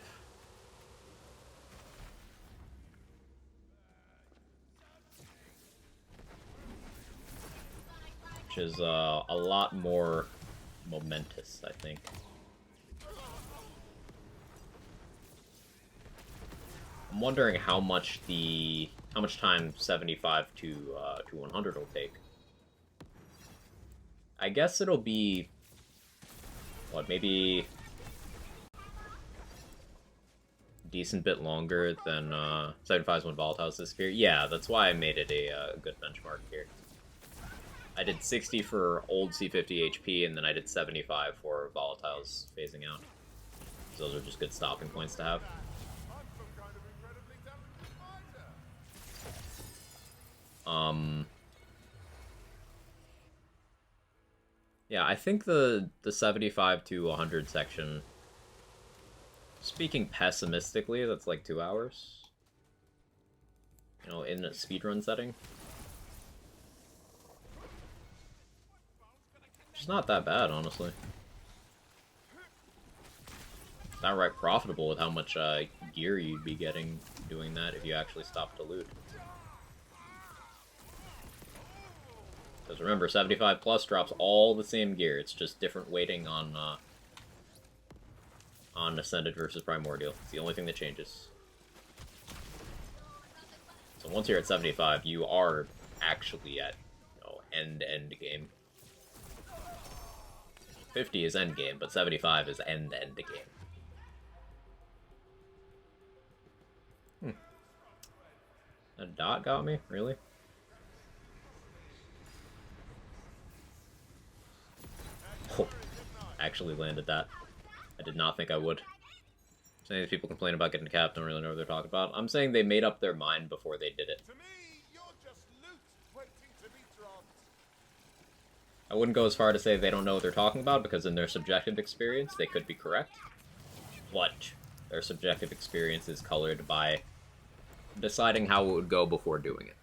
Which is a lot more momentous, I think. I'm wondering how much time 75 to 100 will take. I guess it'll be what, maybe a decent bit longer than 75 is when volatiles disappear. Yeah, that's why I made it a good benchmark here. I did 60 for old C50 HP, and then I did 75 for volatiles phasing out. Those are just good stopping points to have. Yeah, I think the 75 to 100 section, speaking pessimistically, that's like 2 hours. You know, in a speedrun setting. It's not that bad, honestly. Downright profitable with how much gear you'd be getting doing that if you actually stopped to loot. Because remember, 75 plus drops all the same gear. It's just different weighting on Ascended versus Primordial. It's the only thing that changes. So once you're at 75, you are actually at, you know, end game. 50 is end game, but 75 is end game. A dot got me? Really? Oh, actually landed that. I did not think I would. Saying people complain about getting capped, don't really know what they're talking about. I'm saying they made up their mind before they did it. To me, you're just loot waiting to be dropped. I wouldn't go as far to say they don't know what they're talking about, because in their subjective experience, they could be correct. But their subjective experience is colored by deciding how it would go before doing it.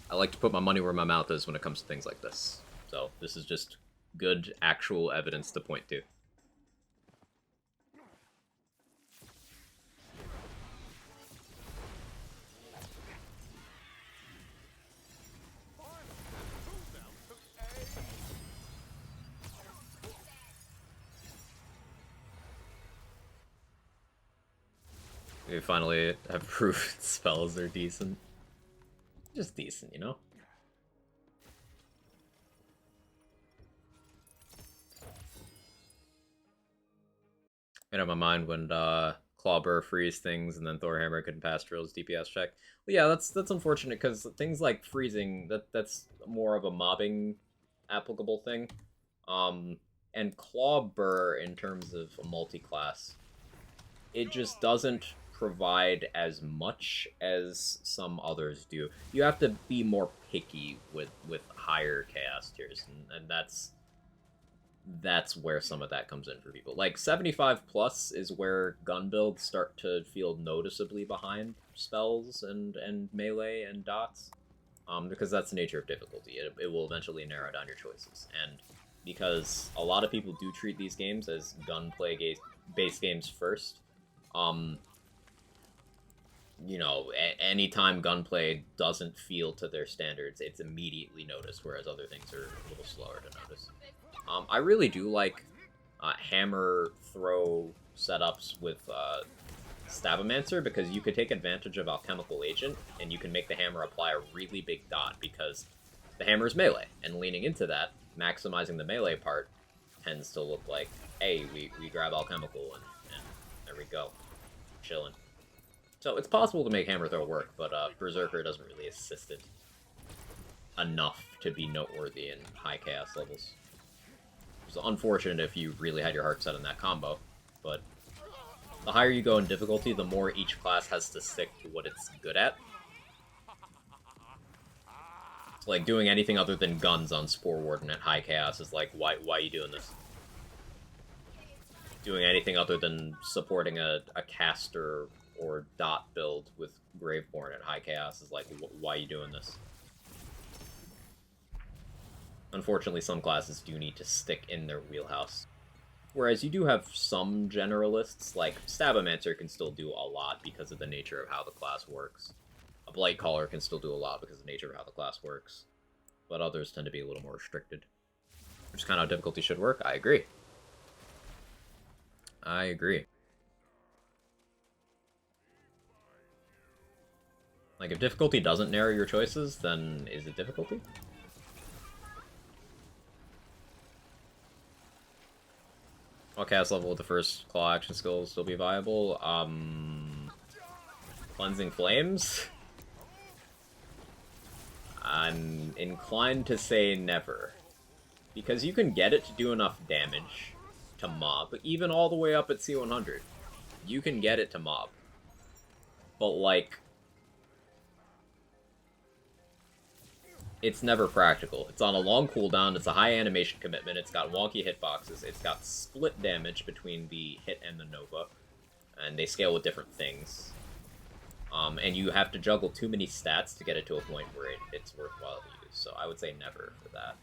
I like to put my money where my mouth is when it comes to things like this. So this is just good, actual evidence to point to. We finally have proved spells are decent. Just decent, you know? Made up my mind when Clawbur freeze things and then Thorhammer couldn't pass Drill's DPS check. Well, yeah, that's unfortunate because things like freezing, that's more of a mobbing applicable thing. And Clawbur, in terms of a multi-class, it just doesn't provide as much as some others do. You have to be more picky with higher chaos tiers, and that's where some of that comes in for people. Like 75 plus is where gun builds start to feel noticeably behind spells and melee and dots, because that's the nature of difficulty. It will eventually narrow down your choices, and because a lot of people do treat these games as gunplay based games first, you know, anytime gunplay doesn't feel to their standards, it's immediately noticed, whereas other things are a little slower to notice. I really do like hammer throw setups with Stabomancer, because you could take advantage of Alchemical Agent, and you can make the hammer apply a really big dot, because the hammer is melee, and leaning into that, maximizing the melee part tends to look like, hey, we grab Alchemical, and there we go. Chilling. So it's possible to make hammer throw work, but Berserker doesn't really assist it. enough to be noteworthy in high chaos levels. It's unfortunate if you really had your heart set on that combo, but the higher you go in difficulty, the more each class has to stick to what it's good at. It's like doing anything other than guns on Spore Warden at high chaos is like, why are you doing this? Doing anything other than supporting a caster or dot build with Graveborn at high chaos is like, why are you doing this? Unfortunately, some classes do need to stick in their wheelhouse. Whereas you do have some generalists, like Stabomancer can still do a lot because of the nature of how the class works. A Blightcaller can still do a lot because of the nature of how the class works. But others tend to be a little more restricted. Which is kind of how difficulty should work. I agree. I agree. Like, if difficulty doesn't narrow your choices, then is it difficulty? What cast level would the first claw action skill still be viable? Cleansing Flames? I'm inclined to say never. Because you can get it to do enough damage to mob, even all the way up at C100. You can get it to mob. But, like, it's never practical. It's on a long cooldown, it's a high animation commitment, it's got wonky hitboxes, it's got split damage between the hit and the Nova, and they scale with different things. And you have to juggle too many stats to get it to a point where it's worthwhile to use, so I would say never for that.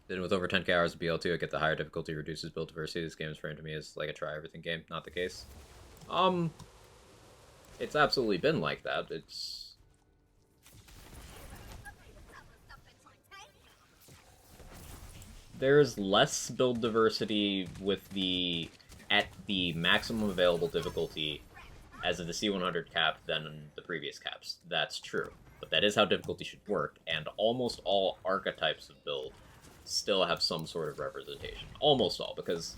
Then with over 10k hours of BL2, I get the higher difficulty reduces build diversity. This game is framed to me as like a try-everything game. Not the case. It's absolutely been like that. It's... There's less build diversity with the... at the maximum available difficulty as of the C100 cap than the previous caps. That's true. But that is how difficulty should work, and almost all archetypes of build still have some sort of representation. Almost all, because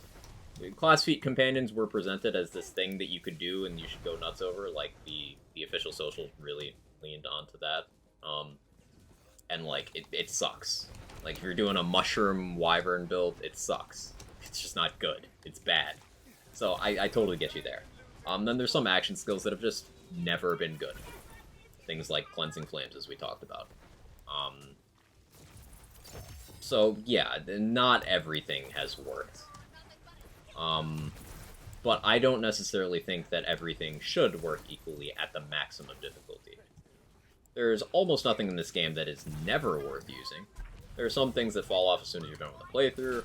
class feat companions were presented as this thing that you could do and you should go nuts over, like the official social really leaned onto that. And like, it sucks. Like, if you're doing a mushroom wyvern build, it sucks. It's just not good. It's bad. So I totally get you there. Then there's some action skills that have just never been good. Things like Cleansing Flames, as we talked about. So, yeah, not everything has worked. But I don't necessarily think that everything should work equally at the maximum difficulty. There's almost nothing in this game that is never worth using. There are some things that fall off as soon as you're done with a playthrough.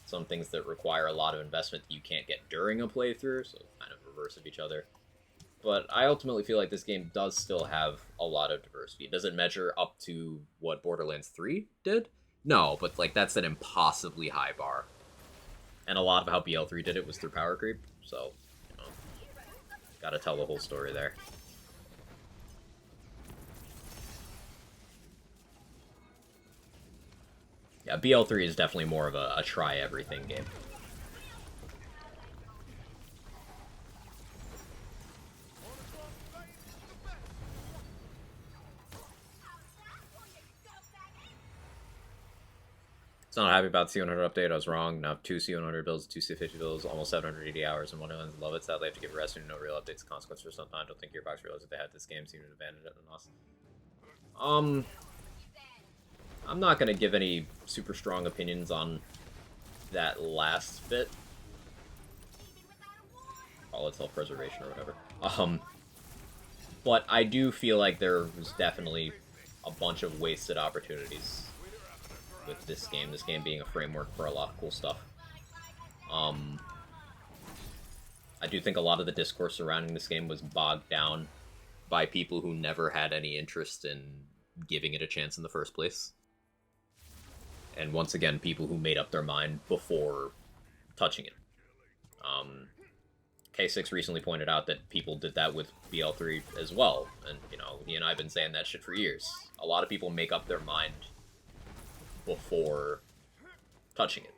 Some things that require a lot of investment that you can't get during a playthrough, so kind of reverse of each other. But I ultimately feel like this game does still have a lot of diversity. Does it measure up to what Borderlands 3 did? No, but like that's an impossibly high bar. And a lot of how BL3 did it was through power creep, so, you know, gotta tell the whole story there. Yeah, BL3 is definitely more of a try-everything game. Not happy about the C100 update. I was wrong. Now 2 C100 builds, 2 C50 builds, almost 780 hours in Wonderlands. Love it. Sadly, I have to give a rest and no real updates. Consequence for some time. Don't think Gearbox realized that they had this game. Seemed to abandon it and us. I'm not gonna give any super strong opinions on that last bit. Call it self-preservation or whatever. But I do feel like there was definitely a bunch of wasted opportunities with this game being a framework for a lot of cool stuff. I do think a lot of the discourse surrounding this game was bogged down by people who never had any interest in giving it a chance in the first place. And once again, people who made up their mind before touching it. K6 recently pointed out that people did that with BL3 as well, and, you know, he and I have been saying that shit for years. A lot of people make up their mind before touching it.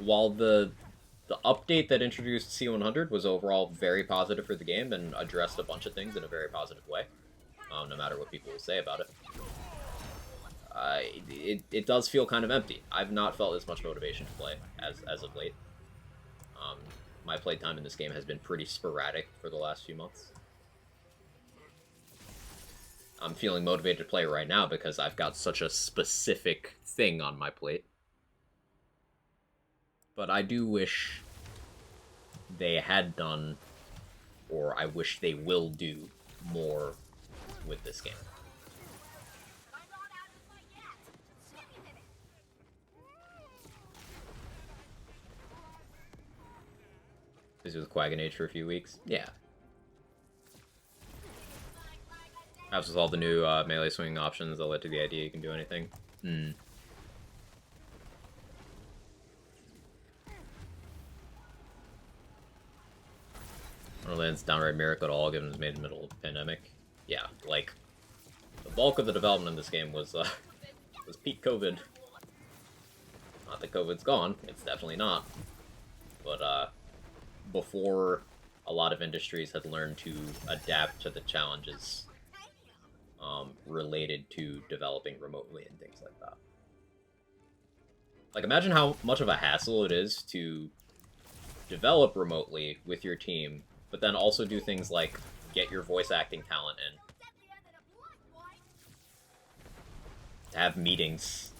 while the update that introduced C100 was overall very positive for the game and addressed a bunch of things in a very positive way, no matter what people will say about it, it does feel kind of empty. I've not felt as much motivation to play as of late. My playtime in this game has been pretty sporadic for the last few months. I'm feeling motivated to play right now because I've got such a specific thing on my plate. But I do wish they had done, or I wish they will do, more with this game. I'm not out of my yet. Just give me a minute. Busy with Quagon Age for a few weeks? Yeah. As with all the new melee swinging options that led to the idea you can do anything. Wonderland's downright miracle at all, given it was made in the middle of the pandemic. Yeah, like, the bulk of the development in this game was peak COVID. Not that COVID's gone, it's definitely not. But, before a lot of industries had learned to adapt to the challenges related to developing remotely and things like that. Like, imagine how much of a hassle it is to develop remotely with your team, but then also do things like get your voice acting talent in, to have meetings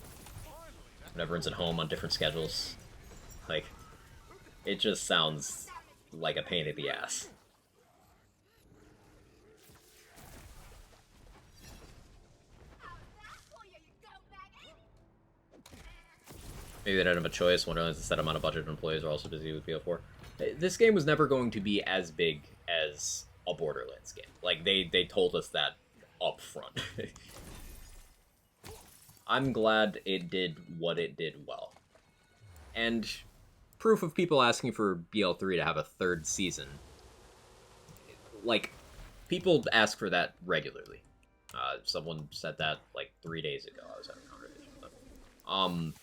when everyone's at home on different schedules. Like, it just sounds like a pain in the ass. Maybe they don't have a choice. Wonderland's a set amount of budget employees are also busy with BO4. This game was never going to be as big as a Borderlands game. Like, they told us that up front. I'm glad it did what it did well. And proof of people asking for BL3 to have a third season. Like, people ask for that regularly. Someone said that, like, 3 days ago. I was having a conversation with them.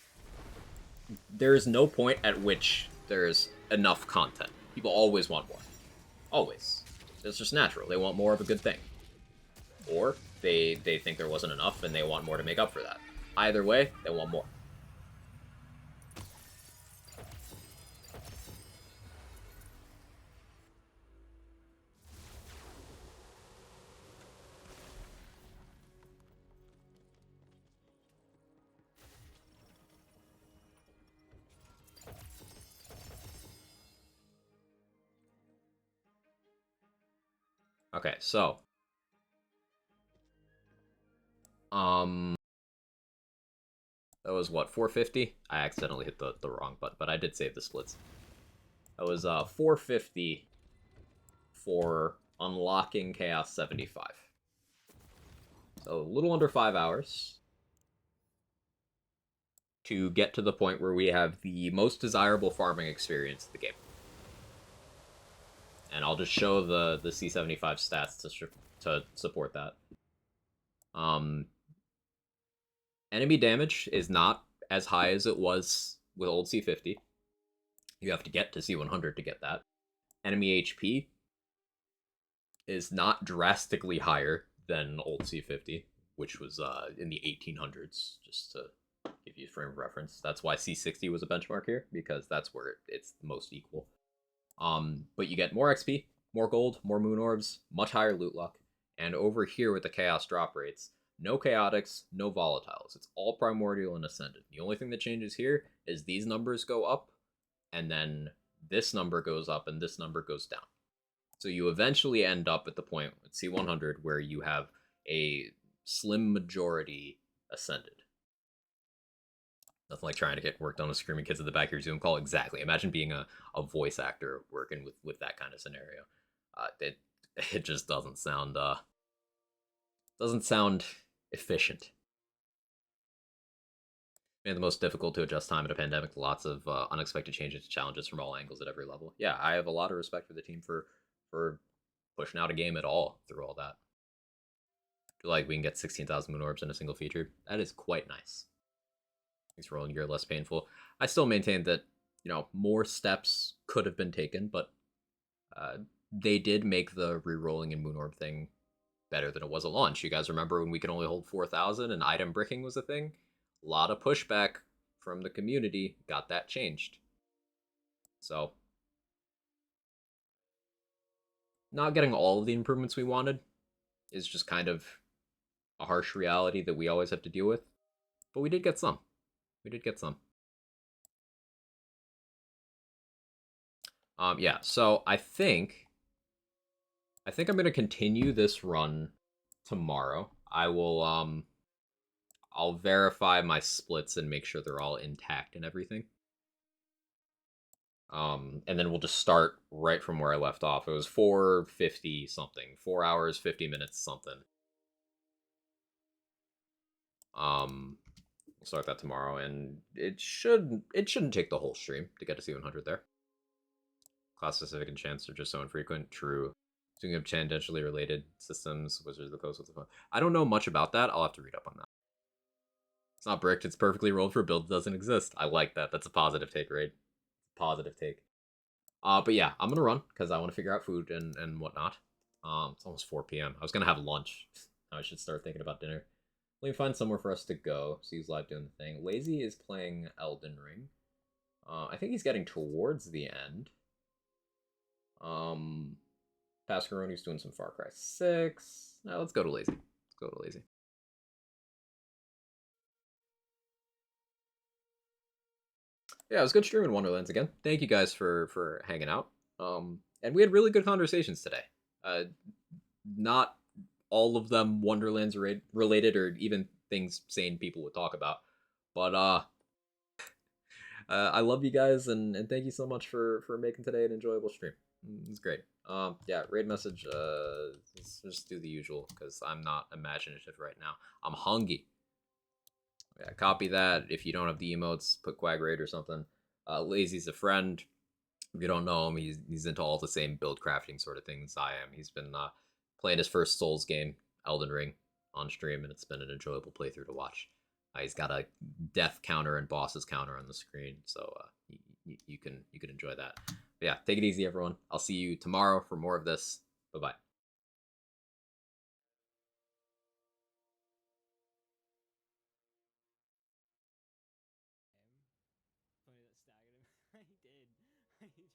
There's no point at which there's enough content. People always want more. Always. It's just natural. They want more of a good thing. Or they think there wasn't enough and they want more to make up for that. Either way, they want more. Okay, so that was what, 450? I accidentally hit the wrong button, but I did save the splits. That was 450 for unlocking Chaos 75. So a little under 5 hours to get to the point where we have the most desirable farming experience of the game. And I'll just show the C75 stats to support that. Enemy damage is not as high as it was with old C50. You have to get to C100 to get that. Enemy HP is not drastically higher than old C50, which was in the 1800s, just to give you a frame of reference. That's why C60 was a benchmark here, because that's where it's the most equal. But you get more XP, more gold, more moon orbs, much higher loot luck, and over here with the chaos drop rates, no chaotics, no volatiles. It's all primordial and ascended. The only thing that changes here is these numbers go up, and then this number goes up, and this number goes down. So you eventually end up at the point with C100 where you have a slim majority ascended. Nothing like trying to get work done with screaming kids at the back of your Zoom call. Exactly. Imagine being a voice actor working with that kind of scenario. It just doesn't sound efficient. And the most difficult to adjust time in a pandemic. Lots of unexpected changes, challenges from all angles at every level. Yeah, I have a lot of respect for the team for pushing out a game at all through all that. I feel like we can get 16,000 moon orbs in a single feature. That is quite nice. Makes rolling gear less painful. I still maintain that more steps could have been taken, but they did make the re-rolling and moon orb thing better than it was at launch. You guys remember when we could only hold 4,000 and item bricking was a thing? A lot of pushback from the community got that changed. So, not getting all of the improvements we wanted is just kind of a harsh reality that we always have to deal with. But we did get some. We did get some. Yeah, so I think I'm gonna continue this run tomorrow. I'll verify my splits and make sure they're all intact and everything. And then we'll just start right from where I left off. It was 4:50 something, 4 hours 50 minutes something. We'll start that tomorrow, and it shouldn't take the whole stream to get to C100 there. Class specific enchants are just so infrequent. True. Speaking of tangentially related systems, Wizards of the Coast, what the fuck? I don't know much about that. I'll have to read up on that. It's not bricked. It's perfectly rolled for a build that doesn't exist. I like that. That's a positive take, right? Positive take. But yeah, I'm gonna run because I want to figure out food and whatnot. It's almost 4 p.m. I was gonna have lunch. I should start thinking about dinner. Let me find somewhere for us to go. So he's live doing the thing. Lazy is playing Elden Ring. I think he's getting towards the end. Pascaroni's doing some Far Cry 6. Now let's go to Lazy. Let's go to Lazy. Yeah, it was good streaming Wonderlands again. Thank you guys for hanging out. And we had really good conversations today. Not all of them Wonderlands related or even things sane people would talk about. But I love you guys and thank you so much for making today an enjoyable stream. It was great. Yeah, raid message. Let's just do the usual because I'm not imaginative right now. I'm hungry. Yeah, copy that. If you don't have the emotes, put Quag Raid or something. Lazy's a friend. If you don't know him, he's into all the same build crafting sort of things I am. He's been playing his first Souls game, Elden Ring, on stream, and it's been an enjoyable playthrough to watch. He's got a death counter and bosses counter on the screen, so you can enjoy that. But yeah, take it easy, everyone. I'll see you tomorrow for more of this. Bye bye. Funny that staggered him. He did.